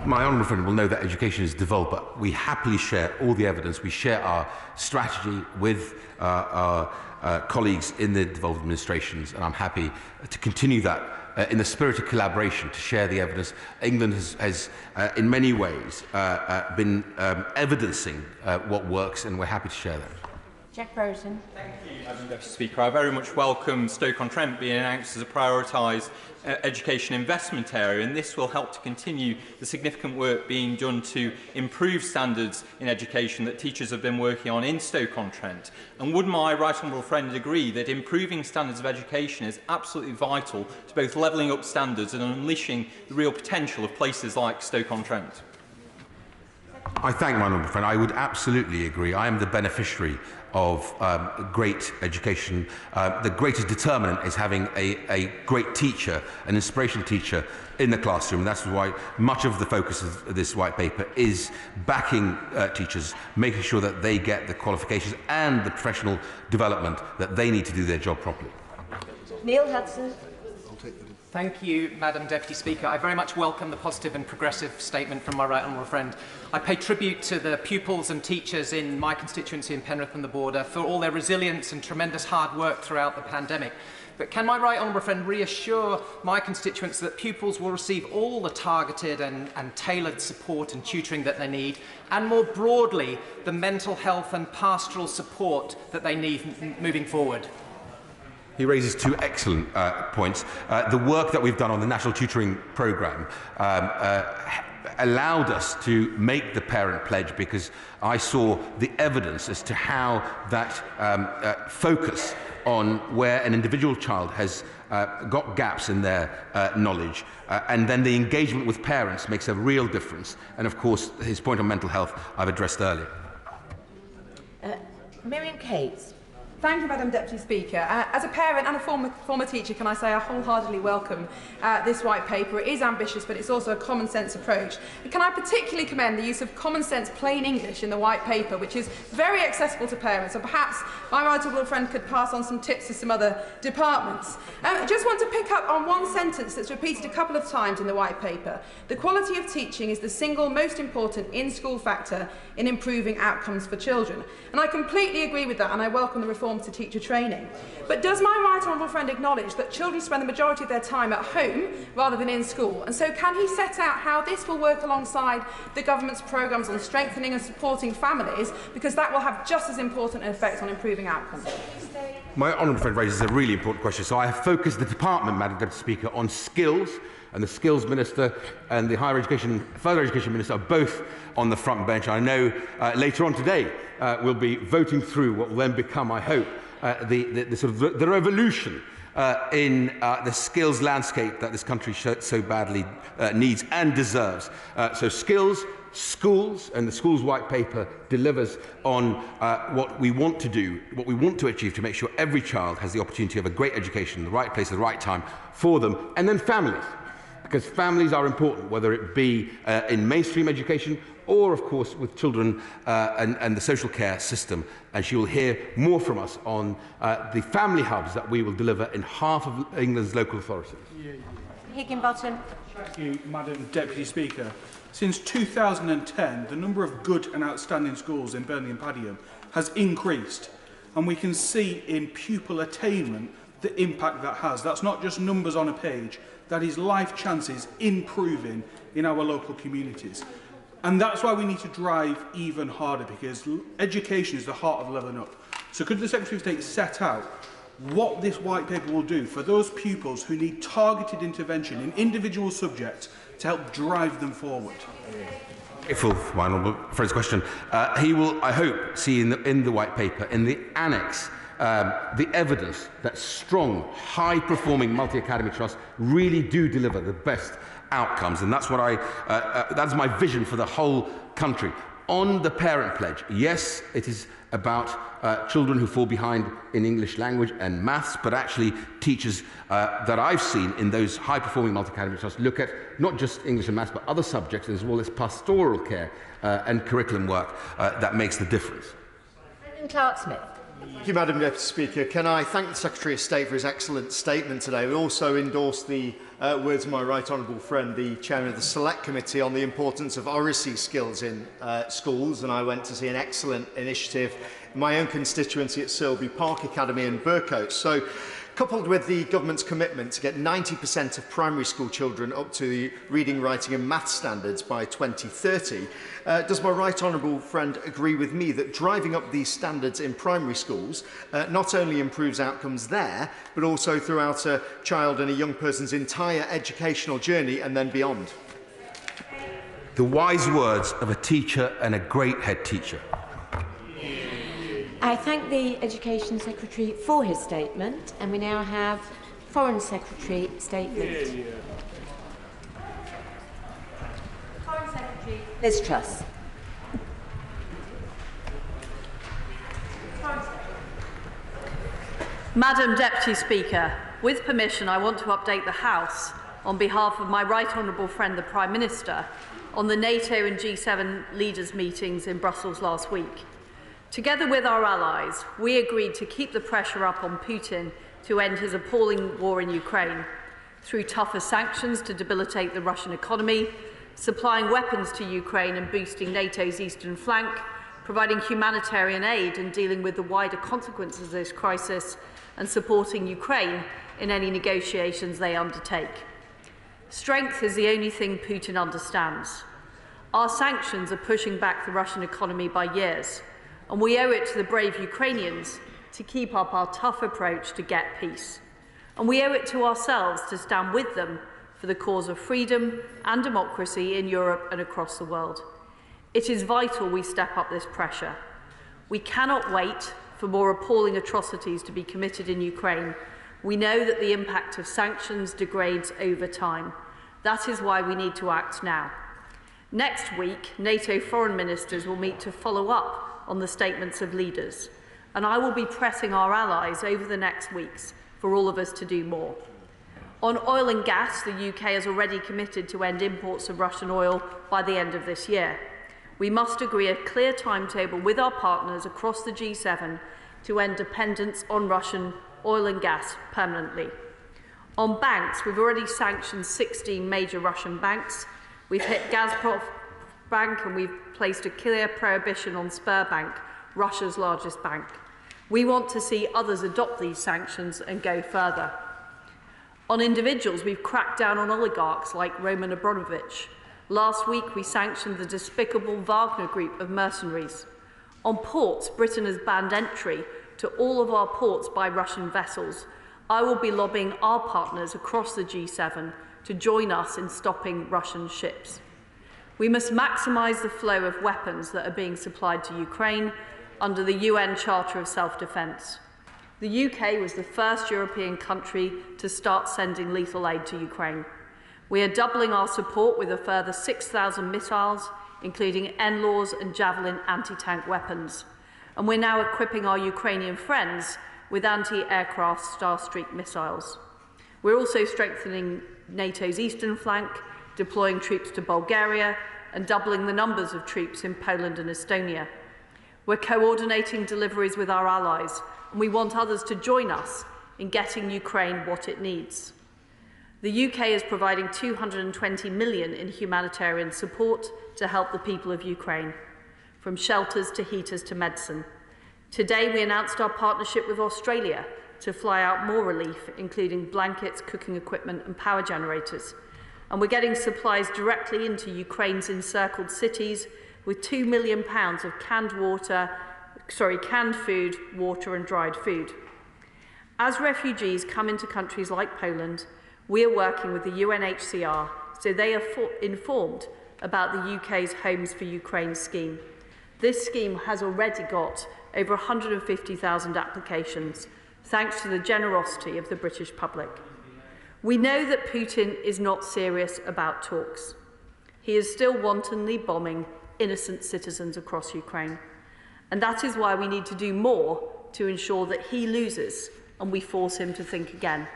My honourable friend will know that education is devolved, but we happily share all the evidence. We share our strategy with our colleagues in the devolved administrations, and I'm happy to continue that in the spirit of collaboration to share the evidence. England has in many ways, been evidencing what works, and we're happy to share that. Jack Burton. Thank you, Madam Deputy Speaker. I very much welcome Stoke-on-Trent being announced as a prioritised education investment area, and this will help to continue the significant work being done to improve standards in education that teachers have been working on in Stoke-on-Trent. And would my right honourable friend agree that improving standards of education is absolutely vital to both levelling up standards and unleashing the real potential of places like Stoke-on-Trent? I thank my honourable friend. I would absolutely agree. I am the beneficiary of great education. The greatest determinant is having a great teacher, an inspirational teacher in the classroom. And that's why much of the focus of this white paper is backing teachers, making sure that they get the qualifications and the professional development that they need to do their job properly. Neil Hudson. Thank you, Madam Deputy Speaker. I very much welcome the positive and progressive statement from my right honourable friend. I pay tribute to the pupils and teachers in my constituency in Penrith and the Border for all their resilience and tremendous hard work throughout the pandemic. But can my right honourable friend reassure my constituents that pupils will receive all the targeted and tailored support and tutoring that they need, and more broadly, the mental health and pastoral support that they need moving forward? He raises two excellent points. The work that we've done on the National Tutoring Programme allowed us to make the parent pledge because I saw the evidence as to how that focus on where an individual child has got gaps in their knowledge and then the engagement with parents makes a real difference. And of course, his point on mental health I've addressed earlier. Miriam Cates. Thank you, Madam Deputy Speaker. As a parent and a former teacher, can I say I wholeheartedly welcome this white paper. It is ambitious, but it's also a common sense approach. And can I particularly commend the use of common sense plain English in the white paper, which is very accessible to parents, and perhaps my right honourable friend could pass on some tips to some other departments. I just want to pick up on one sentence that's repeated a couple of times in the white paper. The quality of teaching is the single most important in-school factor in improving outcomes for children. And I completely agree with that, and I welcome the reform to teacher training. But does my right honourable friend acknowledge that children spend the majority of their time at home rather than in school? And so can he set out how this will work alongside the government's programmes on strengthening and supporting families, because that will have just as important an effect on improving outcomes? My honourable friend raises a really important question. So I have focused the department, Madam Deputy Speaker, on skills, and the Skills Minister and the Further Education Minister are both on the front bench. I know later on today we'll be voting through what will then become, I hope, the revolution in the skills landscape that this country so badly needs and deserves. So skills, schools, and the Schools White Paper delivers on what we want to do, what we want to achieve to make sure every child has the opportunity of a great education in the right place at the right time for them, and then families. Because families are important, whether it be in mainstream education or, of course, with children and the social care system. And she will hear more from us on the family hubs that we will deliver in half of England's local authorities. Higginbottom. Thank you, Madam Deputy Speaker. Since 2010, the number of good and outstanding schools in Burnley and Padiham has increased. And we can see in pupil attainment the impact that has. That's not just numbers on a page. That is life chances improving in our local communities. And that's why we need to drive even harder, because education is the heart of levelling up. So could the Secretary of State set out what this white paper will do for those pupils who need targeted intervention in individual subjects to help drive them forward? Grateful for my honourable friend's question. He will, I hope, see in the white paper, in the annex, the evidence that strong, high-performing multi-academy trusts really do deliver the best outcomes, and that's what that's my vision for the whole country. On the parent pledge, yes, it is about children who fall behind in English language and maths, but actually teachers that I've seen in those high-performing multi-academy trusts look at not just English and maths, but other subjects as well as pastoral care and curriculum work that makes the difference. Clark-Smith. Thank you, Madam Deputy Speaker. Can I thank the Secretary of State for his excellent statement today? We also endorse the words of my right honourable friend, the Chairman of the Select Committee, on the importance of oracy skills in schools, and I went to see an excellent initiative in my own constituency at Silby Park Academy in Burcote. So, coupled with the government's commitment to get 90% of primary school children up to the reading, writing and maths standards by 2030, does my right honourable friend agree with me that driving up these standards in primary schools not only improves outcomes there, but also throughout a child and a young person's entire educational journey and then beyond? The wise words of a teacher and a great head teacher. I thank the Education Secretary for his statement, and we now have Foreign Secretary statement. Foreign Secretary Liz Truss. Madam Deputy Speaker, with permission, I want to update the House on behalf of my right honourable friend, the Prime Minister, on the NATO and G7 leaders' meetings in Brussels last week. Together with our allies, we agreed to keep the pressure up on Putin to end his appalling war in Ukraine through tougher sanctions to debilitate the Russian economy, supplying weapons to Ukraine and boosting NATO's eastern flank, providing humanitarian aid and dealing with the wider consequences of this crisis, and supporting Ukraine in any negotiations they undertake. Strength is the only thing Putin understands. Our sanctions are pushing back the Russian economy by years, and we owe it to the brave Ukrainians to keep up our tough approach to get peace. And we owe it to ourselves to stand with them for the cause of freedom and democracy in Europe and across the world. It is vital we step up this pressure. We cannot wait for more appalling atrocities to be committed in Ukraine. We know that the impact of sanctions degrades over time. That is why we need to act now. Next week, NATO foreign ministers will meet to follow up on the statements of leaders. and I will be pressing our allies over the next weeks for all of us to do more. On oil and gas, the UK has already committed to end imports of Russian oil by the end of this year. We must agree a clear timetable with our partners across the G7 to end dependence on Russian oil and gas permanently. On banks, we've already sanctioned 16 major Russian banks. We've hit Gazprom Bank and we've placed a clear prohibition on Sberbank, Russia's largest bank. We want to see others adopt these sanctions and go further. On individuals, we've cracked down on oligarchs like Roman Abramovich. Last week, we sanctioned the despicable Wagner group of mercenaries. On ports, Britain has banned entry to all of our ports by Russian vessels. I will be lobbying our partners across the G7 to join us in stopping Russian ships. We must maximise the flow of weapons that are being supplied to Ukraine under the UN Charter of Self-Defence. The UK was the first European country to start sending lethal aid to Ukraine. We are doubling our support with a further 6,000 missiles, including NLAWs and Javelin anti-tank weapons. And we're now equipping our Ukrainian friends with anti-aircraft Starstreak missiles. We're also strengthening NATO's eastern flank, deploying troops to Bulgaria, and doubling the numbers of troops in Poland and Estonia. We're coordinating deliveries with our allies, and we want others to join us in getting Ukraine what it needs. The UK is providing £220 million in humanitarian support to help the people of Ukraine, from shelters to heaters to medicine. Today, we announced our partnership with Australia to fly out more relief, including blankets, cooking equipment and power generators. And we're getting supplies directly into Ukraine's encircled cities with £2 million of canned food, water and dried food. As refugees come into countries like Poland, we are working with the UNHCR so they are informed about the UK's Homes for Ukraine scheme. This scheme has already got over 150,000 applications, thanks to the generosity of the British public. We know that Putin is not serious about talks. He is still wantonly bombing innocent citizens across Ukraine. And that is why we need to do more to ensure that he loses and we force him to think again.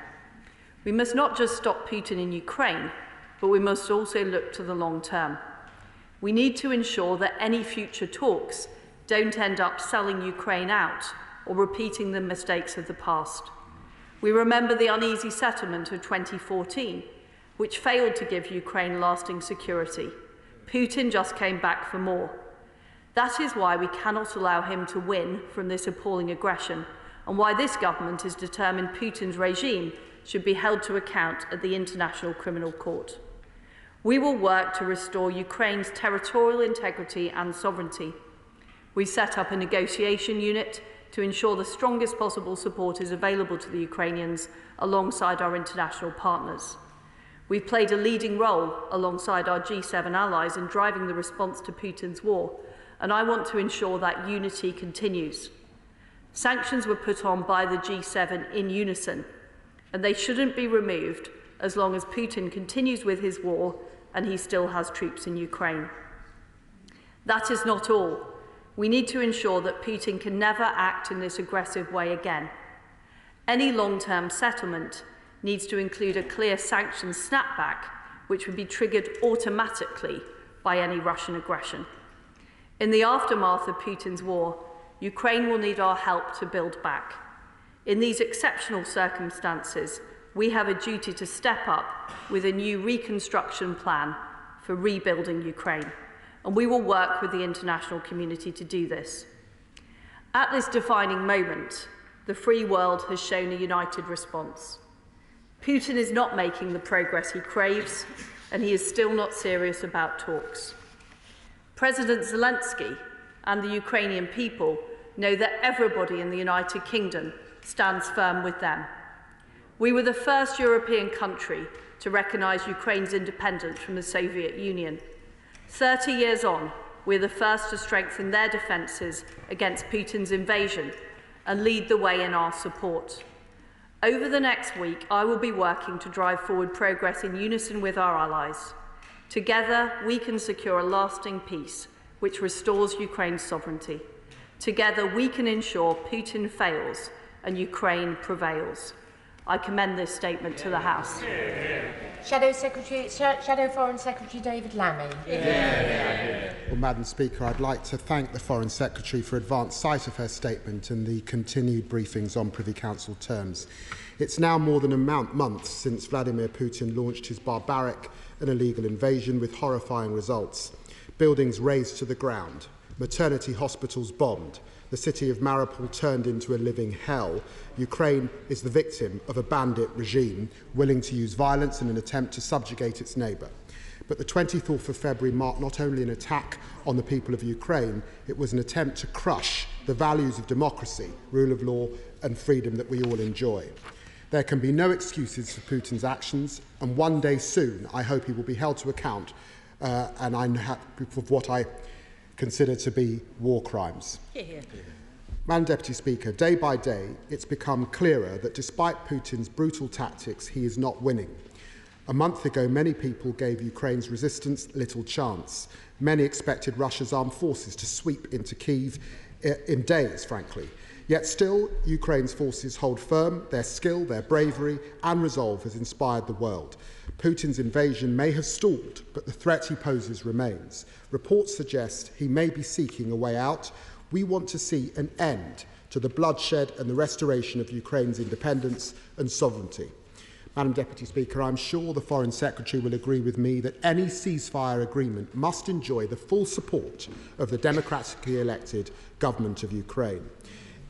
We must not just stop Putin in Ukraine, but we must also look to the long term. We need to ensure that any future talks don't end up selling Ukraine out or repeating the mistakes of the past. We remember the uneasy settlement of 2014, which failed to give Ukraine lasting security. Putin just came back for more. That is why we cannot allow him to win from this appalling aggression, and why this government is determined Putin's regime should be held to account at the International Criminal Court. We will work to restore Ukraine's territorial integrity and sovereignty. We set up a negotiation unit to ensure the strongest possible support is available to the Ukrainians alongside our international partners. We've played a leading role alongside our G7 allies in driving the response to Putin's war, and I want to ensure that unity continues. Sanctions were put on by the G7 in unison, and they shouldn't be removed as long as Putin continues with his war and he still has troops in Ukraine. That is not all. We need to ensure that Putin can never act in this aggressive way again. Any long-term settlement needs to include a clear sanctions snapback, which would be triggered automatically by any Russian aggression. In the aftermath of Putin's war, Ukraine will need our help to build back. In these exceptional circumstances, we have a duty to step up with a new reconstruction plan for rebuilding Ukraine, and we will work with the international community to do this. At this defining moment, the free world has shown a united response. Putin is not making the progress he craves, and he is still not serious about talks. President Zelensky and the Ukrainian people know that everybody in the United Kingdom stands firm with them. We were the first European country to recognise Ukraine's independence from the Soviet Union. 30 years on, we're the first to strengthen their defences against Putin's invasion and lead the way in our support. Over the next week, I will be working to drive forward progress in unison with our allies. Together, we can secure a lasting peace which restores Ukraine's sovereignty. Together we can ensure Putin fails and Ukraine prevails. I commend this statement to the House. Shadow Foreign Secretary David Lammy. Well, Madam Speaker, I'd like to thank the Foreign Secretary for advance sight of her statement and the continued briefings on Privy Council terms. It's now more than a month since Vladimir Putin launched his barbaric and illegal invasion with horrifying results. Buildings razed to the ground, maternity hospitals bombed, the city of Mariupol turned into a living hell. Ukraine is the victim of a bandit regime willing to use violence in an attempt to subjugate its neighbour. But the 24th of February marked not only an attack on the people of Ukraine, it was an attempt to crush the values of democracy, rule of law and freedom that we all enjoy. There can be no excuses for Putin's actions, and one day soon I hope he will be held to account for what I consider to be war crimes. Madam Deputy Speaker, day by day it's become clearer that despite Putin's brutal tactics, he is not winning. A month ago, many people gave Ukraine's resistance little chance. Many expected Russia's armed forces to sweep into Kyiv in days, frankly. Yet still, Ukraine's forces hold firm. Their skill, their bravery and resolve has inspired the world. Putin's invasion may have stalled, but the threat he poses remains. Reports suggest he may be seeking a way out. We want to see an end to the bloodshed and the restoration of Ukraine's independence and sovereignty. Madam Deputy Speaker, I'm sure the Foreign Secretary will agree with me that any ceasefire agreement must enjoy the full support of the democratically elected government of Ukraine.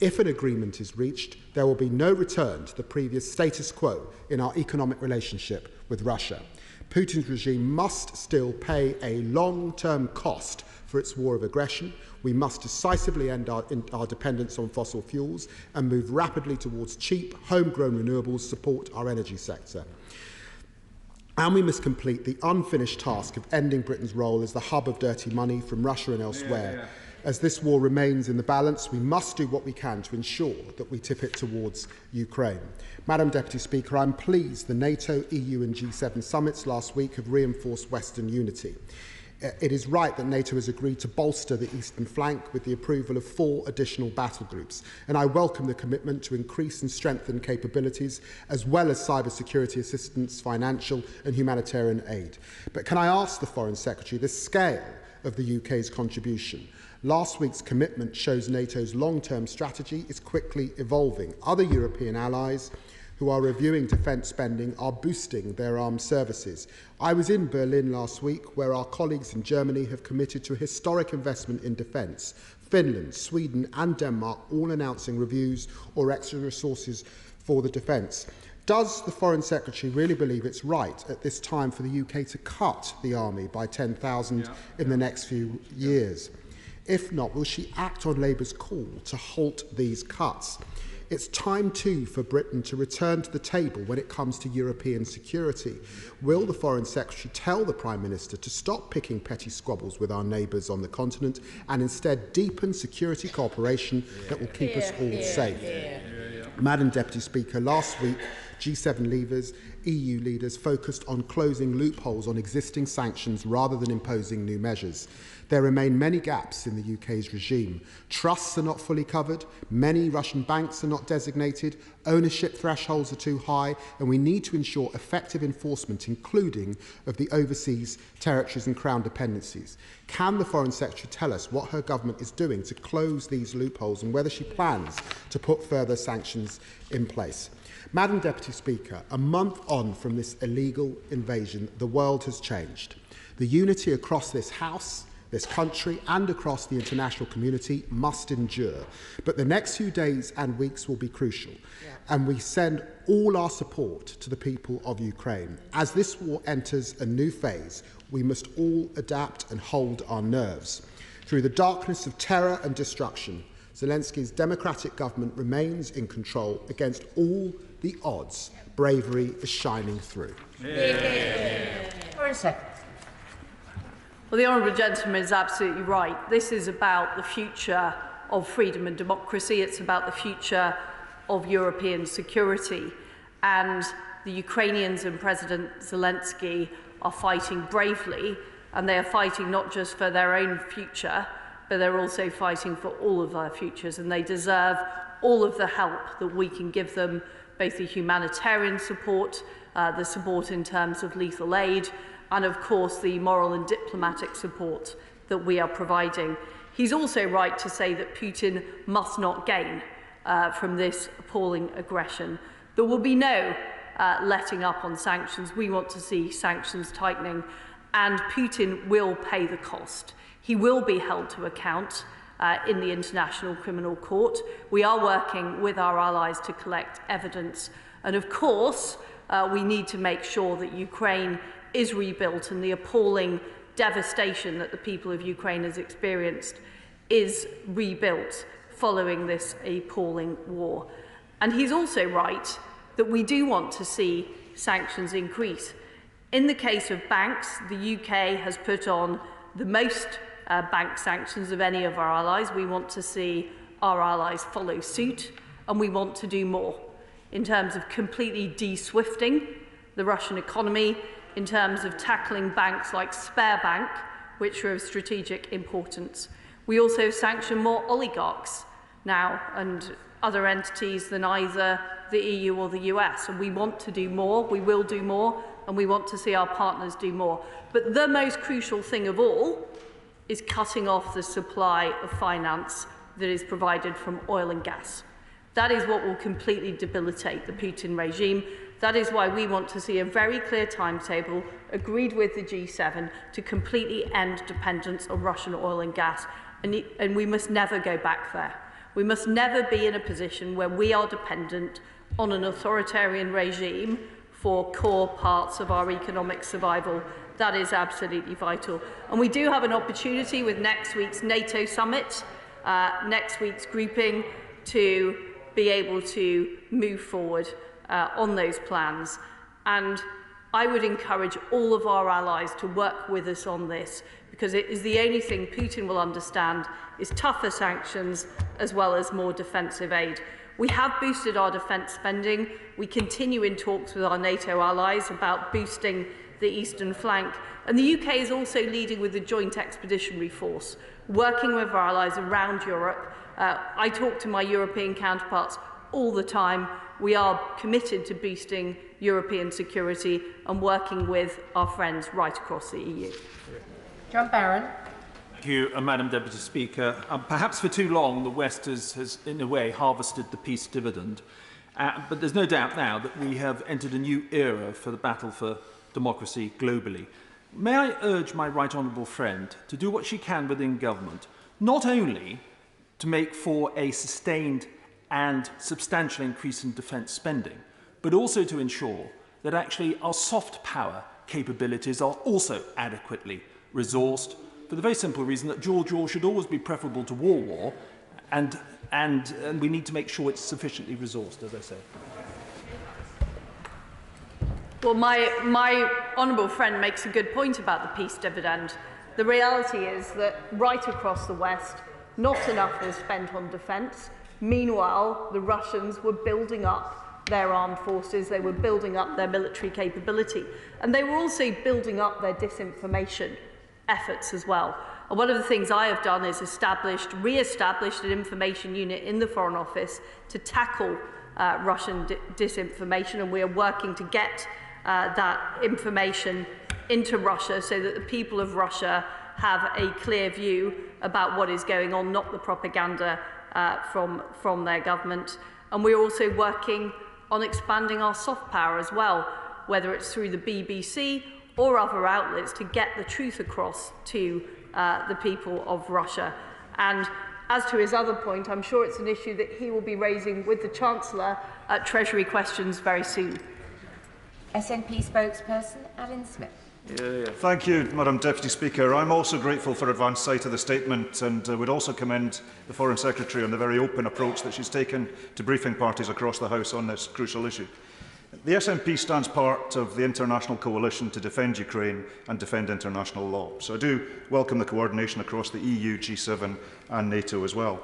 If an agreement is reached, there will be no return to the previous status quo in our economic relationship with Russia. Putin's regime must still pay a long-term cost for its war of aggression. We must decisively end our dependence on fossil fuels and move rapidly towards cheap, homegrown renewables to support our energy sector. And we must complete the unfinished task of ending Britain's role as the hub of dirty money from Russia and elsewhere. As this war remains in the balance, we must do what we can to ensure that we tip it towards Ukraine. Madam Deputy Speaker, I'm pleased the NATO, EU and G7 summits last week have reinforced Western unity. It is right that NATO has agreed to bolster the eastern flank with the approval of 4 additional battle groups, and I welcome the commitment to increase and strengthen capabilities, as well as cybersecurity assistance, financial and humanitarian aid. But can I ask the Foreign Secretary the scale of the UK's contribution? Last week's commitment shows NATO's long-term strategy is quickly evolving. Other European allies who are reviewing defence spending are boosting their armed services. I was in Berlin last week, where our colleagues in Germany have committed to a historic investment in defence. Finland, Sweden and Denmark all announcing reviews or extra resources for the defence. Does the Foreign Secretary really believe it's right at this time for the UK to cut the army by 10,000 in the next few years? If not, will she act on Labour's call to halt these cuts? It's time too for Britain to return to the table when it comes to European security. Will the Foreign Secretary tell the Prime Minister to stop picking petty squabbles with our neighbours on the continent and instead deepen security cooperation that will keep us all safe? Madam Deputy Speaker, last week G7 leaders, EU leaders focused on closing loopholes on existing sanctions rather than imposing new measures. There remain many gaps in the UK's regime. Trusts are not fully covered, many Russian banks are not designated, ownership thresholds are too high, and we need to ensure effective enforcement, including of the overseas territories and crown dependencies. Can the Foreign Secretary tell us what her government is doing to close these loopholes and whether she plans to put further sanctions in place? Madam Deputy Speaker, a month on from this illegal invasion, the world has changed. The unity across this House, this country and across the international community must endure. But the next few days and weeks will be crucial, and we send all our support to the people of Ukraine. As this war enters a new phase, we must all adapt and hold our nerves. Through the darkness of terror and destruction, Zelensky's democratic government remains in control against all the odds. Bravery is shining through. Foreign Secretary. Well, the honourable gentleman is absolutely right. This is about the future of freedom and democracy. It's about the future of European security. And the Ukrainians and President Zelensky are fighting bravely, and they are fighting not just for their own future, but they're also fighting for all of our futures, and they deserve all of the help that we can give them, both the humanitarian support, the support in terms of lethal aid, and of course the moral and diplomatic support that we are providing. He's also right to say that Putin must not gain from this appalling aggression. There will be no letting up on sanctions. We want to see sanctions tightening, and Putin will pay the cost. He will be held to account in the International Criminal Court. We are working with our allies to collect evidence, and of course we need to make sure that Ukraine is rebuilt and the appalling devastation that the people of Ukraine has experienced is rebuilt following this appalling war. And he's also right that we do want to see sanctions increase. In the case of banks, the UK has put on the most bank sanctions of any of our allies. We want to see our allies follow suit, and we want to do more in terms of completely de-swifting the Russian economy, in terms of tackling banks like Sberbank, which are of strategic importance. We also sanction more oligarchs now and other entities than either the EU or the US. And we want to do more, we will do more, and we want to see our partners do more. But the most crucial thing of all is cutting off the supply of finance that is provided from oil and gas. That is what will completely debilitate the Putin regime. That is why we want to see a very clear timetable agreed with the G7 to completely end dependence on Russian oil and gas. And we must never go back there. We must never be in a position where we are dependent on an authoritarian regime for core parts of our economic survival. That is absolutely vital. And we do have an opportunity with next week's NATO summit, next week's grouping, to be able to move forward on those plans. And I would encourage all of our allies to work with us on this, because it is the only thing Putin will understand is tougher sanctions as well as more defensive aid. We have boosted our defence spending. We continue in talks with our NATO allies about boosting the eastern flank. And the UK is also leading with the Joint Expeditionary Force, working with our allies around Europe. I talk to my European counterparts all the time. We are committed to boosting European security and working with our friends right across the EU. John Barron. Thank you, Madam Deputy Speaker. Perhaps for too long, the West has, in a way, harvested the peace dividend. But there's no doubt now that we have entered a new era for the battle for democracy globally. May I urge my right honourable friend to do what she can within government, not only to make for a sustained and substantial increase in defence spending, but also to ensure that actually our soft power capabilities are also adequately resourced, for the very simple reason that George war should always be preferable to war, and we need to make sure it's sufficiently resourced, as I say. Well, my honourable friend makes a good point about the peace dividend. The reality is that right across the West, not enough was spent on defence. Meanwhile, the Russians were building up their armed forces, they were building up their military capability, and they were also building up their disinformation efforts as well. And one of the things I have done is re-established an information unit in the Foreign Office to tackle Russian disinformation, and we are working to get that information into Russia so that the people of Russia have a clear view about what is going on, not the propaganda from their government. And we're also working on expanding our soft power as well, whether it's through the BBC or other outlets, to get the truth across to the people of Russia. And as to his other point, I'm sure it's an issue that he will be raising with the Chancellor at Treasury Questions very soon. SNP spokesperson Alan Smith. Thank you, Madam Deputy Speaker. I'm also grateful for advance sight of the statement, and would also commend the Foreign Secretary on the very open approach that she's taken to briefing parties across the House on this crucial issue. The SNP stands part of the international coalition to defend Ukraine and defend international law, so I do welcome the coordination across the EU, G7 and NATO as well.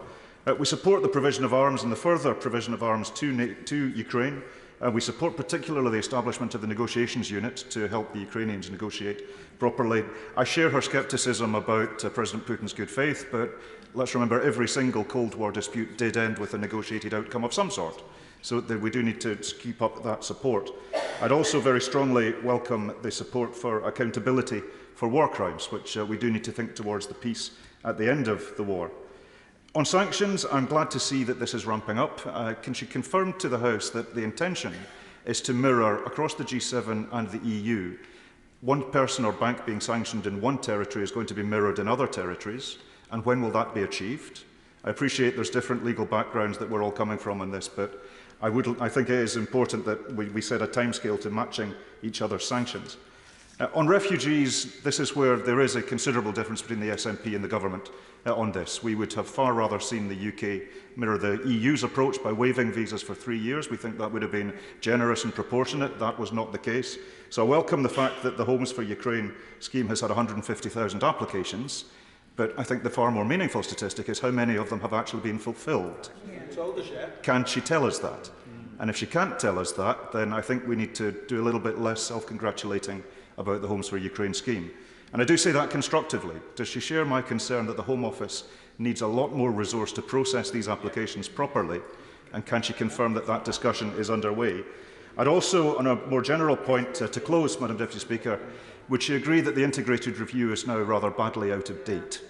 We support the provision of arms and the further provision of arms to Ukraine, We support particularly the establishment of the negotiations unit to help the Ukrainians negotiate properly. I share her scepticism about President Putin's good faith, but let's remember every single Cold War dispute did end with a negotiated outcome of some sort. So that we do need to keep up that support. I'd also very strongly welcome the support for accountability for war crimes, which we do need to think towards the peace at the end of the war. On sanctions, I'm glad to see that this is ramping up. Can she confirm to the House that the intention is to mirror across the G7 and the EU, one person or bank being sanctioned in one territory is going to be mirrored in other territories, and when will that be achieved? I appreciate there's different legal backgrounds that we're all coming from on this, but I think it is important that we set a timescale to matching each other's sanctions. On refugees, this is where there is a considerable difference between the SNP and the government on this. We would have far rather seen the UK mirror the EU's approach by waiving visas for 3 years. We think that would have been generous and proportionate. That was not the case. So I welcome the fact that the Homes for Ukraine scheme has had 150,000 applications. But I think the far more meaningful statistic is how many of them have actually been fulfilled. Can she tell us that? And if she can't tell us that, then I think we need to do a little bit less self-congratulating about the Homes for Ukraine scheme. And I do say that constructively. Does she share my concern that the Home Office needs a lot more resource to process these applications properly? And can she confirm that that discussion is underway? I'd also, on a more general point, to close, Madam Deputy Speaker, would she agree that the integrated review is now rather badly out of date?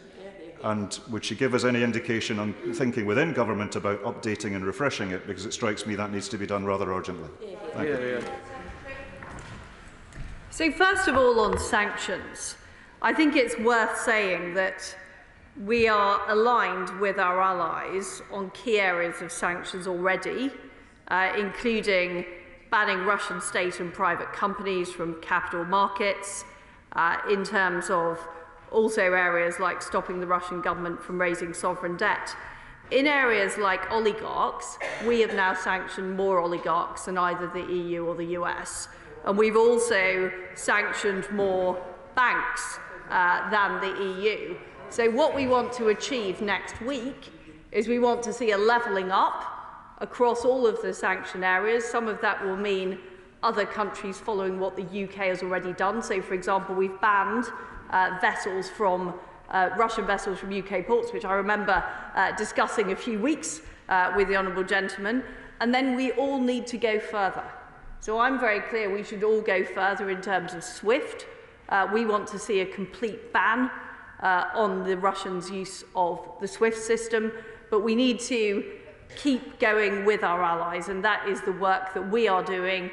And would she give us any indication on thinking within government about updating and refreshing it? Because it strikes me that needs to be done rather urgently. Thank you. So first of all, on sanctions, I think it's worth saying that we are aligned with our allies on key areas of sanctions already, including banning Russian state and private companies from capital markets, in terms of also areas like stopping the Russian government from raising sovereign debt. In areas like oligarchs, we have now sanctioned more oligarchs than either the EU or the US. And we've also sanctioned more banks than the EU. So what we want to achieve next week is we want to see a levelling up across all of the sanction areas. Some of that will mean other countries following what the UK has already done. So, for example, we've banned vessels from Russian vessels from UK ports, which I remember discussing a few weeks with the honourable gentleman. And then we all need to go further. So I'm very clear we should all go further in terms of SWIFT. We want to see a complete ban on the Russians' use of the SWIFT system, but we need to keep going with our allies, and that is the work that we are doing,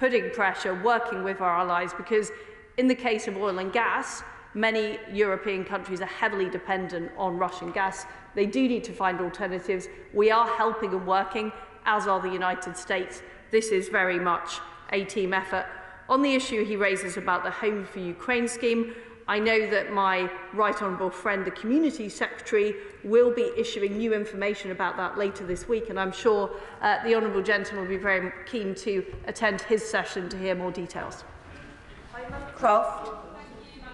putting pressure, working with our allies, because in the case of oil and gas, many European countries are heavily dependent on Russian gas. They do need to find alternatives. We are helping and working, as are the United States. This is very much a team effort. On the issue he raises about the Home for Ukraine scheme, I know that my right honourable friend, the Community Secretary, will be issuing new information about that later this week, and I'm sure the honourable gentleman will be very keen to attend his session to hear more details. Croft.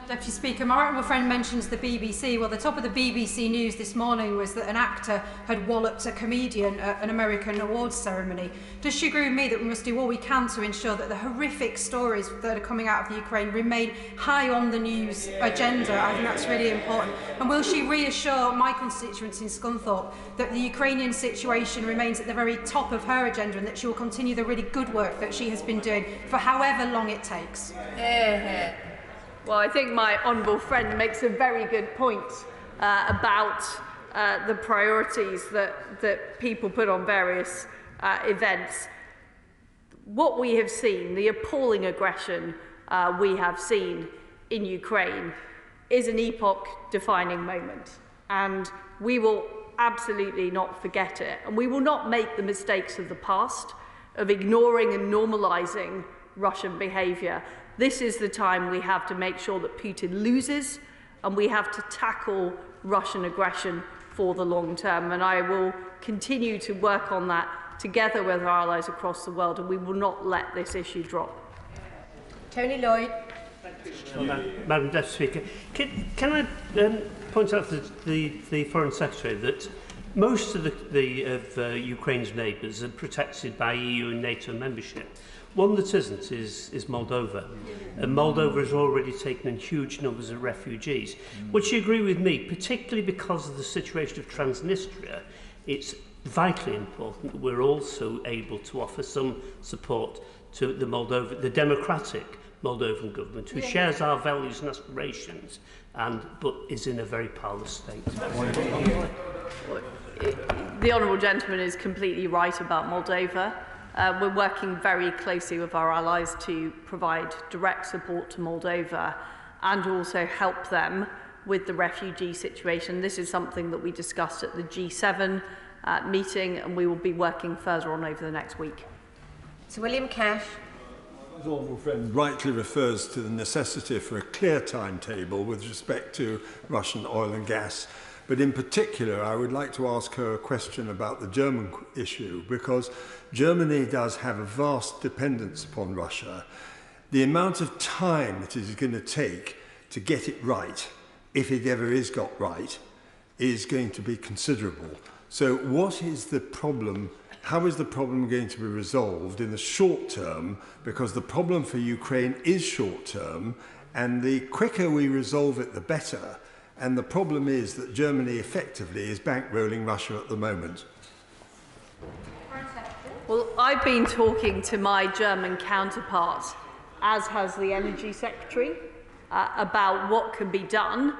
Deputy Speaker, my honourable friend mentions the BBC. Well, the top of the BBC news this morning was that an actor had walloped a comedian at an American awards ceremony. Does she agree with me that we must do all we can to ensure that the horrific stories that are coming out of the Ukraine remain high on the news agenda? I think that's really important. And will she reassure my constituency in Scunthorpe that the Ukrainian situation remains at the very top of her agenda and that she will continue the really good work that she has been doing for however long it takes? Well, I think my honourable friend makes a very good point about the priorities that people put on various events. What we have seen, the appalling aggression we have seen in Ukraine, is an epoch-defining moment. And we will absolutely not forget it. And we will not make the mistakes of the past of ignoring and normalising Russian behaviour. This is the time we have to make sure that Putin loses, and we have to tackle Russian aggression for the long term. And I will continue to work on that together with our allies across the world, and we will not let this issue drop. Tony Lloyd. Madam Deputy Speaker, can I point out to the Foreign Secretary that Most of Ukraine's neighbours are protected by EU and NATO membership. One that isn't is Moldova. And Moldova has already taken in huge numbers of refugees. Would you agree with me, particularly because of the situation of Transnistria, it's vitally important that we're also able to offer some support to the democratic Moldovan government, who shares our values and aspirations, but is in a very powerless state. The honourable gentleman is completely right about Moldova. We're working very closely with our allies to provide direct support to Moldova and also help them with the refugee situation. This is something that we discussed at the G7 meeting, and we will be working further on over the next week. Sir William Cash. His honourable friend rightly refers to the necessity for a clear timetable with respect to Russian oil and gas. But in particular, I would like to ask her a question about the German issue, because Germany does have a vast dependence upon Russia. The amount of time that it is going to take to get it right, if it ever is got right, is going to be considerable. So what is the problem? How is the problem going to be resolved in the short term? Because the problem for Ukraine is short term, and the quicker we resolve it, the better. And the problem is that Germany effectively is bankrolling Russia at the moment. Well, I've been talking to my German counterpart, as has the Energy Secretary, about what can be done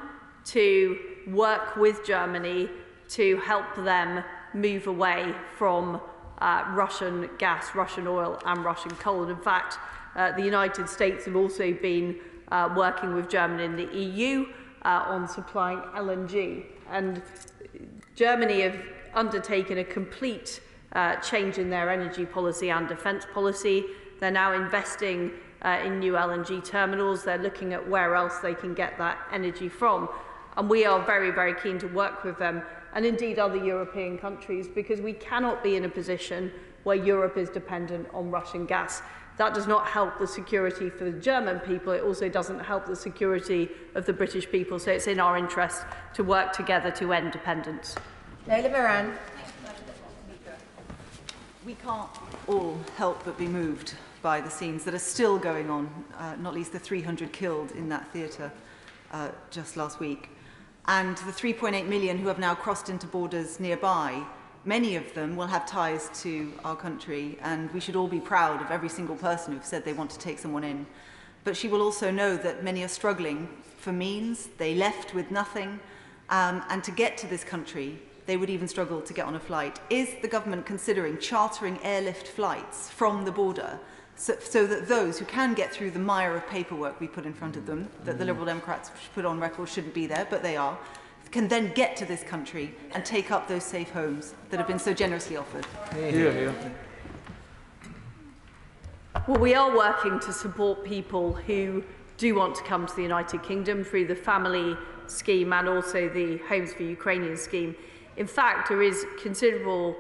to work with Germany to help them move away from Russian gas, Russian oil and Russian coal. And in fact, the United States have also been working with Germany and the EU on supplying LNG. And Germany have undertaken a complete change in their energy policy and defence policy. They're now investing in new LNG terminals. They're looking at where else they can get that energy from. And we are very, very keen to work with them, and indeed other European countries, because we cannot be in a position where Europe is dependent on Russian gas. That does not help the security for the German people. It also doesn't help the security of the British people. So it's in our interest to work together to end dependence. Leila Moran. We can't all help but be moved by the scenes that are still going on, not least the 300 killed in that theatre just last week. And the 3.8 million who have now crossed into borders nearby, many of them will have ties to our country, and we should all be proud of every single person who've said they want to take someone in. But she will also know that many are struggling for means. They left with nothing, and to get to this country, they would even struggle to get on a flight. Is the government considering chartering airlift flights from the border so that those who can get through the mire of paperwork we put in front of them, that the Liberal Democrats put on record shouldn't be there, but they are, can then get to this country and take up those safe homes that have been so generously offered? Well, we are working to support people who do want to come to the United Kingdom through the family scheme and also the Homes for Ukrainians scheme. In fact, there is considerable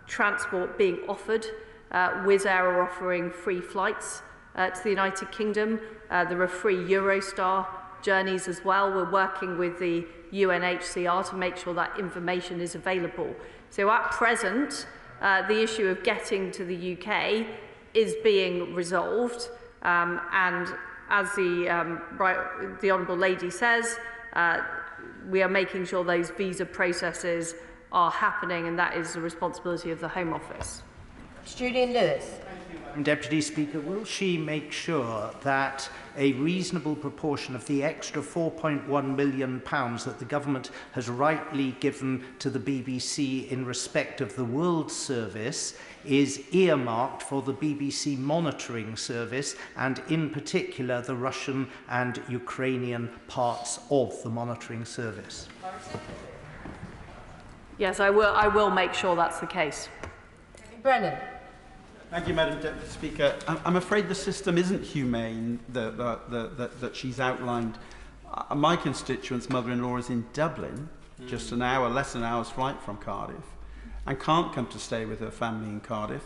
transport being offered. Wizz Air are offering free flights to the United Kingdom. There are free Eurostar journeys as well. We're working with the UNHCR to make sure that information is available. So at present, the issue of getting to the UK is being resolved, and as the Honourable Lady says, we are making sure those visa processes are happening, and that is the responsibility of the Home Office. Julian Lewis. Deputy Speaker, will she make sure that a reasonable proportion of the extra £4.1 million that the government has rightly given to the BBC in respect of the World Service is earmarked for the BBC monitoring service, and in particular the Russian and Ukrainian parts of the monitoring service? Yes, I will make sure that's the case. Brennan. Thank you, Madam Deputy Speaker. I'm afraid the system isn't humane that she's outlined. My constituent's mother-in-law is in Dublin, just an hour, less than an hour's flight from Cardiff, and can't come to stay with her family in Cardiff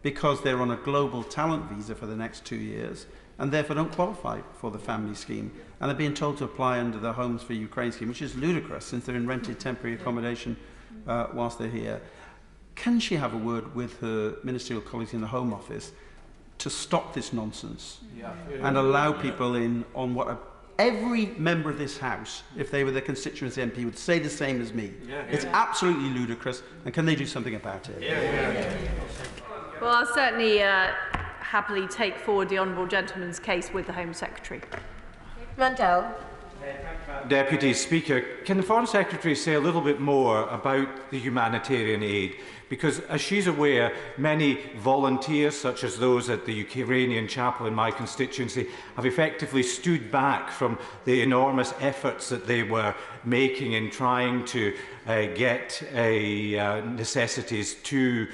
because they're on a global talent visa for the next 2 years and therefore don't qualify for the family scheme. And they're being told to apply under the Homes for Ukraine scheme, which is ludicrous since they're in rented temporary accommodation whilst they're here. Can she have a word with her ministerial colleagues in the Home Office to stop this nonsense and allow people in on what every member of this House, if they were the constituency MP, would say the same as me? It's absolutely ludicrous, and can they do something about it? Well, I'll certainly happily take forward the honourable gentleman's case with the Home Secretary. Mandel. Deputy Speaker, can the Foreign Secretary say a little bit more about the humanitarian aid? Because, as she's aware, many volunteers, such as those at the Ukrainian chapel in my constituency, have effectively stood back from the enormous efforts that they were making in trying to get necessities to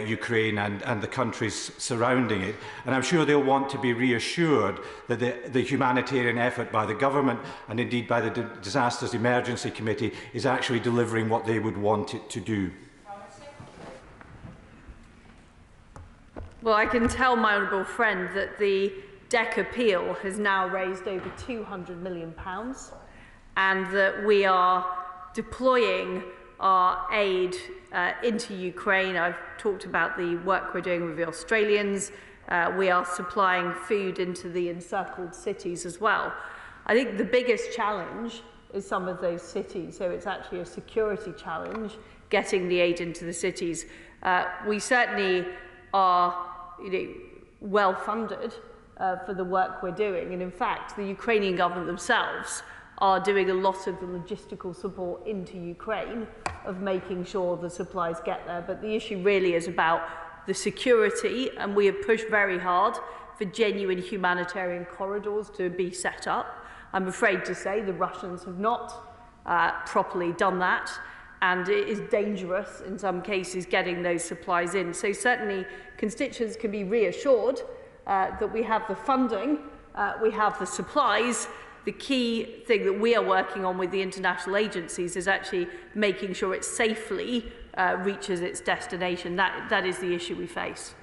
Ukraine and the countries surrounding it. And I'm sure they'll want to be reassured that the humanitarian effort by the government and indeed by the Disasters Emergency Committee is actually delivering what they would want it to do. Well, I can tell my honourable friend that the DEC appeal has now raised over £200 million and that we are deploying our aid into Ukraine. I've talked about the work we're doing with the Australians. We are supplying food into the encircled cities as well. I think the biggest challenge is some of those cities, so it's actually a security challenge getting the aid into the cities. We certainly are well funded for the work we're doing, and in fact the Ukrainian government themselves are doing a lot of the logistical support into Ukraine of making sure the supplies get there. But the issue really is about the security, and we have pushed very hard for genuine humanitarian corridors to be set up. I'm afraid to say the Russians have not properly done that, and it is dangerous in some cases getting those supplies in. So certainly constituents can be reassured that we have the funding, we have the supplies. The key thing that we are working on with the international agencies is actually making sure it safely reaches its destination. That is the issue we face.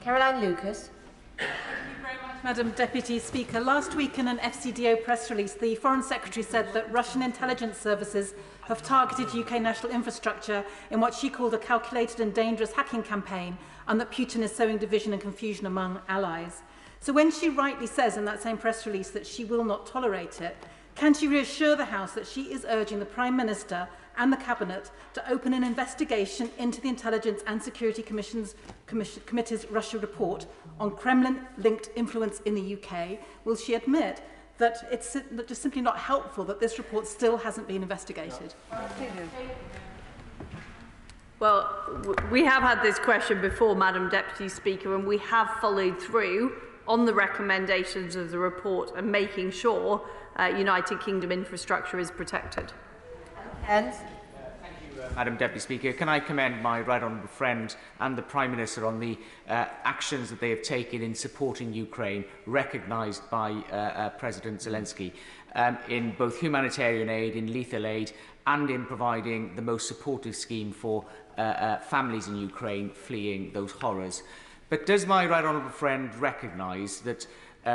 Caroline Lucas. Thank you very much, Madam Deputy Speaker. Last week in an FCDO press release, the Foreign Secretary said that Russian intelligence services have targeted UK national infrastructure in what she called a calculated and dangerous hacking campaign, and that Putin is sowing division and confusion among allies. So when she rightly says in that same press release that she will not tolerate it, can she reassure the House that she is urging the Prime Minister and the Cabinet to open an investigation into the Intelligence and Security Committee's Russia report on Kremlin-linked influence in the UK? Will she admit that it's just simply not helpful that this report still hasn't been investigated? Well, we have had this question before, Madam Deputy Speaker, and we have followed through on the recommendations of the report and making sure United Kingdom infrastructure is protected. Madam Deputy Speaker, can I commend my right honourable friend and the Prime Minister on the actions that they have taken in supporting Ukraine, recognised by President Zelensky, in both humanitarian aid, in lethal aid, and in providing the most supportive scheme for families in Ukraine fleeing those horrors. But does my right honourable friend recognise that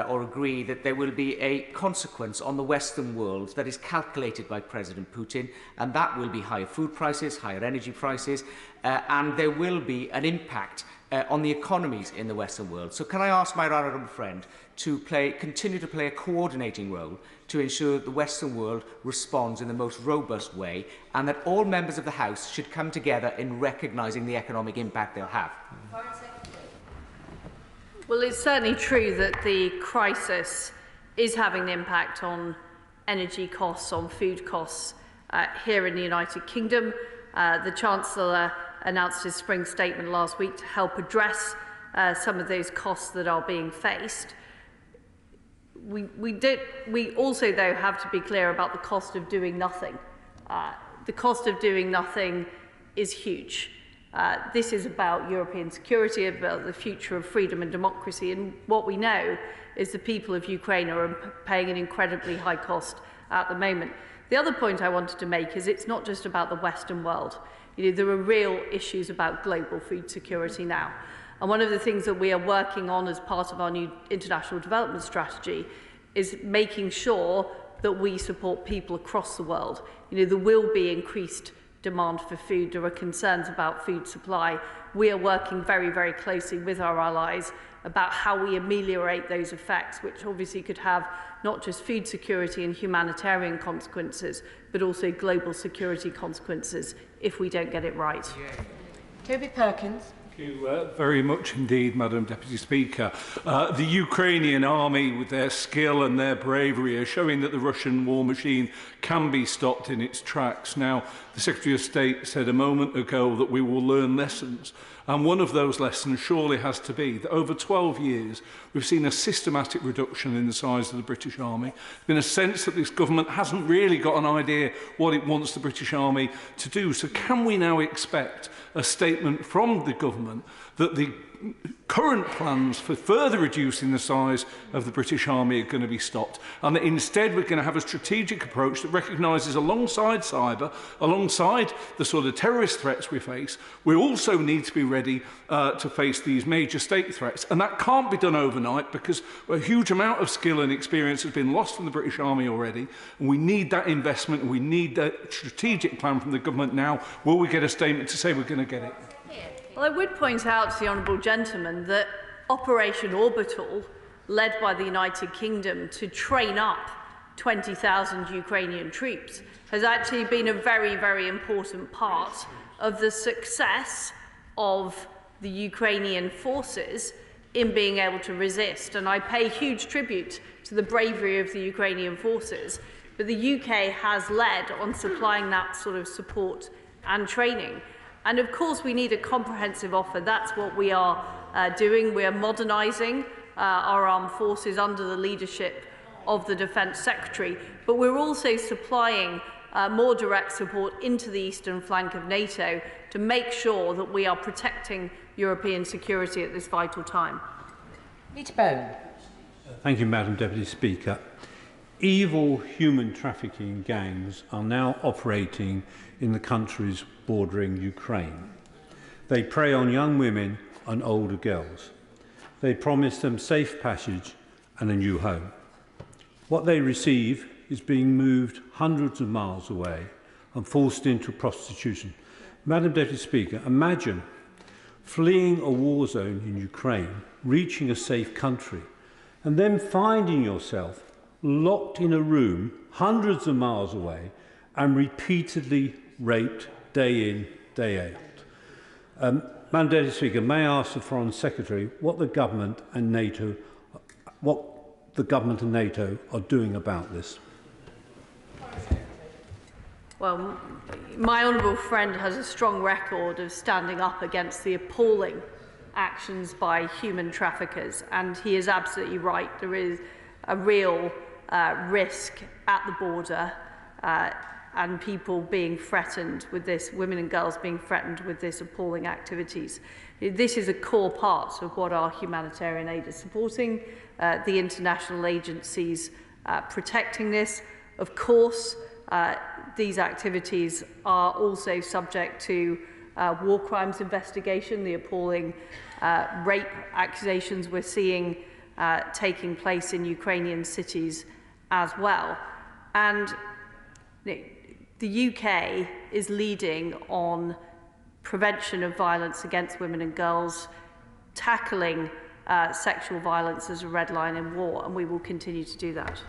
or agree that there will be a consequence on the Western world that is calculated by President Putin, and that will be higher food prices, higher energy prices, and there will be an impact on the economies in the Western world? So can I ask my right honourable friend to continue to play a coordinating role to ensure that the Western world responds in the most robust way, and that all members of the House should come together in recognising the economic impact they'll have? Well, it's certainly true that the crisis is having an impact on energy costs, on food costs here in the United Kingdom. The Chancellor announced his spring statement last week to help address some of those costs that are being faced. We also, though, have to be clear about the cost of doing nothing. The cost of doing nothing is huge. This is about European security, about the future of freedom and democracy, and what we know is the people of Ukraine are paying an incredibly high cost at the moment. The other point I wanted to make is it's not just about the Western world. There are real issues about global food security now. And one of the things that we are working on as part of our new international development strategy is making sure that we support people across the world. There will be increased demand for food. There are concerns about food supply. We are working very, very closely with our allies about how we ameliorate those effects, which obviously could have not just food security and humanitarian consequences, but also global security consequences if we don't get it right. Toby Perkins. Thank you very much indeed, Madam Deputy Speaker. The Ukrainian army, with their skill and their bravery, are showing that the Russian war machine can be stopped in its tracks. Now, the Secretary of State said a moment ago that we will learn lessons. And one of those lessons surely has to be that over 12 years, we've seen a systematic reduction in the size of the British Army. There's been a sense that this government hasn't really got an idea what it wants the British Army to do. So can we now expect a statement from the government that the current plans for further reducing the size of the British Army are going to be stopped, and that instead we're going to have a strategic approach that recognises alongside cyber, alongside the sort of terrorist threats we face, we also need to be ready to face these major state threats. And that can't be done overnight because a huge amount of skill and experience has been lost from the British Army already, and we need that investment and we need that strategic plan from the government now. Will we get a statement to say we're going to get it? Well, I would point out to the honourable gentleman that Operation Orbital, led by the United Kingdom to train up 20,000 Ukrainian troops, has actually been a very, very important part of the success of the Ukrainian forces in being able to resist. And I pay huge tribute to the bravery of the Ukrainian forces. But the UK has led on supplying that sort of support and training. And of course, we need a comprehensive offer. That's what we are doing. We are modernising our armed forces under the leadership of the Defence Secretary. But we're also supplying more direct support into the eastern flank of NATO to make sure that we are protecting European security at this vital time. Peter Bone. Thank you, Madam Deputy Speaker. Evil human trafficking gangs are now operating in the countries bordering Ukraine. They prey on young women and older girls. They promise them safe passage and a new home. What they receive is being moved hundreds of miles away and forced into prostitution. Madam Deputy Speaker, imagine fleeing a war zone in Ukraine, reaching a safe country, and then finding yourself locked in a room hundreds of miles away and repeatedly raped day in, day out. Madam Deputy Speaker, may I ask the Foreign Secretary what the government and NATO are doing about this? Well, my honourable friend has a strong record of standing up against the appalling actions by human traffickers, and he is absolutely right. There is a real risk at the border and people being threatened with this, women and girls being threatened with this appalling activities. This is a core part of what our humanitarian aid is supporting, the international agencies protecting this. Of course, these activities are also subject to war crimes investigation, the appalling rape accusations we're seeing taking place in Ukrainian cities as well. And the UK is leading on prevention of violence against women and girls, tackling sexual violence as a red line in war, and we will continue to do that.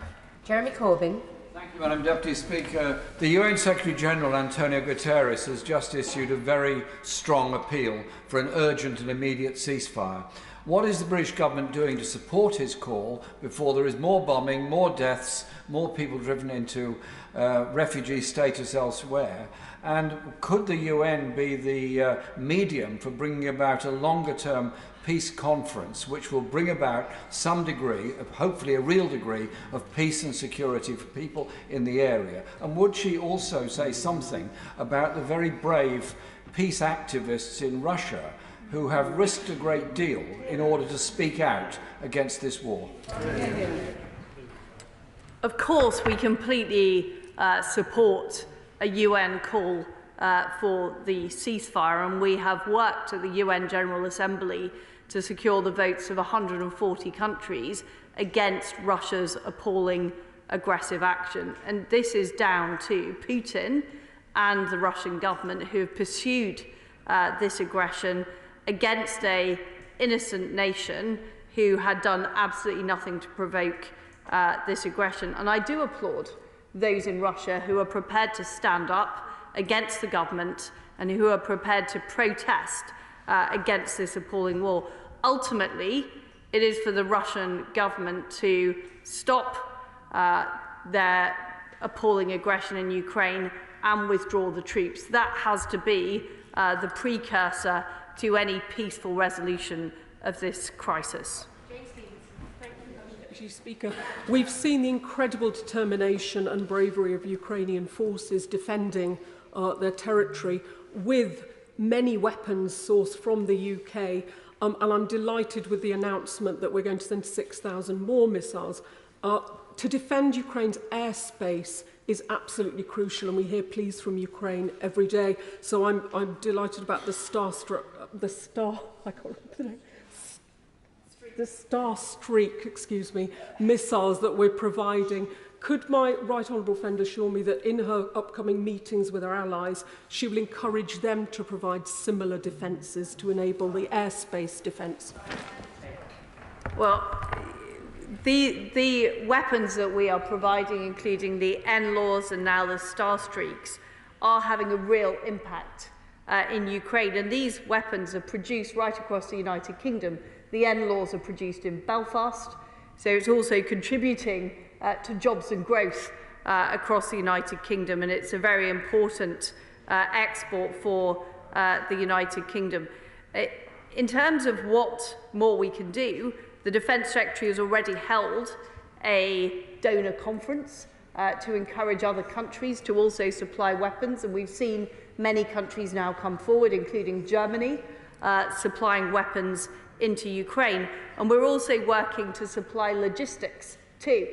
Jeremy Corbyn. Thank you, Madam Deputy Speaker. The UN Secretary-General, Antonio Guterres, has just issued a very strong appeal for an urgent and immediate ceasefire. What is the British government doing to support his call before there is more bombing, more deaths, more people driven into refugee status elsewhere? And could the UN be the medium for bringing about a longer-term peace conference which will bring about some degree, hopefully a real degree, of peace and security for people in the area? And would she also say something about the very brave peace activists in Russia who have risked a great deal in order to speak out against this war? Of course, we completely support a UN call for the ceasefire, and we have worked at the UN General Assembly to secure the votes of 140 countries against Russia's appalling aggressive action. And this is down to Putin and the Russian government, who have pursued this aggression against an innocent nation who had done absolutely nothing to provoke this aggression. And I do applaud those in Russia who are prepared to stand up against the government and who are prepared to protest against this appalling war. Ultimately, it is for the Russian government to stop their appalling aggression in Ukraine and withdraw the troops. That has to be the precursor to any peaceful resolution of this crisis. Deputy Speaker, we've seen the incredible determination and bravery of Ukrainian forces defending their territory with many weapons sourced from the UK, and I'm delighted with the announcement that we're going to send 6,000 more missiles. To defend Ukraine's airspace is absolutely crucial, and we hear pleas from Ukraine every day. So I'm delighted about the Star Streak, missiles that we're providing. Could my right honourable friend assure me that in her upcoming meetings with her allies, she will encourage them to provide similar defences to enable the airspace defence? Well, the weapons that we are providing, including the NLAWs and now the Star Streaks, are having a real impact in Ukraine. And these weapons are produced right across the United Kingdom. The NLAWs are produced in Belfast, so it's also contributing to jobs and growth across the United Kingdom, and it's a very important export for the United Kingdom. In terms of what more we can do, the Defence Secretary has already held a donor conference to encourage other countries to also supply weapons, and we've seen many countries now come forward, including Germany, supplying weapons into Ukraine. And we're also working to supply logistics too.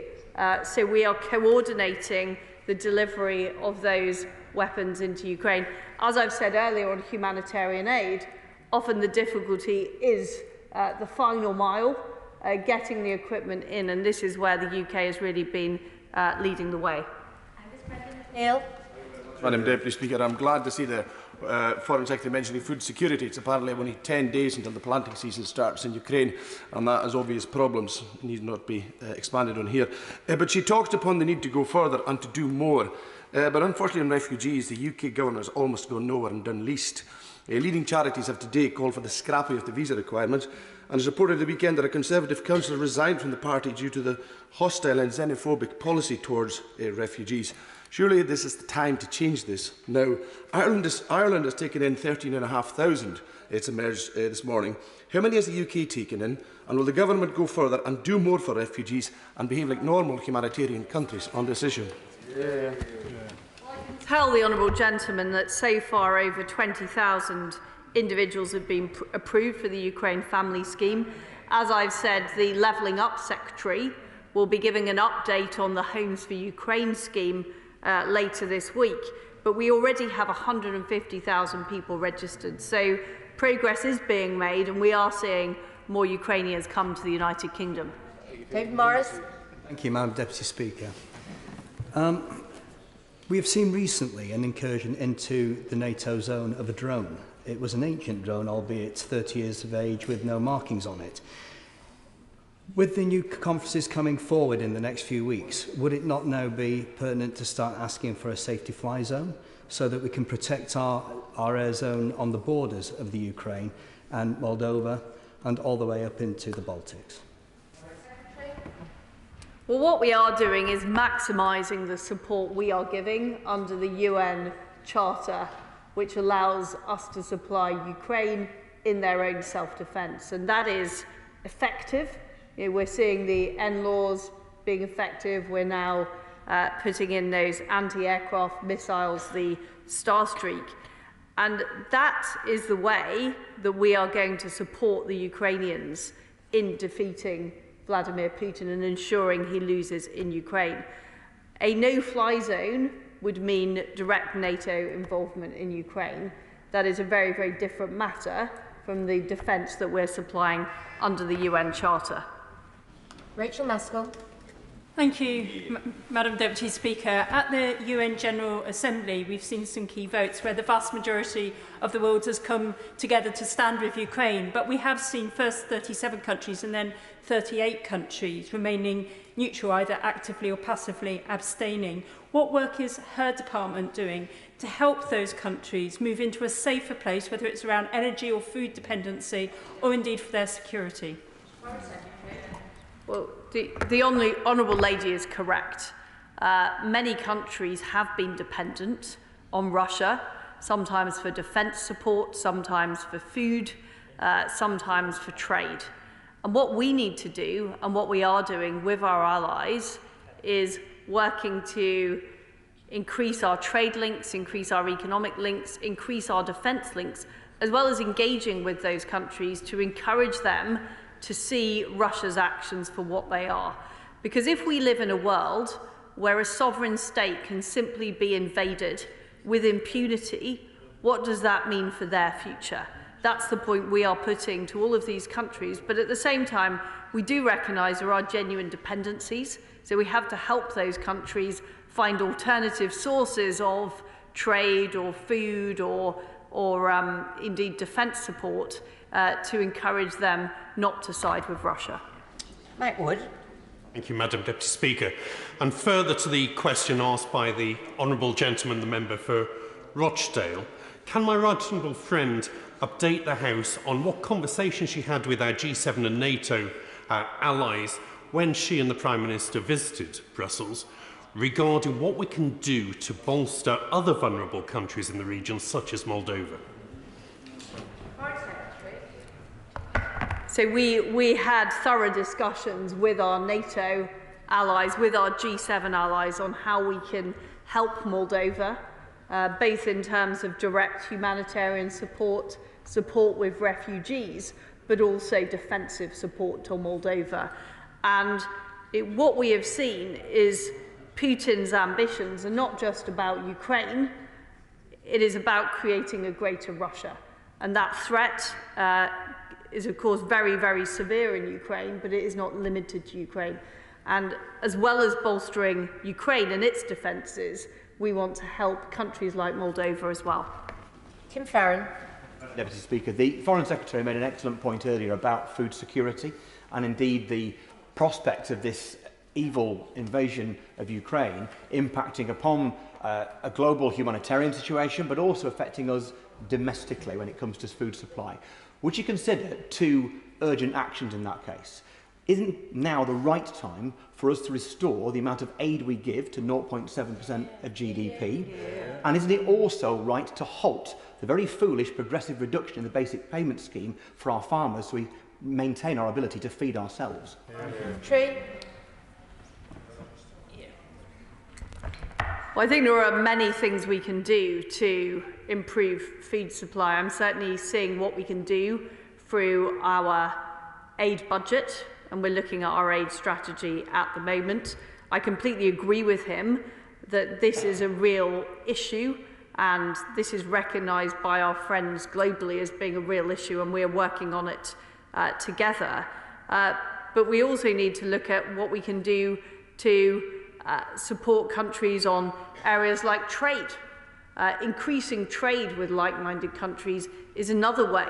So we are coordinating the delivery of those weapons into Ukraine. As I've said earlier on humanitarian aid, often the difficulty is the final mile, getting the equipment in, and this is where the UK has really been leading the way. Neil. Madam Deputy Speaker, I'm glad to see the Foreign Secretary mentioning food security. It's apparently only 10 days until the planting season starts in Ukraine, and that has obvious problems. It need not be expanded on here. But she talked upon the need to go further and to do more. But unfortunately on refugees, the UK government has almost gone nowhere and done least. Leading charities have today called for the scrapping of the visa requirement, and has reported the weekend that a Conservative councillor resigned from the party due to the hostile and xenophobic policy towards refugees. Surely this is the time to change this now. Ireland has taken in 13,500, it's emerged this morning. How many has the UK taken in? And will the government go further and do more for refugees and behave like normal humanitarian countries on this issue? Tell the honourable gentleman that so far over 20,000 individuals have been approved for the Ukraine Family Scheme. As I've said, the Levelling Up Secretary will be giving an update on the Homes for Ukraine scheme later this week. But we already have 150,000 people registered. So progress is being made, and we are seeing more Ukrainians come to the United Kingdom. David Morris. Thank you, Madam Deputy Speaker. We have seen recently an incursion into the NATO zone of a drone. It was an ancient drone, albeit 30 years of age, with no markings on it. With the new conferences coming forward in the next few weeks, would it not now be pertinent to start asking for a safety fly zone so that we can protect our air zone on the borders of the Ukraine and Moldova and all the way up into the Baltics? Well, what we are doing is maximising the support we are giving under the UN Charter, which allows us to supply Ukraine in their own self-defence. And that is effective. We're seeing the NLAWs being effective. We're now putting in those anti-aircraft missiles, the Star Streak. And that is the way that we are going to support the Ukrainians in defeating Vladimir Putin and ensuring he loses in Ukraine. A no-fly zone would mean direct NATO involvement in Ukraine. That is a very, very different matter from the defence that we're supplying under the UN Charter. Rachel Maskell. Thank you, Madam Deputy Speaker. At the UN General Assembly, we've seen some key votes where the vast majority of the world has come together to stand with Ukraine. But we have seen first 37 countries and then 38 countries remaining neutral, either actively or passively abstaining. What work is her department doing to help those countries move into a safer place, whether it's around energy or food dependency, or indeed for their security? Well, the Honourable Lady is correct. Many countries have been dependent on Russia, sometimes for defence support, sometimes for food, sometimes for trade. And what we need to do, and what we are doing with our allies, is working to increase our trade links, increase our economic links, increase our defence links, as well as engaging with those countries to encourage them to see Russia's actions for what they are. Because if we live in a world where a sovereign state can simply be invaded with impunity, what does that mean for their future? That's the point we are putting to all of these countries. But at the same time, we do recognise there are genuine dependencies. So we have to help those countries find alternative sources of trade or food or indeed defence support to encourage them not to side with Russia. Mike Wood. Thank you, Madam Deputy Speaker. And further to the question asked by the honourable gentleman, the member for Rochdale, can my right honourable friend update the House on what conversation she had with our G7 and NATO allies when she and the Prime Minister visited Brussels regarding what we can do to bolster other vulnerable countries in the region, such as Moldova? So we had thorough discussions with our NATO allies, with our G7 allies, on how we can help Moldova, both in terms of direct humanitarian support, support with refugees, but also defensive support to Moldova. And what we have seen is Putin's ambitions are not just about Ukraine, it is about creating a greater Russia. And that threat is, of course, very, very severe in Ukraine, but it is not limited to Ukraine. And as well as bolstering Ukraine and its defences, we want to help countries like Moldova as well. Tim Farron. Deputy Speaker, the Foreign Secretary made an excellent point earlier about food security and indeed the prospect of this evil invasion of Ukraine impacting upon a global humanitarian situation, but also affecting us domestically when it comes to food supply. Would you consider two urgent actions in that case? Isn't now the right time for us to restore the amount of aid we give to 0.7% of GDP? And isn't it also right to halt the very foolish progressive reduction in the basic payment scheme for our farmers so we maintain our ability to feed ourselves? Tree. Well, I think there are many things we can do to improve food supply. I'm certainly seeing what we can do through our aid budget, and we're looking at our aid strategy at the moment. I completely agree with him that this is a real issue, and this is recognised by our friends globally as being a real issue, and we're working on it together. But we also need to look at what we can do to support countries on areas like trade. Increasing trade with like-minded countries is another way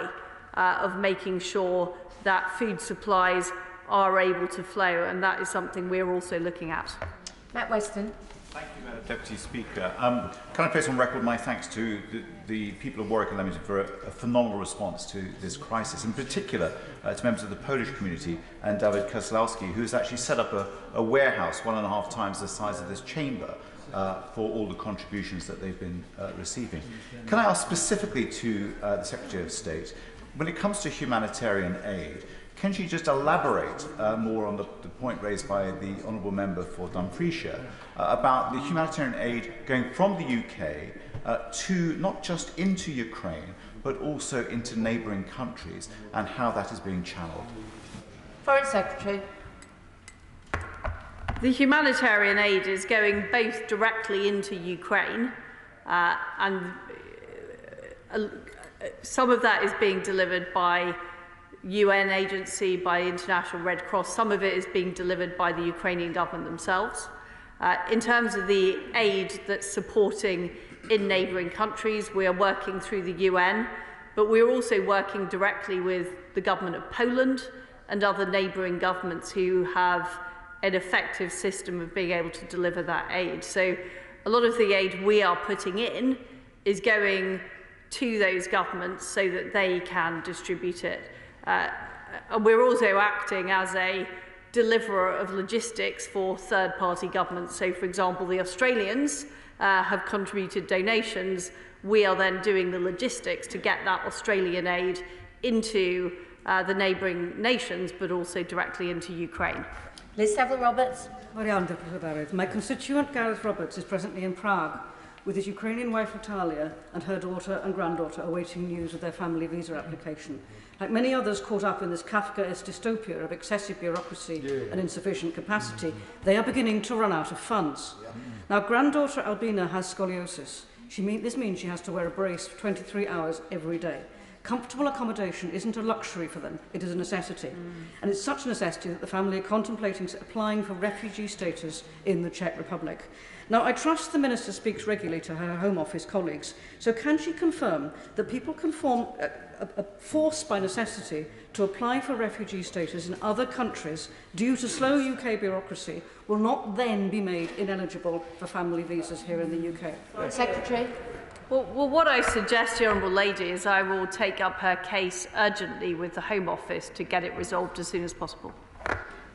of making sure that food supplies are able to flow, and that is something we're also looking at. Matt Weston. Thank you, Madam Deputy Speaker. Can I place on record my thanks to the people of Warwick and Leamington for a phenomenal response to this crisis, in particular to members of the Polish community and David Kozlowski, who has actually set up a warehouse 1.5 times the size of this chamber for all the contributions that they've been receiving. Can I ask specifically to the Secretary of State, when it comes to humanitarian aid, can she just elaborate more on the point raised by the Honourable Member for Dumfriesshire about the humanitarian aid going from the UK to not just into Ukraine, but also into neighbouring countries, and how that is being channelled? Foreign Secretary. The humanitarian aid is going both directly into Ukraine and some of that is being delivered by UN agency, by International Red Cross. Some of it is being delivered by the Ukrainian government themselves. In terms of the aid that's supporting in neighbouring countries, we are working through the UN, but we're also working directly with the government of Poland and other neighbouring governments who have an effective system of being able to deliver that aid. So a lot of the aid we are putting in is going to those governments so that they can distribute it. And we're also acting as a deliverer of logistics for third-party governments. So, for example, the Australians have contributed donations. We are then doing the logistics to get that Australian aid into the neighbouring nations, but also directly into Ukraine. Liz Saville-Roberts. My constituent Gareth Roberts is presently in Prague with his Ukrainian wife Natalia and her daughter and granddaughter awaiting news of their family visa application. Like many others caught up in this Kafkaesque dystopia of excessive bureaucracy and insufficient capacity, they are beginning to run out of funds. Now, granddaughter Albina has scoliosis. This means she has to wear a brace for 23 hours every day. Comfortable accommodation isn't a luxury for them, it is a necessity. And it's such a necessity that the family are contemplating applying for refugee status in the Czech Republic. Now, I trust the Minister speaks regularly to her Home Office colleagues, so can she confirm that people can form a force by necessity to apply for refugee status in other countries due to slow UK bureaucracy will not then be made ineligible for family visas here in the UK? Secretary. Well, what I suggest, the Honourable Lady, is I will take up her case urgently with the Home Office to get it resolved as soon as possible.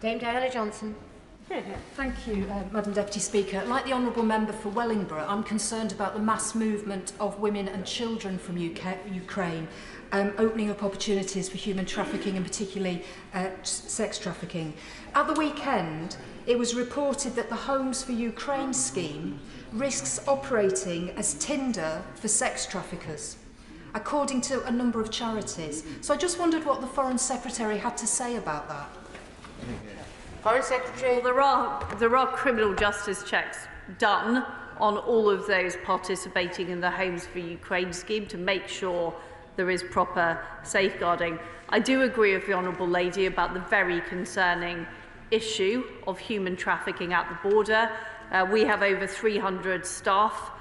Dame Diana Johnson. Thank you, Madam Deputy Speaker. Like the Honourable Member for Wellingborough, I'm concerned about the mass movement of women and children from Ukraine, opening up opportunities for human trafficking and particularly sex trafficking. At the weekend, it was reported that the Homes for Ukraine scheme risks operating as Tinder for sex traffickers, according to a number of charities. So I just wondered what the Foreign Secretary had to say about that. Foreign Secretary. Well, there are criminal justice checks done on all of those participating in the Homes for Ukraine scheme to make sure there is proper safeguarding. I do agree with the Honourable Lady about the very concerning issue of human trafficking at the border. We have over 300 staff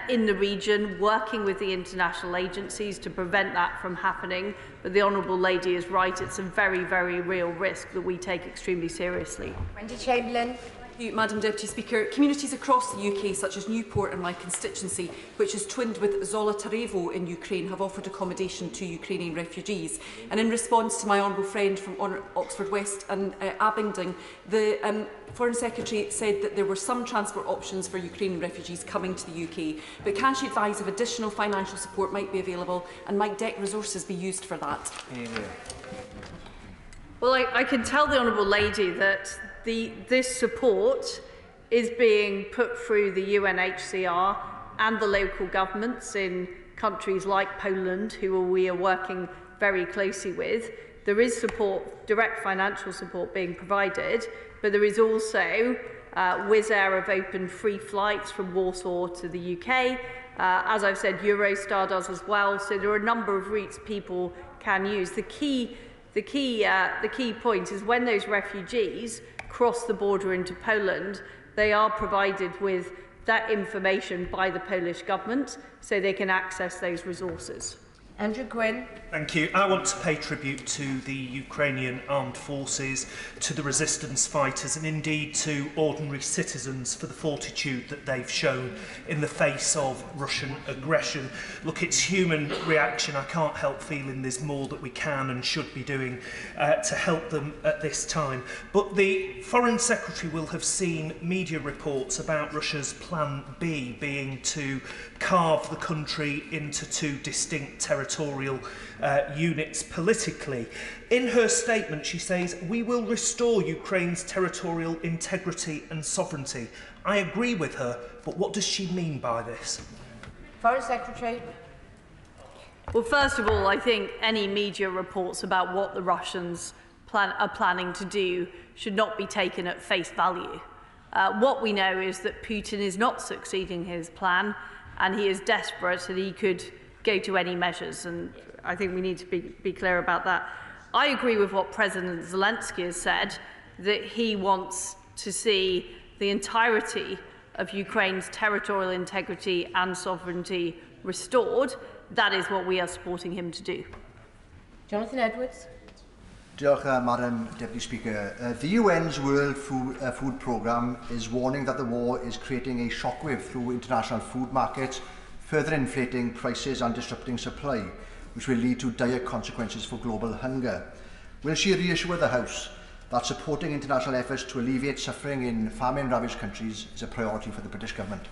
in the region working with the international agencies to prevent that from happening. But the Honourable Lady is right, it's a very, very real risk that we take extremely seriously. Wendy Chamberlain. Thank you, Madam Deputy Speaker. Communities across the UK, such as Newport in my constituency, which is twinned with Zolotarevo in Ukraine, have offered accommodation to Ukrainian refugees. And in response to my honourable friend from Oxford West and Abingdon, the Foreign Secretary said that there were some transport options for Ukrainian refugees coming to the UK. But can she advise if additional financial support might be available and might DEC resources be used for that? Well, I can tell the Honourable Lady that this support is being put through the UNHCR and the local governments in countries like Poland, who we are working very closely with. There is support, direct financial support being provided, but there is also Wizz Air have opened free flights from Warsaw to the UK. As I've said, Eurostar does as well. So there are a number of routes people can use. The key point is when those refugees cross the border into Poland, they are provided with that information by the Polish government so they can access those resources. Andrew Gwynn. Thank you. I want to pay tribute to the Ukrainian armed forces, to the resistance fighters and indeed to ordinary citizens for the fortitude that they've shown in the face of Russian aggression. Look, it's human reaction. I can't help feeling there's more that we can and should be doing to help them at this time. But the Foreign Secretary will have seen media reports about Russia's Plan B being to carve the country into two distinct territorial units politically. In her statement, she says, "We will restore Ukraine's territorial integrity and sovereignty." I agree with her, but what does she mean by this? Foreign Secretary. Well, first of all, I think any media reports about what the Russians are planning to do should not be taken at face value. What we know is that Putin is not succeeding his plan, and he is desperate and he could go to any measures, and I think we need to be clear about that. I agree with what President Zelensky has said, that he wants to see the entirety of Ukraine's territorial integrity and sovereignty restored. That is what we are supporting him to do. Jonathan Edwards. Madam Deputy Speaker. The UN's World Food Programme is warning that the war is creating a shockwave through international food markets, further inflating prices and disrupting supply, which will lead to dire consequences for global hunger. Will she reassure the House that supporting international efforts to alleviate suffering in famine-ravaged countries is a priority for the British Government?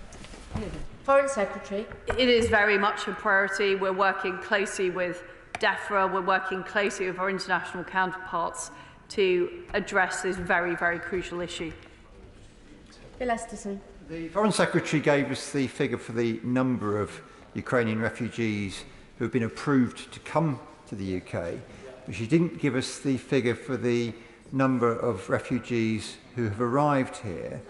Foreign Secretary. It is very much a priority. We're working closely with DEFRA, we're working closely with our international counterparts to address this very, very crucial issue. Bill Esterson. The Foreign Secretary gave us the figure for the number of Ukrainian refugees who have been approved to come to the UK, but she didn't give us the figure for the number of refugees who have arrived here.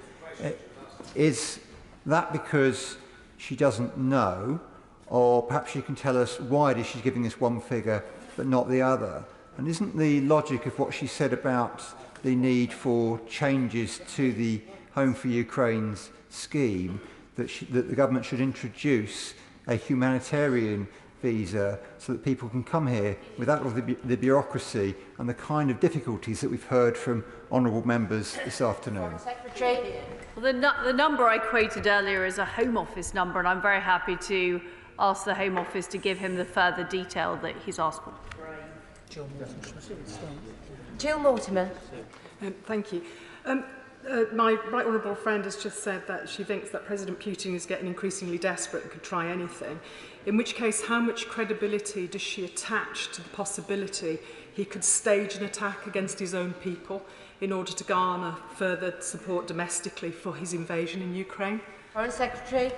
Is that because she doesn't know, or perhaps she can tell us why it is she's giving us one figure but not the other? And isn't the logic of what she said about the need for changes to the Home for Ukraine's scheme that the government should introduce a humanitarian visa so that people can come here without all the bureaucracy and the kind of difficulties that we've heard from honourable members this afternoon? Secretary. Well, the number I quoted earlier is a Home Office number, and I'm very happy to ask the Home Office to give him the further detail that he's asked for. Jill Mortimer. Thank you. My right honourable friend has just said that she thinks that President Putin is getting increasingly desperate and could try anything, in which case how much credibility does she attach to the possibility he could stage an attack against his own people in order to garner further support domestically for his invasion in Ukraine? Foreign Secretary.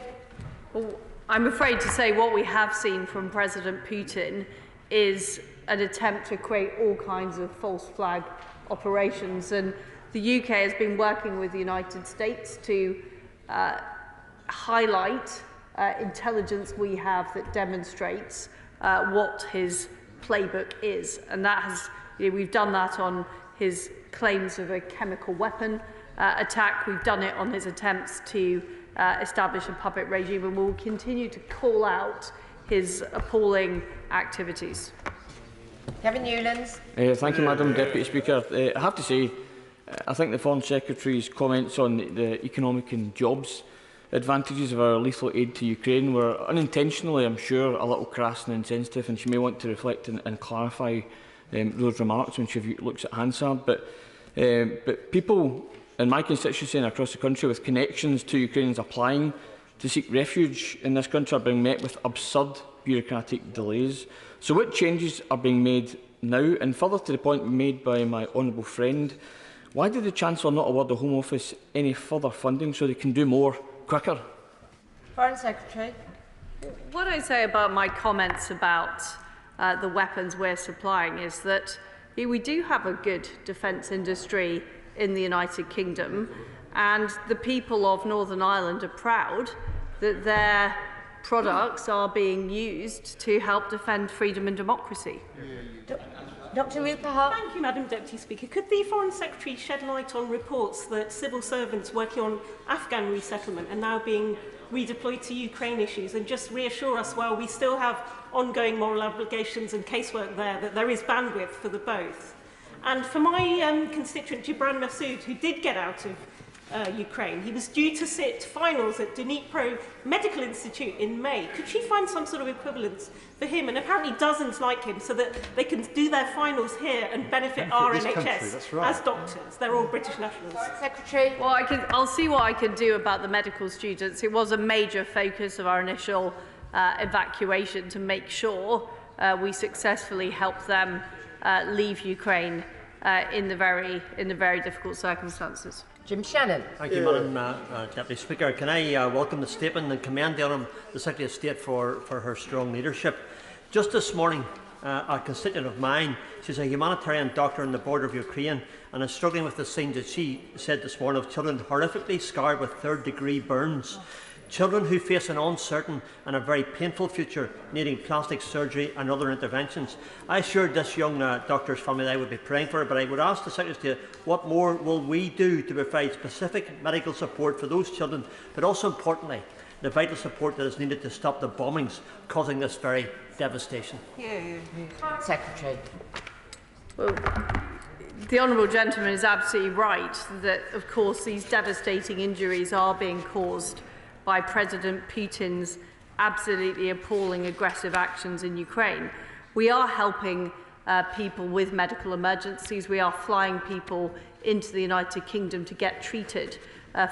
Well, I'm afraid to say what we have seen from President Putin is an attempt to create all kinds of false flag operations, and the UK has been working with the United States to highlight intelligence we have that demonstrates what his playbook is, and that has, we've done that on his claims of a chemical weapon attack. We've done it on his attempts to establish a puppet regime, and we'll continue to call out his appalling activities. Kevin Newlands. Thank you, Madam Deputy Speaker. I have to say, I think the Foreign Secretary's comments on the economic and jobs advantages of our lethal aid to Ukraine were unintentionally, I'm sure, a little crass and insensitive, and she may want to reflect and clarify those remarks when she looks at Hansard. But people in my constituency and across the country with connections to Ukrainians applying to seek refuge in this country are being met with absurd bureaucratic delays. So what changes are being made now? And further to the point made by my honourable friend, why did the Chancellor not award the Home Office any further funding so they can do more quicker? Foreign Secretary. What I say about my comments about the weapons we're supplying is that we do have a good defence industry in the United Kingdom, and the people of Northern Ireland are proud that their products are being used to help defend freedom and democracy. Dr. Rupa. Thank you, Madam Deputy Speaker. Could the Foreign Secretary shed light on reports that civil servants working on Afghan resettlement are now being redeployed to Ukraine issues, and just reassure us, while we still have ongoing moral obligations and casework there, that there is bandwidth for the both? And for my constituent Gibran Massoud, who did get out of Ukraine, he was due to sit finals at Dnipro Medical Institute in May. Could she find some sort of equivalence for him, and apparently dozens like him, so that they can do their finals here and benefit our NHS as doctors? They're all British nationals. Secretary. Well, I'll see what I can do about the medical students. It was a major focus of our initial evacuation to make sure we successfully helped them leave Ukraine in the very difficult circumstances. Jim Shannon. Thank you, Madam Deputy Speaker. Can I welcome the statement and commend the Secretary of State for her strong leadership. Just this morning, a constituent of mine, she's a humanitarian doctor on the border of Ukraine, and is struggling with the scenes that she said this morning of children horrifically scarred with third-degree burns. children who face an uncertain and a very painful future needing plastic surgery and other interventions. I assured this young doctor's family that I would be praying for her, but I would ask the Secretary of State, what more will we do to provide specific medical support for those children, but also importantly, the vital support that is needed to stop the bombings causing this very devastation? Secretary. Well, the honourable gentleman is absolutely right that, of course, these devastating injuries are being caused by President Putin's absolutely appalling aggressive actions in Ukraine. We are helping people with medical emergencies. We are flying people into the United Kingdom to get treated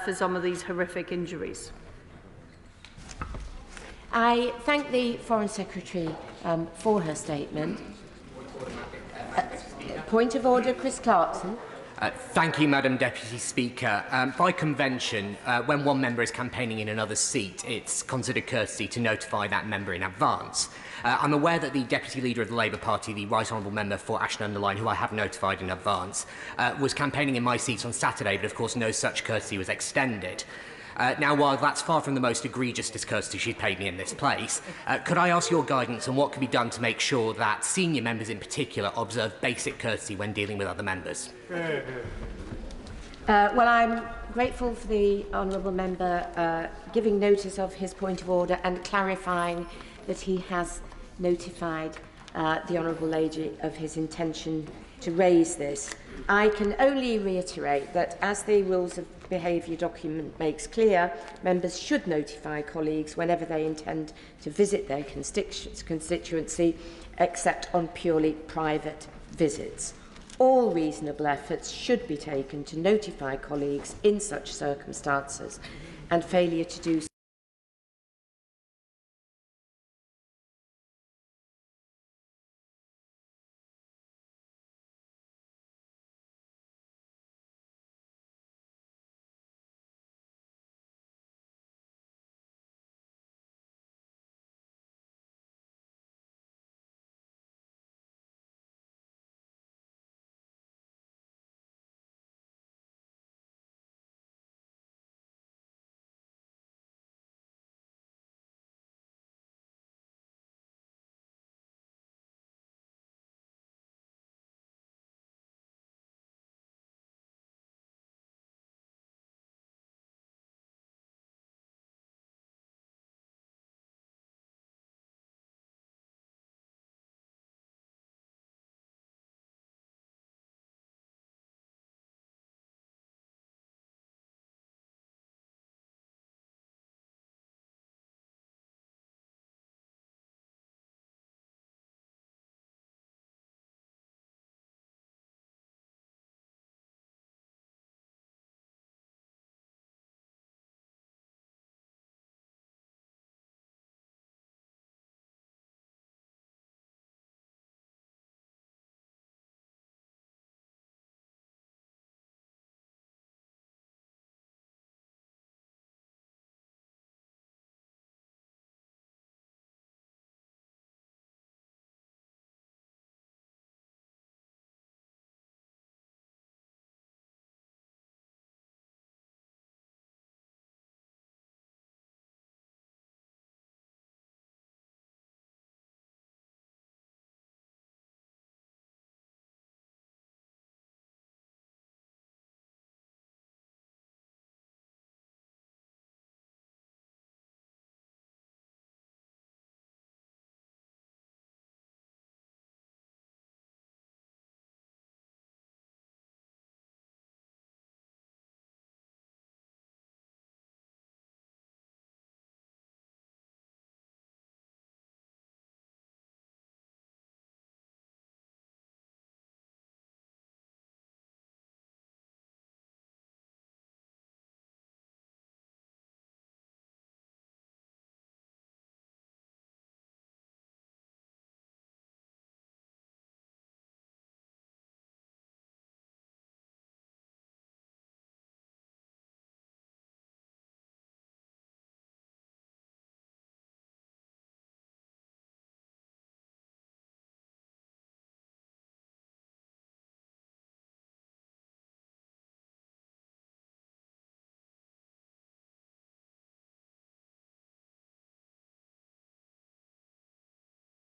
for some of these horrific injuries. I thank the Foreign Secretary for her statement. Point of order, Chris Clarkson. Thank you, Madam Deputy Speaker. By convention, when one member is campaigning in another seat, it's considered courtesy to notify that member in advance. I'm aware that the Deputy Leader of the Labour Party, the Right Honourable Member for Ashton-under-Lyne, who I have notified in advance, was campaigning in my seat on Saturday, but of course no such courtesy was extended. Now, while that's far from the most egregious discourtesy she's paid me in this place, could I ask your guidance on what can be done to make sure that senior members in particular observe basic courtesy when dealing with other members? Well, I'm grateful for the honourable member giving notice of his point of order and clarifying that he has notified the honourable lady of his intention to raise this. I can only reiterate that, as the Rules of Behaviour document makes clear, members should notify colleagues whenever they intend to visit their constituency, except on purely private visits. All reasonable efforts should be taken to notify colleagues in such circumstances, and failure to do